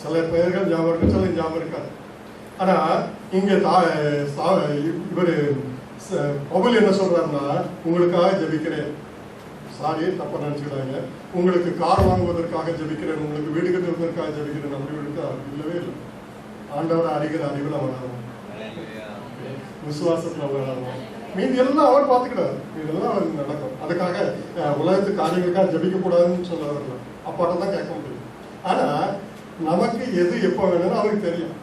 சில பெயர்கள் ஞாபகம் இருக்கு, சில ஞாபகம் இருக்காது. ஆனா இங்க இவரு பவுல் என்ன சொல்றாருன்னா, உங்களுக்காக ஜெபிக்கிறேன், சாரி தப்பா நினைச்சுக்கிறாங்க, உங்களுக்கு கார் வாங்குவதற்காக ஜெபிக்கிறேன், உங்களுக்கு வீடு கட்டுவதற்காக ஜெபிக்கிறேன். அப்படி இல்லவே இல்லை. ஆண்டவரை அறிகிற அறிவில் வளரணும், விசுவாசத்துல வளரணும். மீதி எல்லாம் அவர் பார்த்துக்கிறார், இதெல்லாம் அவருக்கு நடக்கும். அதுக்காக உலகத்து காரியங்களுக்காக ஜெபிக்க கூடாதுன்னு சொல்ல வரல, அப்பாட்ட தான் கேட்க முடியும். ஆனா நமக்கு எது எப்போ வேணும்னு அவருக்கு தெரியும்.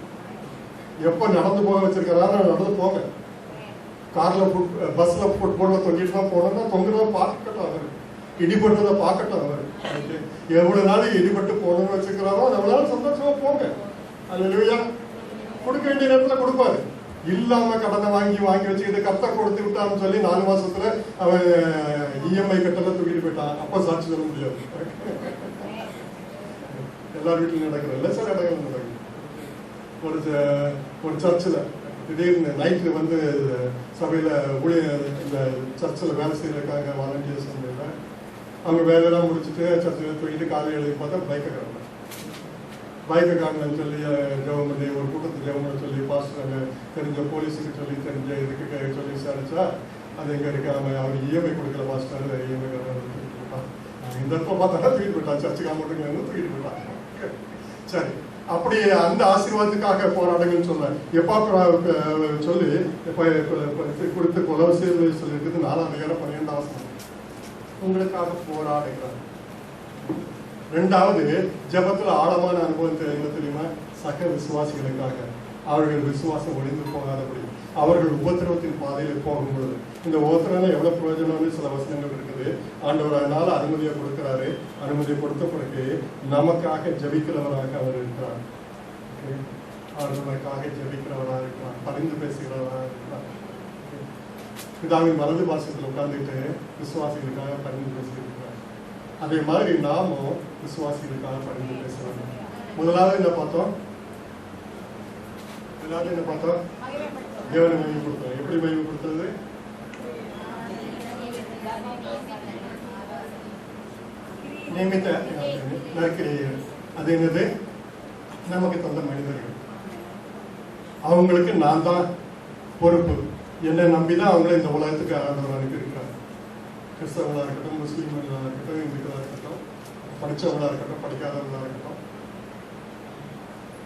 எப்போ நடந்து போக வச்சிருக்கிறாரு நடந்து போங்க. கார்ல பஸ்ல ஃபுட்பால்ல தொங்கிட்டு தான் போனோம்னா தொங்குறத பார்க்கட்டும் அவரு, இடிபட்டதை பார்க்கட்டும் அவரு. எவ்வளவு நாள் இடிபட்டு போகணும்னு வச்சுக்கிறாரோ அவ்வளவு சந்தோஷமா போங்க. அல்லேலூயா. கொடுக்க வேண்டிய நேரத்துல கொடுப்பாரு. இல்லாம கடனை வாங்கி வச்சுக்கிட்டு கர்த்தர் கொடுத்து விட்டான்னு சொல்லி 4 மாசத்துல அவன் இஎம்ஐ கட்டல தூக்கிட்டு போயிட்டான். அப்ப சாட்சி சொல்ல முடியாது. எல்லா வீட்டிலும் நடக்கிற இல்லை, சில இடங்கள் நடக்குது. ஒரு சர்ச்சில் திடீர்னு நைட்டு வந்து சபையில இந்த சர்ச்சில் வேலை செய்யறதுக்காக வாலண்டியர்ஸ் வந்து அவங்க வேலையெல்லாம் முடிச்சுட்டு சர்ச்சில் தூக்கிட்டு காலையில் எழுதி பார்த்தா பைக்கை காணலன்னு சொல்லி ஜெபம் பண்ணி ஒரு கூட்டத்துக்கு ஜெபம் பண்ண சொல்லி பாஸ்டர் தெரிஞ்ச போலீஸுக்கு சொல்லி தெரிஞ்ச இதுக்கு சொல்லி விசாரிச்சா அது எங்க இருக்கு, அவர் இஎம்ஐ கொடுக்கல பாஸ்டர், இஎம்ஐ இந்த இடத்துல பார்த்தா தூக்கிட்டு போயிட்டான். சர்ச்சுக்கு அமௌண்ட்டுக்கு தூக்கிட்டு போயிட்டான். சரி, அப்படி அந்த ஆசீர்வாதத்துக்காக போராடுங்கன்னு சொன்னார். எப்பா சொல்லி கொடுத்து கொலவசியர்களை சொல்லியிருக்குது 4ஆம் அதிகாரம் 12ஆம் வசனம். உங்களுக்காக போராடுகிறார். 2வது ஜெபத்துல ஆழமான அனுபவம் தெரியுமா? சக விசுவாசிகளுக்காக, அவர்கள் விசுவாசம் ஒழிந்து போகாதபடி, அவர்கள் உபத்திரவத்தின் பாதையில போகும்பொழுது. இந்த உபத்திரம் எவ்வளவு பிரயோஜனம்னு சில வசனங்கள் இருக்குது. ஆண்டவர் அதனால அனுமதியை கொடுக்கிறாரு. அனுமதியை கொடுத்த பிறகு நமக்காக ஜெபிக்கிறவராக அவர் இருக்கிறார். அவர் நமக்காக ஜெபிக்கிறவராக இருக்கிறார், பரிந்து பேசுகிறவராக இருக்கிறார். பிதாவின் வலது பாசத்தில் உட்கார்ந்துட்டு விசுவாசிகளுக்காக பரிந்து பேசியிருக்கிறார். அதே மாதிரி நாமும் விசுவாசிகளுக்காக பரிந்து பேசுறாங்க. முதலாவது என்ன பார்த்தோம்? தேவனை மகிமைப்படுத்துறோம். எப்படி மகிமைப்படுத்துறது? நியமித்த நற்கிரியைகள். அது என்னது? நமக்கு தந்த மனிதர்கள். அவங்களுக்கு நான் தான் பொறுப்பு. என்னை நம்பிதான் அவங்கள இந்த உலகத்துக்கு ஆண்டவர் அனுப்பியிருக்கிறார். கிறிஸ்தவர்களாக இருக்கட்டும், முஸ்லீம்களாக இருக்கட்டும், இந்துக்களாக இருக்கட்டும், படித்தவங்களா இருக்கட்டும், படிக்காதவங்களா இருக்கட்டும்,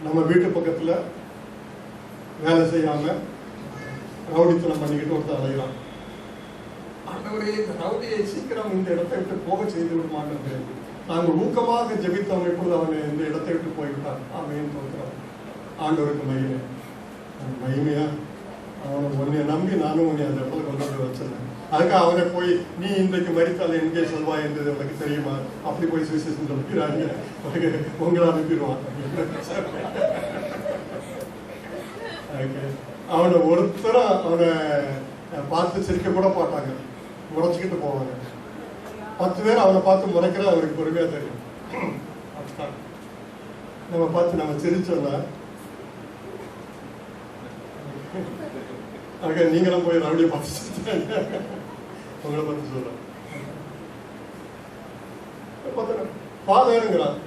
நம்ம வீட்டு பக்கத்துல வேலை செய்யாம ரவுடித்தனம் பண்ணிக்கிட்டு ஒருத்தர் அலைகிறான். ஆண்டவரே, இந்த ரவுடியை சீக்கிரம் இந்த இடத்தை விட்டு போக செய்து விடுமான்னு நாங்கள் ஊக்கமாக ஜெபித்தவங்க இப்பொழுது அவனை இந்த இடத்தை விட்டு போய்விட்டான். அவன் தோற்கிறான். ஆண்டவருக்கு மகிமை. மகிமையா? அவனை உன்னை நம்பி நானும் உன்னை அந்த இடத்துல கொண்டு வந்து வச்சிருந்தேன். அதுக்காக அவனை போய் நீ இன்றைக்கு மரித்தால் எங்கே சொல்வாய் என்றது உனக்கு தெரியுமா? அப்படி போய் சுவிசேஷம் சொல்லிக்கிறாங்க. உங்களை அனுப்பிடுவான். அவனை ஒருத்தரும் அவனை பார்த்து சிரிக்க கூட மாட்டாங்க, முறைச்சிக்கிட்டு போவாங்க. 10 பேர் அவனை பார்த்து முறைக்கிற அவருக்கு பொறுமையா தெரியும். நம்ம பார்த்து நம்ம சிரிச்சோம்னா அதுக்கு நீங்களும் போய் ரவுடியை பார்த்து சிரிச்சாங்க. உங்களை பார்த்து சொல்றேன். ஃபாதருங்கிறான்.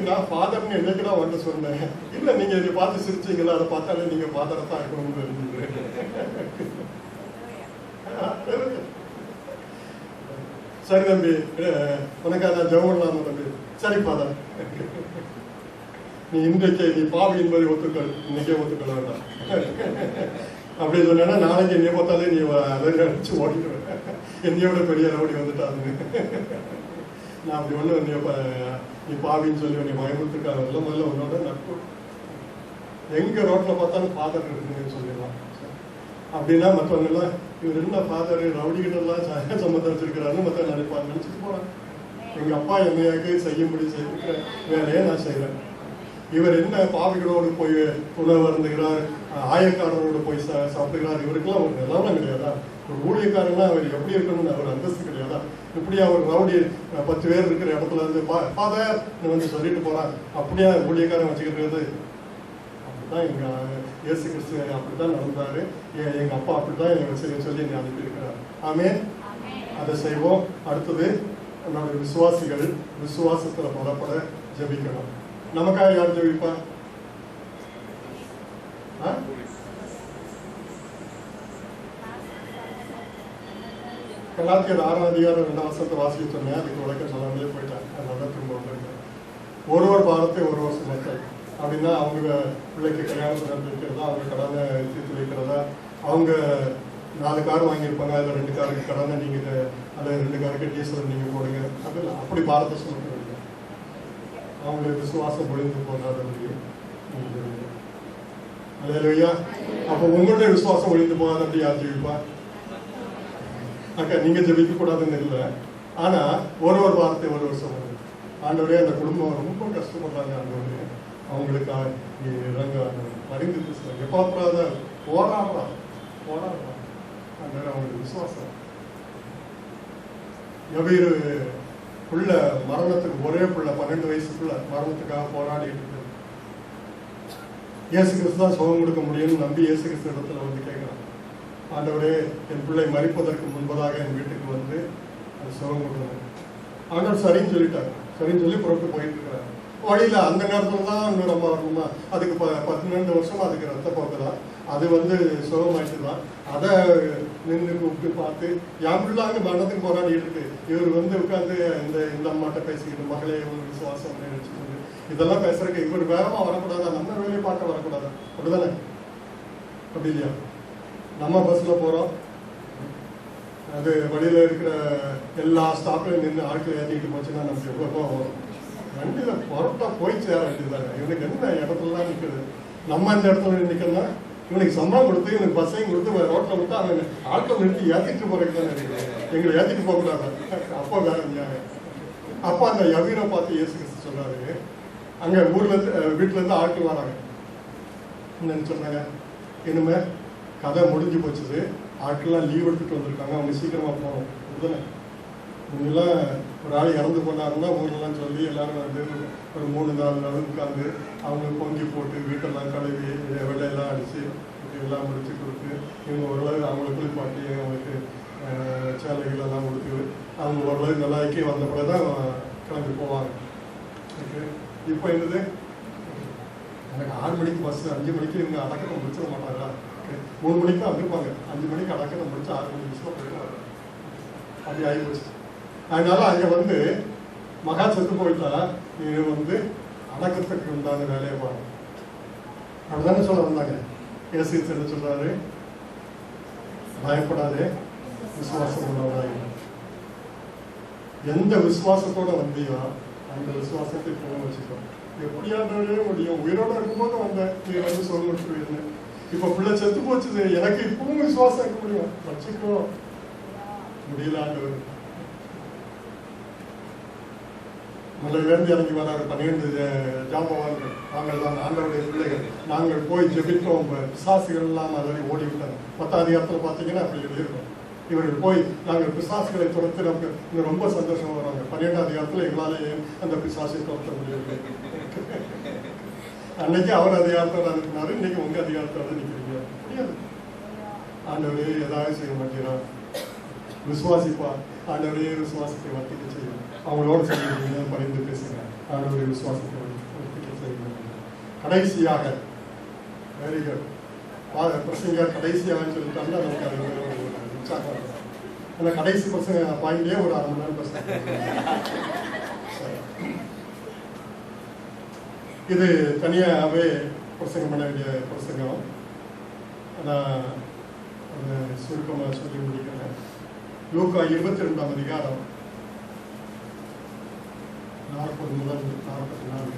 நான் ஃபாதர்னு என்னைக்குடா வந்து சொன்னேன். இல்ல நீங்க என்னை பார்த்து சிரிச்சீங்களா, அதை பார்த்தாலே நீங்க ஃபாதரை தான் இருக்கணும்னு இருந்தது. சரி தம்பி, உனக்கா நான் ஜெபம் பண்ணலாமா தம்பி? சரி ஃபாதர், நீ இன்றைக்கு நீ பாவி என்பதை ஒத்துக்கள், இன்னைக்கே ஒத்துக்கொள்ள வேண்டாம் அப்படி சொன்னா நாளைக்கு என்னைய பார்த்தாலே நீ அலறி அடிச்சு ஓடிடுவேன். என்னையோட பெரிய ரவுடி வந்துட்டாங்க. நான் அப்படி ஒண்ணு நீ பாவின்னு சொல்லி உன்னை பயமுறுத்துக்காக முதல்ல உன்னோட நட்பு. எங்க ரோட்ல பார்த்தாலும் ஃபாதர் இருக்குன்னு சொல்லிடலாம். அப்படின்னா மற்றவங்க எல்லாம் இவர் என்ன ஃபாதர் ரவுடிகிட்ட எல்லாம் சம்மந்தம் வச்சிருக்கிறாருன்னு மற்ற நினைப்பாங்க, நினைச்சிட்டு போறாங்க. எங்க அப்பா என்னையாக செய்யும்படி செய்திருக்கிற வேலையை நான் செய்யறேன். இவர் என்ன பாவிகளோடு போய் உணவு வருந்துகிறார், ஆயக்காரரோடு போய் சாப்பிடுகிறார். இவருக்கெல்லாம் ஒரு நிலவரம் கிடையாதா? ஒரு ஊழியக்காரன்னா அவர் எப்படி இருக்கணும்னு அவர் அந்தஸ்து கிடையாது. இப்படி அவர் ரவுடி 10 பேர் இருக்கிற இடத்துல இருந்து ஃபாதர் வந்து சொல்லிட்டு போறான், அப்படியே ஊழியக்காரன் வச்சுக்கிறது. அப்படிதான் எங்க இயேசு கிறிஸ்து அப்படித்தான் நடந்தாரு. எங்க அப்பா அப்படித்தான் எங்க சொல்லி என்னை அனுப்பியிருக்கிறார். ஆமென். அதை செய்வோம். அடுத்தது நம்மளுடைய விசுவாசிகள் விசுவாசத்துல பலப்பட ஜெபிக்கணும். நமக்காக யார் ஜெபிப்பா? கலாத்தியர் 6ஆம் அதிகாரம் 2ஆம் வசனத்தை வாசிக்க சொன்னேன். அதுக்கு விளக்கம் சொல்லாமலே போயிட்டேன். அதனால திரும்ப வந்திருக்கேன். ஒரு பாரத்தை ஒரு சுமத்தல் அப்படின்னா அவங்க பிள்ளைக்கு கல்யாணம் நடத்தி வைக்கிறதா, அவங்க கடனை தீர்த்து வைக்கிறதா, அவங்க 4 கார் வாங்கியிருப்பாங்க, அதில் 2 காருக்கு கடனை நீங்கள் அதில் 2 காருக்கு டீசல் நீங்கள் போடுங்க. அது அப்படி பாரத்தை சுமக்க முடியும். அவங்களுக்கு விசுவாசம் பொழிந்து போகாத முடியும். அல்லேலூயா. அப்போ உங்களுடைய விசுவாசம் ஒழிந்து போகாத அப்படி யார் ஜெபிப்பா? அக்கா நீங்க ஜெபிக்க கூடாதுன்னு இல்லை. ஆனா ஒரு வார்த்தை ஒரு வருஷம் வருது. ஆண்டவரே அந்த குடும்பம் ரொம்ப கஷ்டப்படுறாங்க. ஆண்டவரே அவங்களுக்கு அறிந்து பேசுறாங்க. எப்பாப்படாத போராடுறான். ஆண்டவரே அவங்களுக்கு விசுவாசம். எவ்வளவு புள்ள மரணத்துக்கு ஒரே புள்ள 12 வயசுக்குள்ள மரணத்துக்காக போராடிட்டு இருக்கு. இயேசு கிறிஸ்து தான் சுகம் கொடுக்க முடியும்னு நம்பி இயேசு கிறிஸ்து இடத்துல வந்து கேட்கிறான். ஆண்டவரே என் பிள்ளை மரிப்பதற்கு முன்பதாக என் வீட்டுக்கு வந்து அது சுகம் கொடுக்கணும். ஆண்டவர் சரின்னு சொல்லிட்டாரு. சரின்னு சொல்லி புறப்பட்டு போயிட்டு இருக்கிறாரு. வழியில அந்த நேரத்துல தான் நம்ம வரணுமா? அதுக்கு 12 வருஷமா அதுக்கு ரத்த போக்கலாம். அது வந்து சுகமாயிட்டு தான். அதை நின்று கூப்பிட்டு பார்த்து என் பிள்ளை அங்கே மரணத்துக்கு போராடிட்டு இருக்கு. இவர் வந்து உட்காந்து இந்த அம்மாட்ட பேசிக்கிட்டு மகளே ஒரு விசுவாசம் நினைச்சுட்டு இதெல்லாம் பேசுறதுக்கு இவர் வேகமா வரக்கூடாதா? நம்ம வேலையை பார்க்க வரக்கூடாதா? அப்படிதானே? அப்படி இல்லையா? நம்ம பஸ்ல போறோம், அது வழியில இருக்கிற எல்லா ஸ்டாப்லையும் நின்று ஆட்கள் ஏற்றிட்டு போச்சுன்னா நமக்கு எவ்வளோ கோவம் வரும். வண்டியில பொருட்டா போய் சேர வேண்டியதுதாங்க. இவனுக்கு என்ன இடத்துலலாம் நிற்குது. நம்ம அந்த இடத்துல நிற்கணும்னா இவனுக்கு சம்பளம் கொடுத்து இவனுக்கு பஸ்ஸையும் கொடுத்து ரோட்ல விட்டு அவன் ஆட்கள் நிறுத்தி ஏற்றிட்டு போறதுக்கு தான் இருக்குது. எங்களை ஏற்றிட்டு போகக்கூடாது. அப்போ வேற அப்போ அந்த யவீரை பார்த்து இயேசு கிறிஸ்து சொல்றாரு, அங்க ஊர்ல இருந்து வீட்டுல இருந்து ஆட்கள் வராங்க. என்னன்னு சொன்னாங்க, இனிமே கதை முடிஞ்சு போச்சுது, ஆட்கள்லாம் லீவ் எடுத்துட்டு வந்திருக்காங்க, அவங்க சீக்கிரமா போகணும். இதுதானே முன்னெல்லாம் ஒரு ஆள் இறந்து போனாருன்னா ஊர்லாம் சொல்லி எல்லாரும் வந்து ஒரு 3-4 நாள் உட்காந்து அவங்க பொங்கி போட்டு வீட்டெல்லாம் கழுவி வெள்ளையெல்லாம் அடிச்சு எல்லாம் முடிச்சு கொடுத்து இவங்க ஓரளவு அவங்களை குளிப்பாட்டி அவங்களுக்கு சேலைகள் எல்லாம் கொடுத்து அவங்க ஓரளவு நல்லா ஐக்கிய வந்த பிறகுதான் கிளம்பி போவாங்க. இப்போ என்னது, எனக்கு 6 மணிக்கு பஸ், 5 மணிக்கு இவங்க அடக்கத்தை முடிச்சிட மாட்டாங்களா? 3 மணிக்கு தான் வந்திருப்பாங்க, 5 மணிக்கு அடக்கத்தை முடிச்சு 6 மணி நிமிஷம் போயிடுவாங்க. அப்படி ஆகிப்போச்சு. அதனால அங்க வந்து மகா செத்து போயிட்டா நீ வந்து அடக்கத்துக்கு உண்டான வேலையை பாருங்க. அப்படிதானே சொல்ல வந்தாங்க. இயேசு என்ன சொல்றாரு, பயப்படாதே, விசுவாசம் உள்ளவனாய். எந்த விசுவாசத்தோட வந்தியோ அந்த விசுவாசத்தை போக வச்சுக்கோ. எப்படியாண்டே முடியும், உயிரோட இருக்கும்போது வந்த நீ வந்து சொல்லிட்டு இப்ப பிள்ளை செத்து போச்சுது, எனக்கு இப்பவும் விசுவாசம் இருக்க முடியும், வச்சுக்கோ. முடியல ஆண்டவர். முதலிலிருந்து இறங்கி வராரு 12 ஜாம்பவான்கள், நாங்கள் தான் ஆண்டவருடைய பிள்ளைகள், நாங்கள் போய் ஜெபித்தோம், பிசாசுகள் எல்லாம் அதனை ஓடிவிட்டாங்க. 10ஆம் அதிகாரத்தில் பார்த்தீங்கன்னா அப்படி இருக்கும். இவர்கள் போய் நாங்கள் பிசாசுகளை துரத்து நமக்கு இங்க ரொம்ப சந்தோஷமா வராங்க. 12ஆம் அதிகாரத்தில் எங்களாலேயே அந்த பிசாசை துரத்த முடியவில்லை. அன்னைக்கு அவர் அதிகாரத்தோட அனுப்பினாரு, இன்னைக்கு உங்க அதிகாரத்தோட நிற்கிறீங்க. முடியாது. ஆண்டவரே ஏதாவது செய்ய மாட்டேங்கிறார். விசுவாசிப்பா, ஆண்டவரே விசுவாசத்தை வர்த்திக்க செய்யும். அவங்களோட சொல்லிடுங்க, பரிந்து பேசுங்க. ஆண்டவரே விசுவாசத்தை வர்த்திக்க செய்யுங்க. கடைசியாக வெரி குட் பிரசங்க கடைசியாக சொல்லிட்டாங்கன்னா நமக்கு அது உற்சாகம். ஏன்னா கடைசி பிரசங்க பாயிண்ட்லேயே ஒரு 1/2 மணி நேரம் பிரசங்க. இது தனியாகவே பிரசங்கம் பண்ண வேண்டிய பிரசங்கம். நான் அதை சுருக்கமாக சொல்லி முடிக்கிறேன். லூக்கா 22ஆம் அதிகாரம் 40 முதல் 44.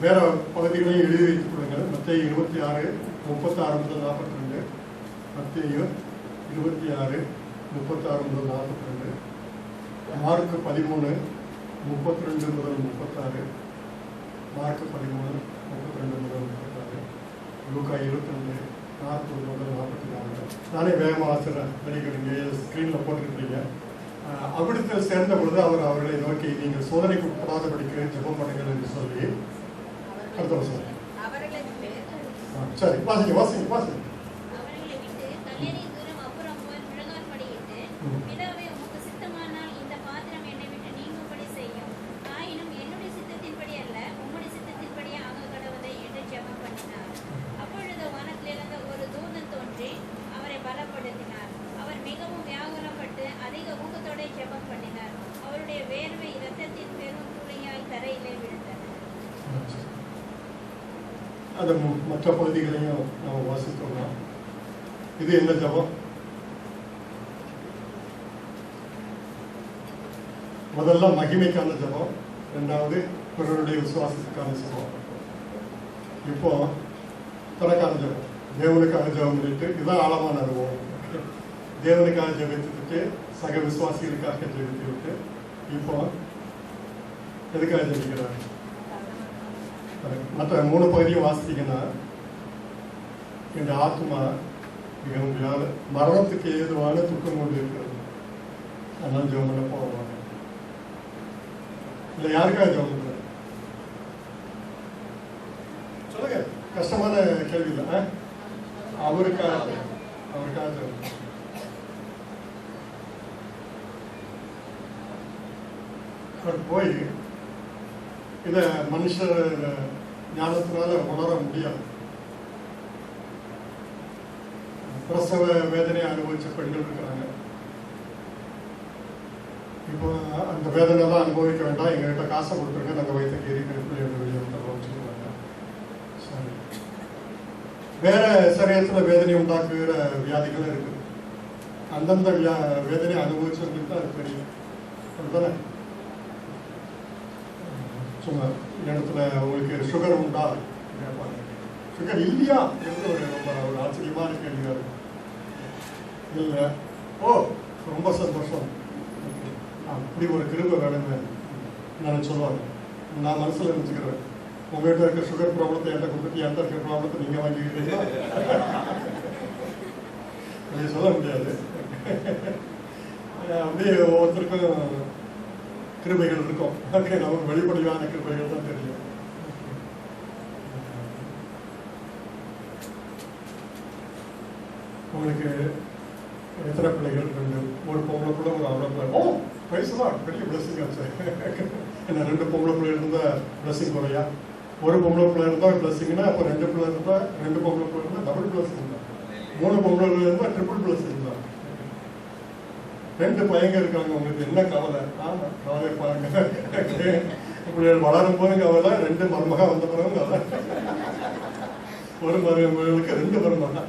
வேற பகுதிகளையும் எழுதி வைத்துக் கொள்ளுங்கள். மத்தேயு 26 36 முதல் 42, மத்தேயு 26 36 முதல் 42, மார்க்கு 13 32 முதல் 36, மார்க்கு 13 32 முதல் 36, லூக்கா 22 40 முதல் 44. நானே வேகமாக வாசிடுறேன், படிக்கிறீங்க, ஸ்க்ரீனில் போட்டுருக்கீங்க. அவ்விடத்தில் சேர்ந்த பொழுது அவர் அவர்களை நோக்கி நீங்கள் சோதனைக்கு உட்படாதபடிக்கு ஜெபம் பண்ணுங்கள் என்று சொல்லி அடுத்த வருஷம் சரி வாசிங்க வாசிங்க வாசிங்க. அது மற்ற பகுதிகளையும் நம்ம வாசித்தோம்னா இது என்ன ஜபம்? முதல்ல மகிமைக்கான ஜபம், இரண்டாவது பிறருடைய விசுவாசத்துக்கான ஜபம். இப்போ தனக்கான ஜபம், தேவனுக்காக ஜபம் பண்ணிட்டு, இதுதான் ஆழமான அனுபவம். தேவனுக்காக ஜபித்துட்டு சக விசுவாசிகளுக்காக ஜபித்து விட்டு இப்போ எதுக்காக ஜபிக்கிறார்? மற்ற 3 பகுதியும் வாசித்தீங்கன்னா இந்த ஆத்மா மிகவும் மரணத்துக்கு ஏதுவான துக்கம் கொண்டு இருக்கிறது, அதனால ஜெபம் பண்ண போவாங்க. இல்லை யாருக்காக ஜெபம் பண்ற? சொல்லுங்க, கஷ்டமான கேள்வி இல்லை. அவருக்காக ஜெபம். போய் இதை மனுஷர் ஞானத்தினால உணர முடியாது. பிரசவ வேதனையை அனுபவிச்ச பெண்கள் இருக்கிறாங்க. இப்போ அந்த வேதனைலாம் அனுபவிக்க வேண்டாம், எங்ககிட்ட காசை கொடுத்துருங்க, நாங்கள் வயிற்று கீறி வெளியே வச்சுருவாங்க. சரி, வேற சரீரத்தில் வேதனை உண்டாக்குகிற வியாதிகளும் இருக்குது. அந்தந்த வேதனையை அனுபவிச்சவங்களுக்கு தான் அது தெரியும். அதுதானே சும்மா இடத்துல உங்களுக்கு சுகர் உண்டா கேட்பாங்க, சுகர் இல்லையா என்று ஒரு ஆச்சரியமான கேள்வியாக இருக்கும். இல்லை, ஓ ரொம்ப சந்தோஷம், அப்படி ஒரு கிருபை வேணுங்க நான் சொல்லுவாங்க. நான் மனசில் நினச்சிக்கிறேன், உங்கள்கிட்ட இருக்க சுகர் ப்ராப்ளத்தை என்கிட்ட கொடுத்துட்டு என்கிட்ட இருக்கிற ப்ராப்ளத்தை நீங்கள் வாங்கிக்கிட்டீங்களா? அப்படி சொல்ல முடியாது. அப்படியே ஒவ்வொருத்தருக்கும் கிருபைகள் இருக்கும். நமக்கு வெளிப்படையான கிருபைகள் தான் தெரியும். உங்களுக்கு எத்தனை பிள்ளைகள்? 2. ஒரு பொம்பளை பிள்ளை, ஒரு ஆம்பளை பிள்ளை. ஓ வயசுதான் பெரிய பிளஸிங் ஆச்சு. என்ன 2 பொம்பளை பிள்ளை இருந்தால் பிளஸிங் குறையா? ஒரு பொம்பளை பிள்ளை இருந்தால் பிளஸிங்னா அப்போ 2 பிள்ளை இருந்தால் 2 பொம்பளை பிள்ளை இருந்தால் டபுள் பிளஸிங் தான். 3 பொம்பளை பிள்ளை இருந்தால் ட்ரிபிள் பிளஸிங் தான். 2 பையங்க இருக்காங்க, உங்களுக்கு என்ன கவலை? ஆமாம் கவலை இருப்பாங்க. இப்படி வளரும் போது கவலை, 2 மருமகா வந்த பிறகு கவலை. ஒரு மருமகளுக்கு 2 மருமகா,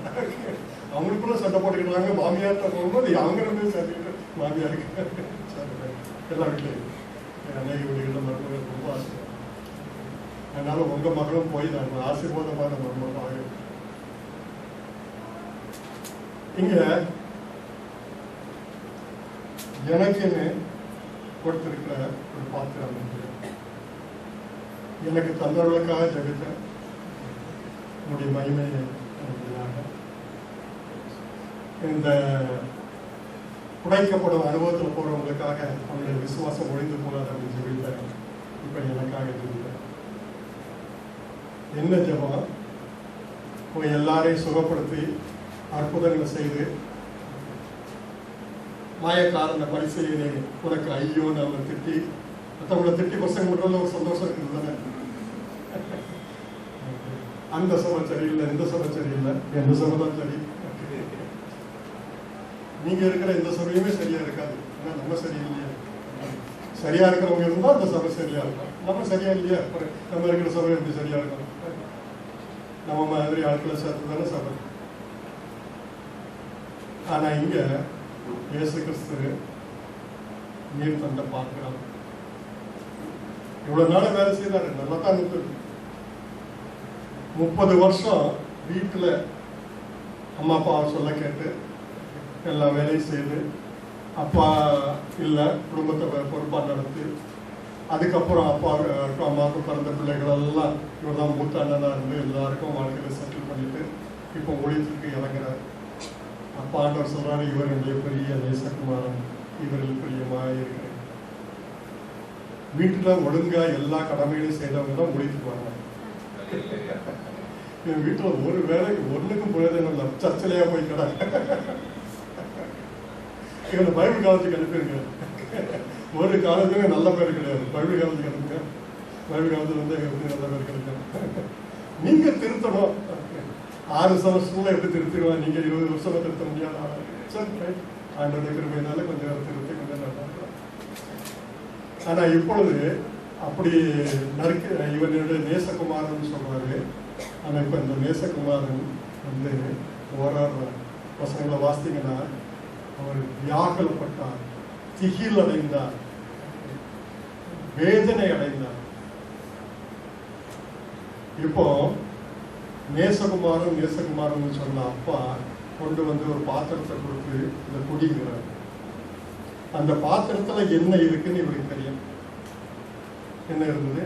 அவங்களுக்குள்ள சண்டை போட்டுக்கிறாங்க. மாமியார்கிட்ட போகும்போது அவங்க 2 சேர்த்துக்கிட்டு மாமியாருக்கு எல்லா வீட்லையும் அநேக வீடுகளில் மருமகள் ரொம்ப ஆசை. அதனால உங்க மகளும் போய் நான் ஆசீர்வாதமான மருமகளாக இங்க எனக்குன்னு கொடுத்திருக்கிற ஒரு பாத்திரம் எனக்கு தந்தவர்களுக்காக ஜெபித்த உங்களுடைய மகிமையை இந்த உடைக்கப்படும் அனுபவத்தில் போறவங்களுக்காக அவங்களுடைய விசுவாசம் ஒழிந்து போகாது அப்படின்னு ஜெபித்தேன். இப்ப எனக்காக ஜெபித்தேன். என்ன ஜெபம்? போய் எல்லாரையும் சுகப்படுத்தி அற்புதங்களை செய்து மாயக்காரன பரிசெய்யனே உனக்கு ஐயோன்னு அவங்களை திட்டி, மற்றவங்களை திட்டி பசங்க மட்டும் ஒரு சந்தோஷம் இருக்குது தானே. அந்த சபை சரியில்லை, இந்த சபை சரியில்லை, எந்த சபை தான் சரி. நீங்க இருக்கிற எந்த சபையுமே சரியா இருக்காது. ஆனா நம்ம சரியில்லையா? சரியா இருக்கிறவங்க இருந்தா அந்த சபை சரியா இருக்கும். நம்ம சரியா இல்லையா? நம்ம இருக்கிற சபை எப்படி சரியா இருக்கும்? நம்ம மாதிரி ஆட்களை சேர்த்து தானே சபை. ஆனா இங்க இயேசு கிறிஸ்து நீர் தந்த பார்க்கிறார். இவ்வளவு நாள் வேலை செய்தாரு, நல்லா தான் இருந்தது. 30 வருஷம் வீட்டுல அம்மா அப்பாவை சொல்ல கேட்டு எல்லா வேலையும் செய்து, அப்பா இல்லை குடும்பத்தை பொறுப்பா நடத்தி, அதுக்கப்புறம் அப்பாவுக்கும் அம்மாவுக்கும் பிறந்த பிள்ளைகள் எல்லாம் இவர் தான் மூத்த அண்ணனா இருந்து எல்லாருக்கும் வாழ்க்கையில செட்டில் பண்ணிட்டு இப்போ ஊழியத்திற்கு இறங்குறார். அப்பா ஆண்டவர் சொல்றாரு, இவர் என்னுடைய பெரிய நேசகுமாரன், இவரில் பிரியமாக இருக்கிறேன். வீட்டுல ஒழுங்கா எல்லா கடமைகளையும் செய்தவங்க தான் ஊழியத்துக்கு வராங்க. என் வீட்டுல ஒரு வேலைக்கு ஒண்ணுக்கும் பிரயோஜனம் இல்லை, சர்ச்சையா போய் கடை இவனை பைபிள் காலத்துக்கு அனுப்பிடுங்க. ஒரு காலத்துக்கு நல்ல பேர் கிடையாது, பைபிள் காலத்துக்கு அனுப்புங்க. பைபிள் காலத்துல வந்து எப்படி நல்ல பேர் கிடைக்கும்? நீங்க திருத்தணும். 6 வருஷத்துல எப்படி திருத்திடுவாங்க? நீங்க 20 வருஷமா திருத்த முடியாது. சரி, ஆண்டோட கிருபையினால கொஞ்சம் திருத்தி கொஞ்சம் நல்லா. ஆனா இப்பொழுது அப்படி இவனுடைய நேசகுமாரன் சொல்றாரு. ஆனா இப்ப இந்த நேசகுமாரன் வந்து ஓராறு வசனங்களை வாசித்தீங்கன்னா, அவர் வியாகுலப்பட்டார், திகில் அடைந்தார், வேதனை அடைந்தார். இப்போ நேசகுமாரன் சொன்ன அப்பா கொண்டு வந்து ஒரு பாத்திரத்தை கொடுத்து இதை குடிக்கிறார். அந்த பாத்திரத்துல என்ன இருக்குன்னு இவருக்கு தெரியும். என்ன இருந்தது?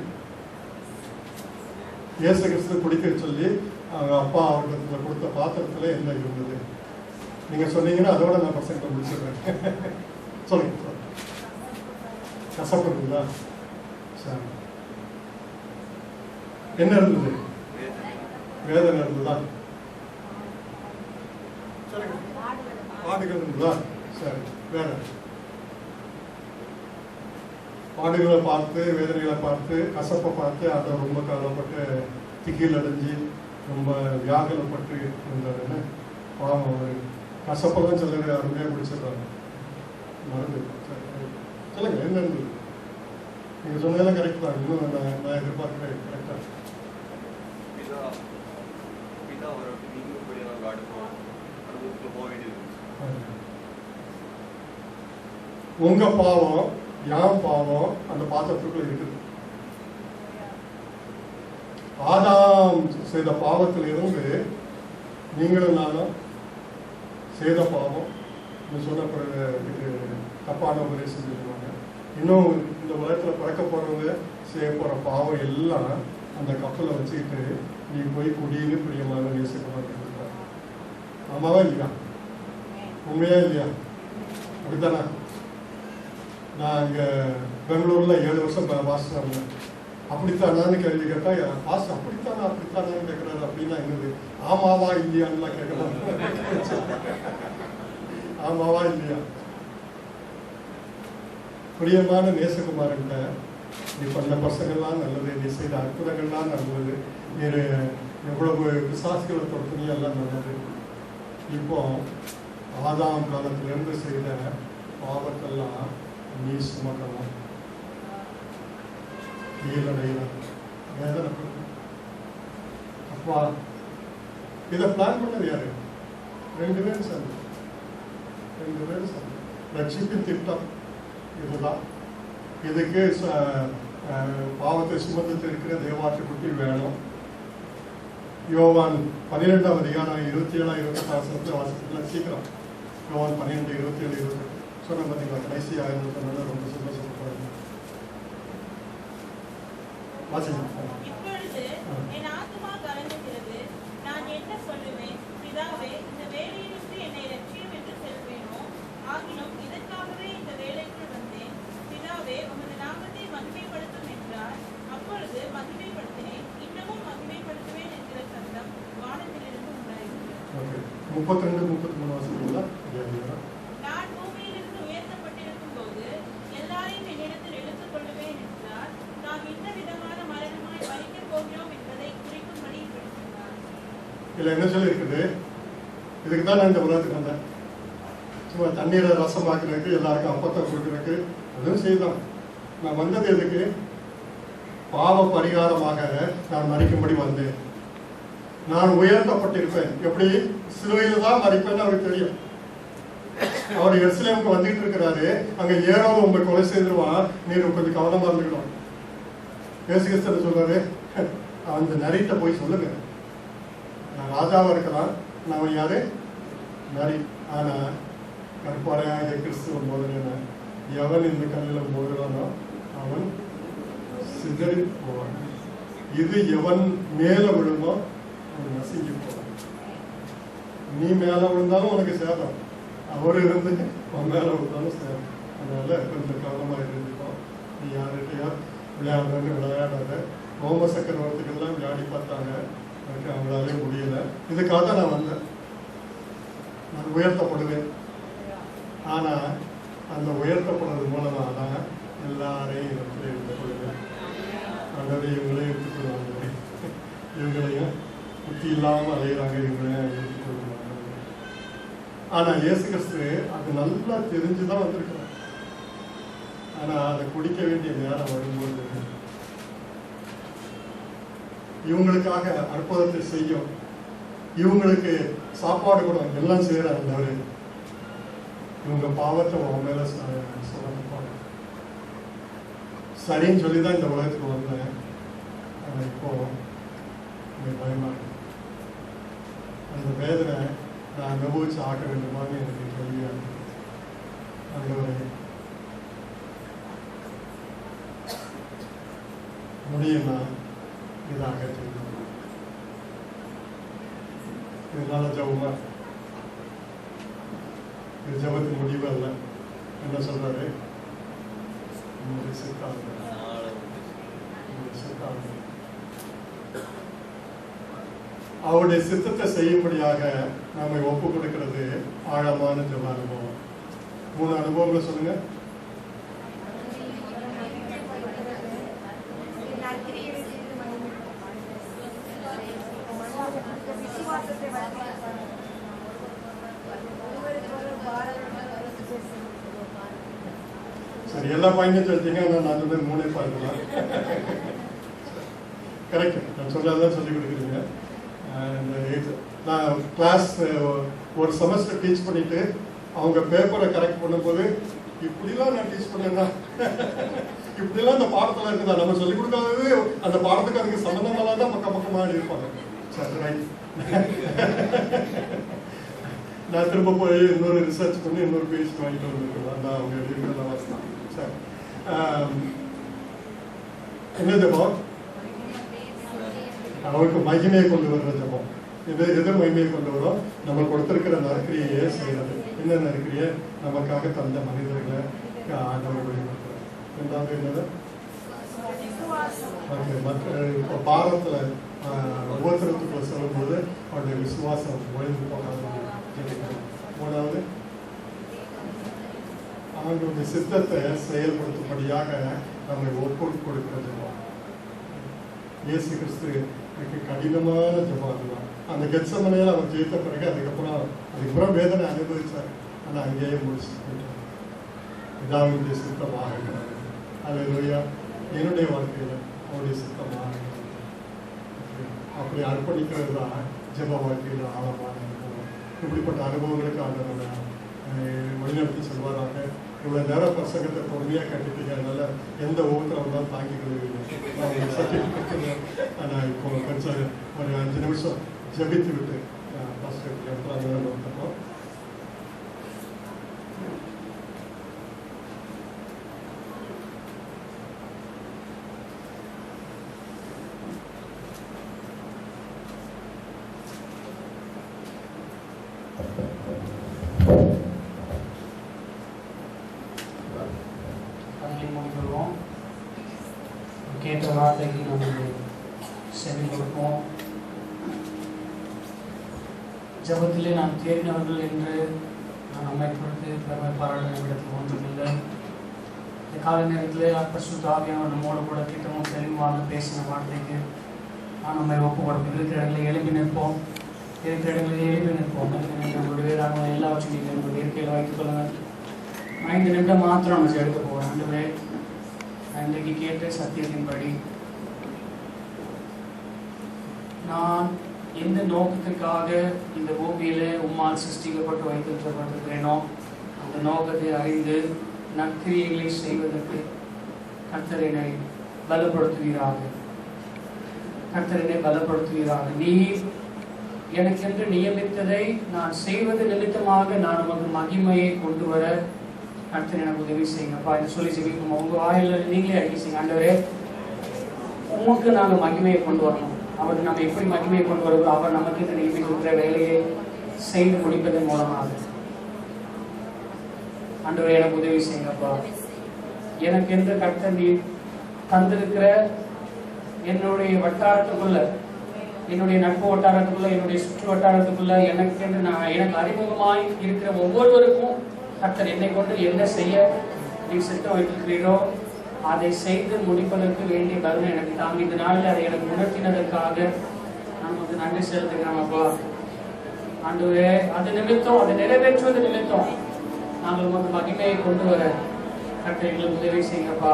இயேசு கிறிஸ்து குடிக்க சொல்லி அவங்க அப்பா அவர்கிட்ட கொடுத்த பாத்திரத்துல என்ன இருந்தது? நீங்க சொன்னீங்கன்னா அதோட நான் பசங்க முடிச்சிடுறேன். சொல்லுங்க. கசப்பு இருக்குங்களா? சரி. என்ன இருந்தது? வேதனை இருந்ததா? பாடுகள் இருந்ததா? சரி. வேற பாடுகளை பார்த்து, வேதனைகளை பார்த்து, கசப்பை பார்த்து அதை ரொம்ப கவலைப்பட்டு திகில் அடைஞ்சு ரொம்ப வியாகுலப்பட்டு இருந்தாருன்னு பாவம். கசப்பெல்லாம் சிலர் அருமையாக பிடிச்சிடுறாங்க. மருந்து சொல்லுங்க, என்ன இருந்தது? நீங்க சொன்னதெல்லாம் கரெக்ட் தான். இன்னும் நான் எதிர்பார்க்கிறேன் கரெக்டா. உங்க பாவம், யான் பாவம் அந்த பாத்திரத்துக்குள்ள இருக்குது. ஆதாம் செய்த பாவத்தில் இருந்து நீங்களும் நானும் செய்த பாவம் சொன்ன பிறகு இதுக்கு தப்பான உபதேசம் செஞ்சுருவாங்க. இன்னும் இந்த உலகத்துல பிறக்க போறவங்க செய்ய போற பாவம் எல்லாம் அந்த கப்பலை வச்சுக்கிட்டு நீ போய் குடியின்னு பிரியமான நேசகுமார் இருக்காரு. ஆமாவா இல்லையா? உண்மையா இல்லையா? அப்படித்தானா? நான் இங்க பெங்களூர்ல 7 வருஷம் வாசிச்சேன். அப்படித்தானான்னு கேள்வி கேட்டா பாஸ் அப்படித்தானான்னு கேட்கறாரு. அப்படின்னா என்னது? ஆமாவா இல்லையான்னு கேட்கலாம். ஆமாவா இல்லையா? பிரியமான நேசகுமார்கிட்ட நீ பண்ண பசங்கள்லாம் நல்லது, நீ செய்த அற்புதங்கள்லாம் நல்லது, நீ எவ்வளவு பிசாசுகளை தொடுத்தனி எல்லாம் நல்லது. இப்போ ஆதாம் காலத்திலிருந்து செய்த பாவத்தெல்லாம் நீ சுமக்கலாம், கீழடையலாம், வேதனைப்படும். அப்பா இதை பிளான் பண்ணது யாரு? 2 பேரும் சேர்ந்து. ரட்சிப்பின் திட்டம் இதுதான். இதுக்கு பாவத்தை சுமந்து இருக்கிற தேவாட்டுக்குட்டி வேணும். யோவான் 12ஆம் அதிகாரம் 27, 28 வாசத்துல சீக்கிரம். யோவான் 12, 27, 28 சொன்ன பார்த்தீங்களா? கடைசி ஆயிரம் சொன்னது ரொம்ப சந்தோஷப்படுறாங்க. இப்பொழுது என் ஆத்துமா கலங்குகிறது. நான் என்ன சொல்லுவேன்? பிதாவே, இந்த வேலையிலிருந்து என்னை ரட்சியும் என்று சொல்வேனோ? ஆகிலும் இதற்காகவே இந்த வேலைக்கு வந்தேன். பிதாவே, உமது நாமத்தை மகிமைப்படுத்தும் என்றார். அப்பொழுது மகிமைப்படுத்தினேன், இன்னமும் மகிமைப்படுத்துவேன் என்கிற சத்தம் வானத்திலிருந்து உண்டாயிற்று. 32, 33 வாசிக்கிறீங்களா? நான் பூமியிலிருந்து உயர்த்தப்பட்டிருக்கும் போது எல்லாரையும் என்னிடத்தில் எடுத்துக் கொள்ளுவேன் என்றார். நாம் இந்த விதமான மரணமாய் மரிக்கப் போகிறோம் என்பதை குறிக்கும்படி இப்படி சொன்னார். இதுல என்ன சொல்லி இருக்குது? இதுக்கு தான் நான் இந்த உலகத்துக்கு வந்தேன். சும்மா தண்ணீரை ரசமாக்குறதுக்கு, எல்லாருக்கும் அப்பத்தை கொடுக்கறதுக்கு, அதுவும் செய்தான். நான் வந்தது எதுக்கு? பாவ பரிகாரமாக நான் மறிக்கும்படி வந்தேன். நான் உயர்த்தப்பட்டிருப்பேன். எப்படி? சிலுவையில் தான் மறிப்பேன்னு அவருக்கு தெரியும். அவர் எருசலேமுக்கு வந்துட்டு இருக்கிறாரு. அங்க ஏறோடு உங்களை கொலை செய்திருவான், நீர் கொஞ்சம் கவனமா இருந்துக்கணும். இயேசு கிறிஸ்து சொல்றாரு, அந்த நரிட்ட போய் சொல்லுங்க, நான் ராஜாவா இருக்கலாம், நான் யாரு? நரி. ஆனா கற்பாறையாக கிறிஸ்துவ போதனை, எவன் இந்த கல்லில் போகிறானோ அவன் சிதறி போவான். இது எவன் மேல விழுமோ அவன் நசுங்கி போவான். நீ மேலே விழுந்தாலும் உனக்கு சேதம், அவர் இருந்து உன் மேலே விழுந்தாலும் சேதம். அதனால கொஞ்சம் கவனமாக இருந்துக்கும். நீ யார்கிட்டயா விளையாடுறன்னு விளையாடாத. ரோம சக்கரவர்த்திகள்லாம் விளையாடி பார்த்தாங்க, அதுக்கு அவங்களாலே முடியல. இதுக்காக தான் நான் வந்தேன். நான் உயர்த்தப்படுவேன். ஆனால் அந்த உயர்த்தப்படுறது மூலமாக தான் எல்லாரையும் இடத்துல எடுத்துக்கொள்வேன். அதாவது இவங்களையும் எடுத்துக்கொள்வாங்க, இவங்களையும் புத்தி இல்லாமல் அலைகிறாங்க, இவங்களையும் எடுத்துக்கொள்வாங்க. ஆனால் இயேசு கிறிஸ்து அது நல்லா தெரிஞ்சுதான் வந்திருக்கிறார். ஆனால் அதை குடிக்க வேண்டிய நேரம் வரும்போது இவங்களுக்காக அற்புதத்தை செய்யும், இவங்களுக்கு சாப்பாடு கூட எல்லாம் செய்யறாரு அவரு. இவங்க பாவத்தை உன் மேல சொல்லப்பாங்க சரின்னு சொல்லிதான் இந்த உலகத்துக்கு வந்தேன். ஆனால் இப்போ பயமா இருக்கு. அந்த வேதனை நான் அனுபவிச்சு ஆக்க வேண்டுமான்னு எனக்கு கேள்வியா இருக்கு. ஆண்டவரே, முடியுமா இதாக செய்யணும். இதனால ஜபமா இது ஜபத்தின் முடிவு அல்ல. என்ன சொல்றாரு? அவருடைய சித்தத்தை செய்யும்படியாக நாம ஒப்பு கொடுக்கிறது ஆழமான ஜப அனுபவம். 3 அனுபவங்களை சொல்லுங்க. சரி, எல்லா பாயிண்டும் சொல்லிட்டீங்க. ஆனால் நான் சொன்னது 3 பார்க்கலாம். கரெக்ட், நான் சொல்லாதான் சொல்லி கொடுக்குறீங்க. நான் கிளாஸ் ஒரு செமஸ்டர் டீச் பண்ணிட்டு அவங்க பேப்பரை கரெக்ட் பண்ணும்போது இப்படிலாம் நான் டீச் பண்ணேன்னா இப்படிலாம் அந்த பாடத்தில் இருக்குதா, நம்ம சொல்லிக் கொடுக்காதது அந்த பாடத்துக்கு அதுக்கு சம்மந்தமெல்லாம் தான் பக்கமாக இருப்பாங்க. சரி, ரைட். நான் திரும்ப போய் இன்னொரு ரிசர்ச் பண்ணி இன்னொரு பேஜ் வாங்கிட்டு வந்துருக்கலாம். நான் அவங்க எழுதிக்கிறத வாசித்தான். சரி, என்ன ஜபம்? அவருக்கு மகிமையை கொண்டு வர்ற ஜபம். எது மகிமையை கொண்டு வரும்? நம்ம கொடுத்திருக்கிற நற்கிரியை செய்யறது. என்ன நற்கிரியை? நமக்காக தந்த மனிதர்களை ஆண்டவர் வெளிப்படுத்துறார். ரெண்டாவது என்னது? இப்போ பாரத்துல உபத்திரத்துக்குள்ள செல்லும்போது அவருடைய விசுவாசம் ஒழிந்து போகாது. மூணாவது, அவங்களுடைய சித்தத்தை செயல்படுத்தும்படியாக நம்மை ஒப்பு கொடுக்கிற ஜபம். இயேசு கிறிஸ்துக்கு கடினமான ஜபம் அதுதான். அந்த கெத்செமனேல அவர் ஜெயித்த பிறகு அதுக்கப்புறம் வேதனை அனுபவிச்சார். ஆனால் அங்கேயே முடிச்சு போயிட்டார். பிதாவினுடைய சித்தமாக அல்லேலூயா. என்னுடைய வாழ்க்கையில் அவருடைய சித்தமாக அப்படி அர்ப்பணிக்கிறது தான் ஜப வாழ்க்கையில் ஆழமான அனுபவம். இப்படிப்பட்ட அனுபவங்களுக்கு ஆண்டவரை வழிநடத்தி செல்வாராக. இவ்வளோ நேரம் பிரசங்கத்தை பொறுமையாக கட்டிட்டீங்க. அதனால எந்த ஒவ்வொருத்தரும் தான் தாங்கிக்கிறது. ஆனால் இப்போ கொஞ்சம் ஒரு 5 நிமிஷம் ஜபித்து விட்டு வந்துட்டோம். கேட்ட வார்த்தைக்கு நம்ம செவி கொடுப்போம். ஜபத்திலே நாம் தேறினவர்கள் என்று நான் நம்மை பொறுத்து பெருமை பாராட்ட இடத்தில் ஒன்றுமில்லை. இந்த கால நேரத்தில் பரிசுத்த ஆவியானவர் நம்மோடு கூட திட்டமும் தெளிவாக பேசின வார்த்தைக்கு நான் நம்மை ஒப்பு கொடுப்போம். இருக்கிற இடங்களில் எழுப்பி நிற்போம். இருக்கிற இடங்களில் எழுப்பி நிற்போம். நம்மளுடைய வேறாக எல்லாவற்றையும் நீங்கள் நம்மளுடைய இருக்கையில் வைத்துக் கொள்ளுங்கள். 5 நிமிடம் மாத்திரம் நம்ம எடுக்க போகிறோம். ஆண்டவரே, இன்றைக்கு கேட்ட சத்தியத்தின்படி நான் எந்த நோக்கத்துக்காக இந்த பூமியிலே உம்மால் சிருஷ்டிக்கப்பட்டு வைத்திருக்கப்பட்டிருக்கிறேனோ அந்த நோக்கத்தை அறிந்து நற்கிரியைகளை செய்வதற்கு கர்த்தர் என்னை பலப்படுத்துவீராக. கர்த்தர் என்னை பலப்படுத்துவீராக. நீர் எனக்கென்று நியமித்ததை நான் செய்வது நிமித்தமாக நான் உமக்கு மகிமையை கொண்டு வர கர்த்தர் எனக்கு உதவி செய்யுங்கப்பா என்று சொல்லி ஜெபிப்போம். உங்க வாயில நீங்களே அறிக்கை செய்யுங்க. ஆண்டவரே, உமக்கு நாங்கள் மகிமையை கொண்டு வரணும். அவருக்கு நம்ம எப்படி மகிமையை கொண்டு வருவோம்? அவர் நமக்கு நியமித்திருக்கிற வேலையை செய்து முடிப்பதன் மூலமாக ஆண்டவரே எனக்கு உதவி செய்யுங்கப்பா. எனக்கு எந்த கர்த்தர் நீ தந்திருக்கிற என்னுடைய வட்டாரத்துக்குள்ள, என்னுடைய நட்பு வட்டாரத்துக்குள்ள, என்னுடைய சுற்று வட்டாரத்துக்குள்ள எனக்கு அறிமுகமாய் இருக்கிற ஒவ்வொருவருக்கும் கர்த்தர் என்னை கொண்டு என்ன செய்ய நீ சித்தம் வைத்திருக்கிறீரோ அதை செய்து முடிப்பதற்கு வேண்டிய கருணை எனக்கு தாங்க. இந்த நாளில் அதை எனக்கு உணர்த்தினதற்காக நான் வந்து நன்றி செலுத்துகிறேன் அப்பா. ஆண்டவரே, அது நிமித்தம், அதை நிறைவேற்றுவது நிமித்தம் நாங்கள் உமக்கு மகிமையை கொண்டு வர கர்த்தர் எங்களுக்கு உதவி செய்யுங்கப்பா.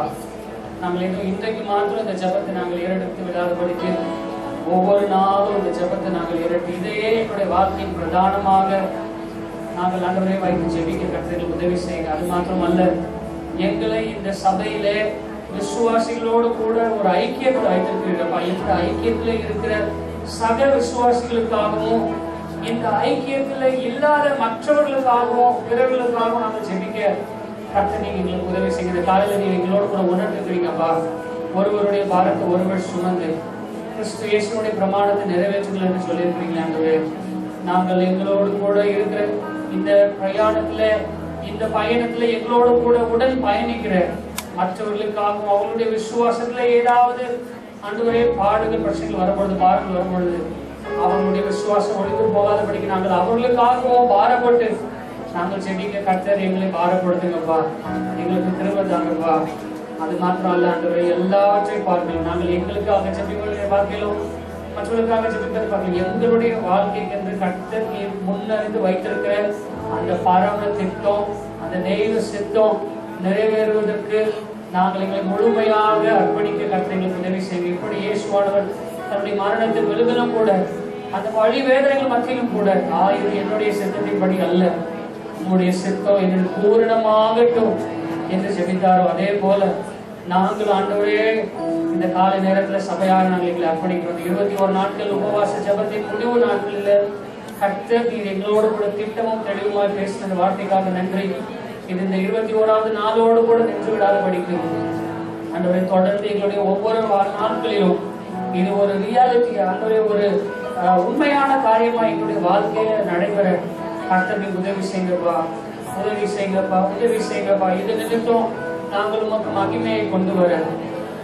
நாங்கள் இன்னும் இன்றைக்கு மாத்திரம் இந்த ஜபத்தை நாங்கள் ஏறெடுத்து விடாதபடிக்கு ஒவ்வொரு நாளும் இந்த ஜபத்தை நாங்கள் ஏறெடுத்து இதையே என்னுடைய வாழ்க்கையின் பிரதானமாக நாங்கள் ஆண்டவரே வைத்து ஜெபிக்க கர்த்தர் உதவி செய்யுங்க. அது மாத்திரமல்ல, எங்களை இந்த சபையிலே விசுவாசிகளோடு கூட ஒரு ஐக்கியத்தை வைத்திருக்கிறீர்களப்பா. இந்த ஐக்கியத்துல இருக்கிற சக விசுவாசிகளுக்காகவும் இந்த ஐக்கியத்துல இல்லாத மற்றவர்களுக்காகவும் பிறர்களுக்காகவும் நாங்கள் ஜெபிக்க கர்த்தர் நீங்க எங்களுக்கு உதவி செய்கிற காலையில நீங்க எங்களோட கூட உணர்ந்துக்கிறீங்கப்பா. ஒருவருடைய பாரத்தை ஒருவர் சுமந்து கிறிஸ்து இயேசுடைய பிரமாணத்தை நிறைவேற்றுங்கள் என்று சொல்லியிருக்கிறீங்களே. நாங்கள் எங்களோடு கூட இருக்கிற இந்த பிரயாணத்துல, இந்த பயணத்துல எங்களோடு கூட உடன் பயணிக்கிற மற்றவர்களுக்காகவும் அவர்களுடைய விசுவாசத்துல ஏதாவது ஆண்டவரே பாடுகள் பிரச்சனைகள் வரும்பொழுது, பாரங்கள் வரும்பொழுது அவர்களுடைய விசுவாசம் ஒழித்து போகாதபடிக்கு நாங்கள் அவர்களுக்காகவும் பாரப்பட்டு நாங்கள் செடிக்க கர்த்தர் எங்களை பாரப்படுத்துங்கப்பா. எங்களுக்கு திரும்ப தாங்கப்பா. அது மாத்திரம் அல்ல ஆண்டவரே, எல்லாவற்றையும் பார்க்கலாம். நாங்கள் எங்களுக்காக ஜெபிப்பதை பார்க்கலாம், மற்றவர்களுக்காக ஜெபிப்பதை பார்க்கலாம். எங்களுடைய வாழ்க்கைக்கு என்று கர்த்தர் முன்னறிந்து வைத்திருக்கிற அந்த பரம திட்டம், அந்த தெய்வ சித்தம் நிறைவேறுவதற்கு நாங்கள் எங்களை முழுமையாக அர்ப்பணிக்க கர்த்தர் எங்களுக்கு உதவி செய்வோம். இப்படி இயேசுவானவர் தன்னுடைய மரணத்தின் விழுதிலும் கூட, அந்த வழி வேதனைகள் மத்தியிலும் கூட, இது என்னுடைய சித்தத்தின்படி அல்ல, உங்களுடைய சித்தம் என்னுடைய பூரணமாகட்டும் என்று ஜெபித்தாரோ அதே போல நாங்கள் ஆண்டவரே இந்த காலை நேரத்துல சபையாக நாங்கள் எங்களை அர்ப்பணிக்கிறோம். 21 நாட்கள் உபவாச ஜபத்தின் முடிவு நாட்களில் கர்த்தர் நீர் எங்களோடு கூட திட்டமும் தெளிவுமாய் பேசின வார்த்தைக்காக நன்றி. இது இந்த 21வது நாளோடு கூட நின்று விடாத படிக்கும் ஆண்டவரை தொடர்ந்து எங்களுடைய ஒவ்வொரு நாட்களிலும் இது ஒரு ரியாலிட்டி ஆண்டவரே, ஒரு உண்மையான காரியமா எங்களுடைய வாழ்க்கையில நடைபெற கர்த்தர் உதவி செய்யுங்கப்பா, உதவி செய்யுங்கப்பா, உதவி செய்யுங்கப்பா. இது நிமித்தம் நாங்கள் உமக்கு மகிமையை கொண்டு வர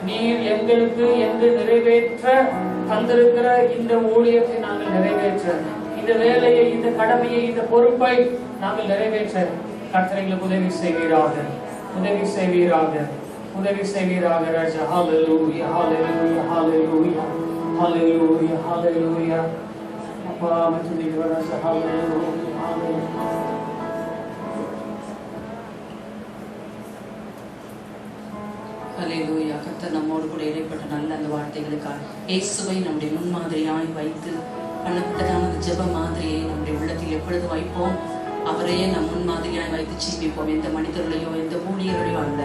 நீர் எங்களுக்கு என்று நிறைவேற்ற தந்திருக்கிற இந்த ஊழியத்தை நாங்கள் நிறைவேற்ற, இந்த வேலையை, இந்த கடமையை, இந்த பொறுப்பை நாங்கள் நிறைவேற்ற கர்த்தர் எங்களுக்கு உதவி செய்வீராக, உதவி செய்வீராக, உதவி செய்வீராக ராஜா. ஹல்லேலூயா, ஹல்லேலூயா, ஹல்லேலூயா, ஹல்லேலூயா, ஹல்லேலூயா. அப்பா மகிமைக்கு ராஜா. ஹல்லேலூயா, ஹல்லேலூயா. ஹல்லேலூயா. கர்த்தர் நம்மோடு கூட இடைப்பட்ட நல்ல அந்த வார்த்தைகளுக்காக இயேசுவை நம்முடைய முன்மாதிரியாய் வைத்து பண்ணப்பட்டதான அந்த ஜெப மாதிரியை நம்முடைய உள்ளத்தில் எப்பொழுது வைப்போம், அவரையே நம் முன்மாதிரியாய் வைத்து ஜீவிப்போம். எந்த மனிதர்களையோ எந்த ஊழியர்களையோ அல்ல,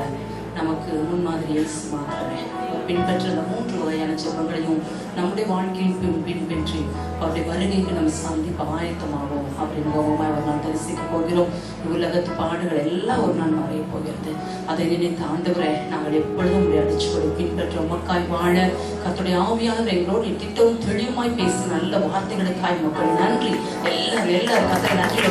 நமக்கு முன்மாதிரி இயேசு மாத்திரமே. பின்பற்ற அந்த 3 வகையான ஜெபங்களையும் நம்முடைய வாழ்க்கையில் பின்பற்றி அவருடைய வருகைக்கு நம்ம சந்திப்பு ஆயத்தமாகும். அப்படி மிகவும் ஒரு நாள் தரிசிக்க போகிறோம். உலகத்து பாடுகள் எல்லாம் ஒரு நாள் மாறிய போகிறது. அதை நினைத்து ஆண்டவரை நாங்கள் எப்பொழுதும் அடிச்சுக்கொடு பின்பற்ற உமக்காய் வாழ கர்த்தருடைய ஆவியானவர் எங்களோடு திட்டமும் தெளிவுமாய் பேசி நல்ல வார்த்தைகளுக்காய் மக்கள் நன்றி. எல்லாரும் கர்த்தரை நன்றி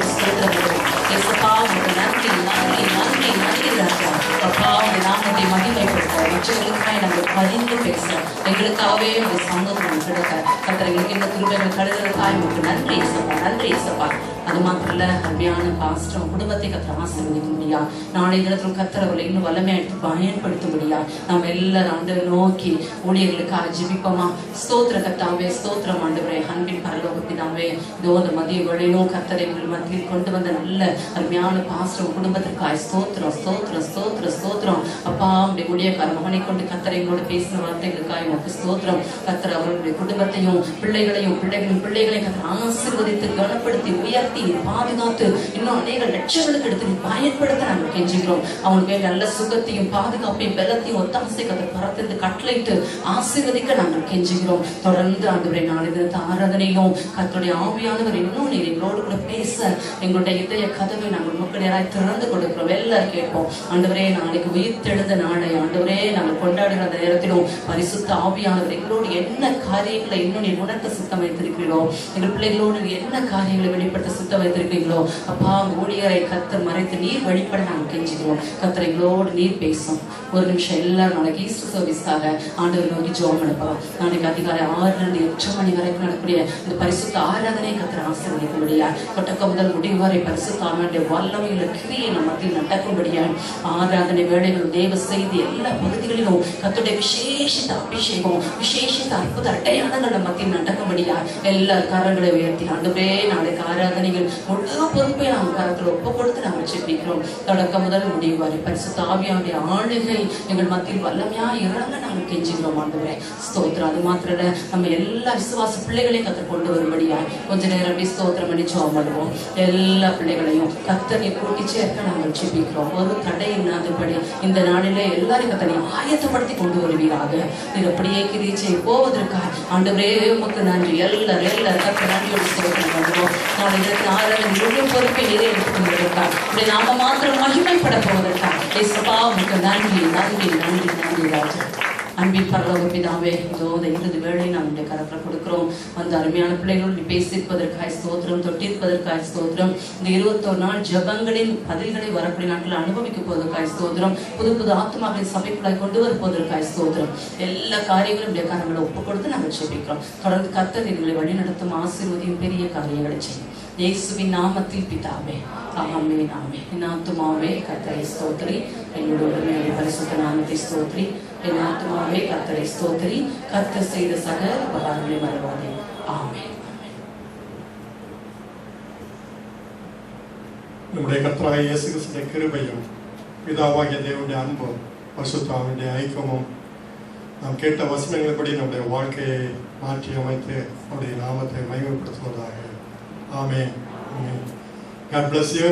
ஏசப்பா, உங்களுக்கு நன்றி நன்றி நன்றி நன்றி ராஜா. அப்பா உங்க நாமத்தை மகிமைப்படுத்த மற்றவர்களுக்காய் நாங்கள் பதிந்து பேச எங்களுக்காகவே உங்க சமூகம் கிடைக்க கர்த்தர் எங்களுக்கு இந்த கிருபைகள் கழுதலுக்காய் உங்களுக்கு நன்றி ஏசப்பா, நன்றி ஏசப்பா. அது மாத்திரம் இல்ல, அருமையான பாஸ்டர் குடும்பத்தை கர்த்தர் ஆசீர்வதிக்கும்படியா, நாளை தினத்திலும் கர்த்தர் அவர்களை இன்னும் வல்லமையா எடுத்து பயன்படுத்தும்படியா நாம் எல்லாரும் ஆண்டவரை நோக்கி ஊழியர்களுக்காக ஜெபிப்போமா. ஸ்தோத்திர கர்த்தாவே, ஸ்தோத்திரம் ஆண்டவரே. அன்பின் பரலோக பிதாவே, இதோ அந்த மதிய வேளையிலும் கர்த்தரை எங்கள் மத்தியில் கொண்டு வந்த நல்ல அருமையான பாஸ்டர் குடும்பத்திற்காய் ஸ்தோத்திரம் ஸ்தோத்திரம் ஸ்தோத்திரம் ஸ்தோத்திரம். அப்பா உடைய ஊழியக்கார மகனை கொண்டு கர்த்தரை எங்களோட பேசின வார்த்தைகளுக்காய் உனக்கு ஸ்தோத்திரம். கர்த்தர் அவர்களுடைய குடும்பத்தையும் பிள்ளைகளின் பிள்ளைகளை கர்த்தர் ஆசீர்வதித்து கனப்படுத்தி உயர்த்தி பாதுகாத்து இன்னும் அநேக லட்சங்களுக்கு எடுத்து பயன்படுத்த நாங்கள் கெஞ்சுகிறோம். அவங்களுக்கு நல்ல சுகத்தையும் பாதுகாப்பையும் பலத்தையும் ஒத்தாசை கர்த்தர் பரத்திருந்து கட்டளையிட்டு ஆசீர்வதி ஆசீர்வதிக்க நாங்கள் கெஞ்சுகிறோம். தொடர்ந்து ஆண்டவரே நாளை தினத்து ஆராதனையிலும் கர்த்தருடைய ஆவியானவர் இன்னும் நீர் எங்களோடு கூட பேச எங்களுடைய இதய கதவை நாங்கள் மக்கள் யாராய் திறந்து கொடுக்கிறோம். எல்லாரும் கேட்போம் ஆண்டவரே, நாளைக்கு உயிர்த்தெழுந்த நாளை ஆண்டவரே நாங்கள் கொண்டாடுகிற அந்த நேரத்திலும் பரிசுத்த ஆவியானவர் எங்களோடு என்ன காரியங்களை இன்னும் நீர் உணர்த்த சித்தம் வைத்திருக்கிறீர்களோ, எங்கள் பிள்ளைகளோடு என்ன காரியங்களை வெளிப்படுத்த சித்தம் வைத்திருக்கிறீங்களோ அப்பா, ஊழியரை கர்த்தர் மறைத்து நீர் வெளிப்பட நாங்கள் கெஞ்சுகிறோம். கர்த்தர் எங்களோடு நீர் பேசும். ஒரு நிமிஷம் எல்லாரும் நாளைக்கு ஈஸ்டர் சர்வீஸ்க்காக ஆண்டவர் நோக்கி ஜெபம் பண்ணலாம். நாளைக்கு அதிகாலை 6 to 8 மணி வரைக்கும் நடக்கக்கூடிய இந்த பரிசுத்த ஆராதனை கர்த்தர் ஆசீர்வதிக்கும்படியா, தொடக்கம் முதல் முடிவு வரை பரிசுத்த ஆண்டவருடைய வல்லமையுள்ள கிரியை நம்ம மத்தியில் நடக்கும்படியா, ஆராதனை வேளைகள் தேவ செய்தி எல்லா பகுதிகளிலும் கர்த்தருடைய விசேஷித்த அபிஷேகம் விசேஷித்த அற்புத அடையாளங்கள் நம்ம மத்தியில் நடக்கும்படியா எல்லா கரங்களை உயர்த்தி ஆண்டவரே நாளைக்கு ஆராதனைகள் முழு பொறுப்பை நாம் கரத்தில் ஒப்பு கொடுத்து நாங்கள் ஜெபிக்கிறோம். தொடக்கம் முதல் முடிவு வரை பரிசுத்த ஆவியானுடைய ஆளுகை எங்கள் மத்தியில் வல்லமையா இறங்க நாங்கள் கெஞ்சுகிறோம். ஆண்டவரே ஸ்தோத்திரம். அது மாத்திரம் இல்ல, நம்ம எல்லா விசுவாச பிள்ளைகளையும் கர்த்தர் கொண்டு வரும்படியா கொஞ்ச நேரம் அப்படி ஸ்தோத்திரம் பண்ணி ஜெபம் பண்ணுவோம். எல்லா பிள்ளைகளையும் கர்த்தரை கூட்டி சேர்க்க நாங்கள் ஜெபிக்கிறோம். ஒரு தடை இல்லாதபடி இந்த நாளிலே எல்லாரும் கர்த்தரை ஆயத்தப்படுத்தி கொண்டு வருவீராக. இது அப்படியே கிரீச்சை போவதற்காக ஆண்டவரே உமக்கு நன்றி. எல்லாரும் கர்த்தர் நன்றியோடு ஸ்தோத்திரம் பண்ணுவோம். நாளை இதற்கு ஆராதனை முழு பொறுப்பை நீரே எடுத்துக்கொள்வதற்காக இப்படி நாம மாத்திரம் மகிமைப்பட போவதற்காக ஏசப்பா உமக்கு நன்றி நன்றி நன்றி நன்றி ராஜா. அன்பின் பரலோக பிதாவே, இதோ இந்த இறுதி வேளை நம்முடைய கரத்தில் கொடுக்கிறோம். அந்த அருமையான பிள்ளைகளோடு பேசியிருப்பதற்காக ஸ்தோத்திரம், தொட்டிருப்பதற்காக ஸ்தோத்திரம். இந்த 21 நாள் ஜபங்களின் பதில்களை வரக்கூடிய நாட்கள் அனுபவிக்க போவதற்காக ஸ்தோத்திரம். புது புது ஆத்மாக்களை சபைக்குள்ளாய் கொண்டு வருவதற்காக ஸ்தோத்திரம். எல்லா காரியங்களும் இப்படிய காரணங்களை ஒப்பு கொடுத்து நாங்கள் ஜெபிக்கிறோம். தொடர்ந்து கர்த்தர் எங்களை வழி நடத்தும் ஆசீர்வதியும் பெரிய காரியங்களை செய்யும். இயேசுவின் நாமத்தில் பிதாவே, ஆமென் ஆமென். என் ஆத்துமாவே கர்த்தரை ஸ்தோத்திரி, என்னுடைய உடமையுடைய பரிசுத்த நாமத்தை ஸ்தோத்திரி. என் ஆத்துமாவே கர்த்தரை ஸ்தோத்திரி, கர்த்தர் செய்த சகல உபகாரங்களை மறவாதே. ஆமென். நம்முடைய கர்த்தராகிய இயேசு கிறிஸ்துவின் கிருபையும் பிதாவாகிய தேவனுடைய அன்பும் பரிசுத்த ஆவியுடைய ஐக்கியமும் நாம் கேட்ட வசனங்களின்படி நம்முடைய வாழ்க்கையை மாற்றி அமைத்து அவருடைய நாமத்தை மகிமைப்படுத்துவதாக. ஆமென். God bless you.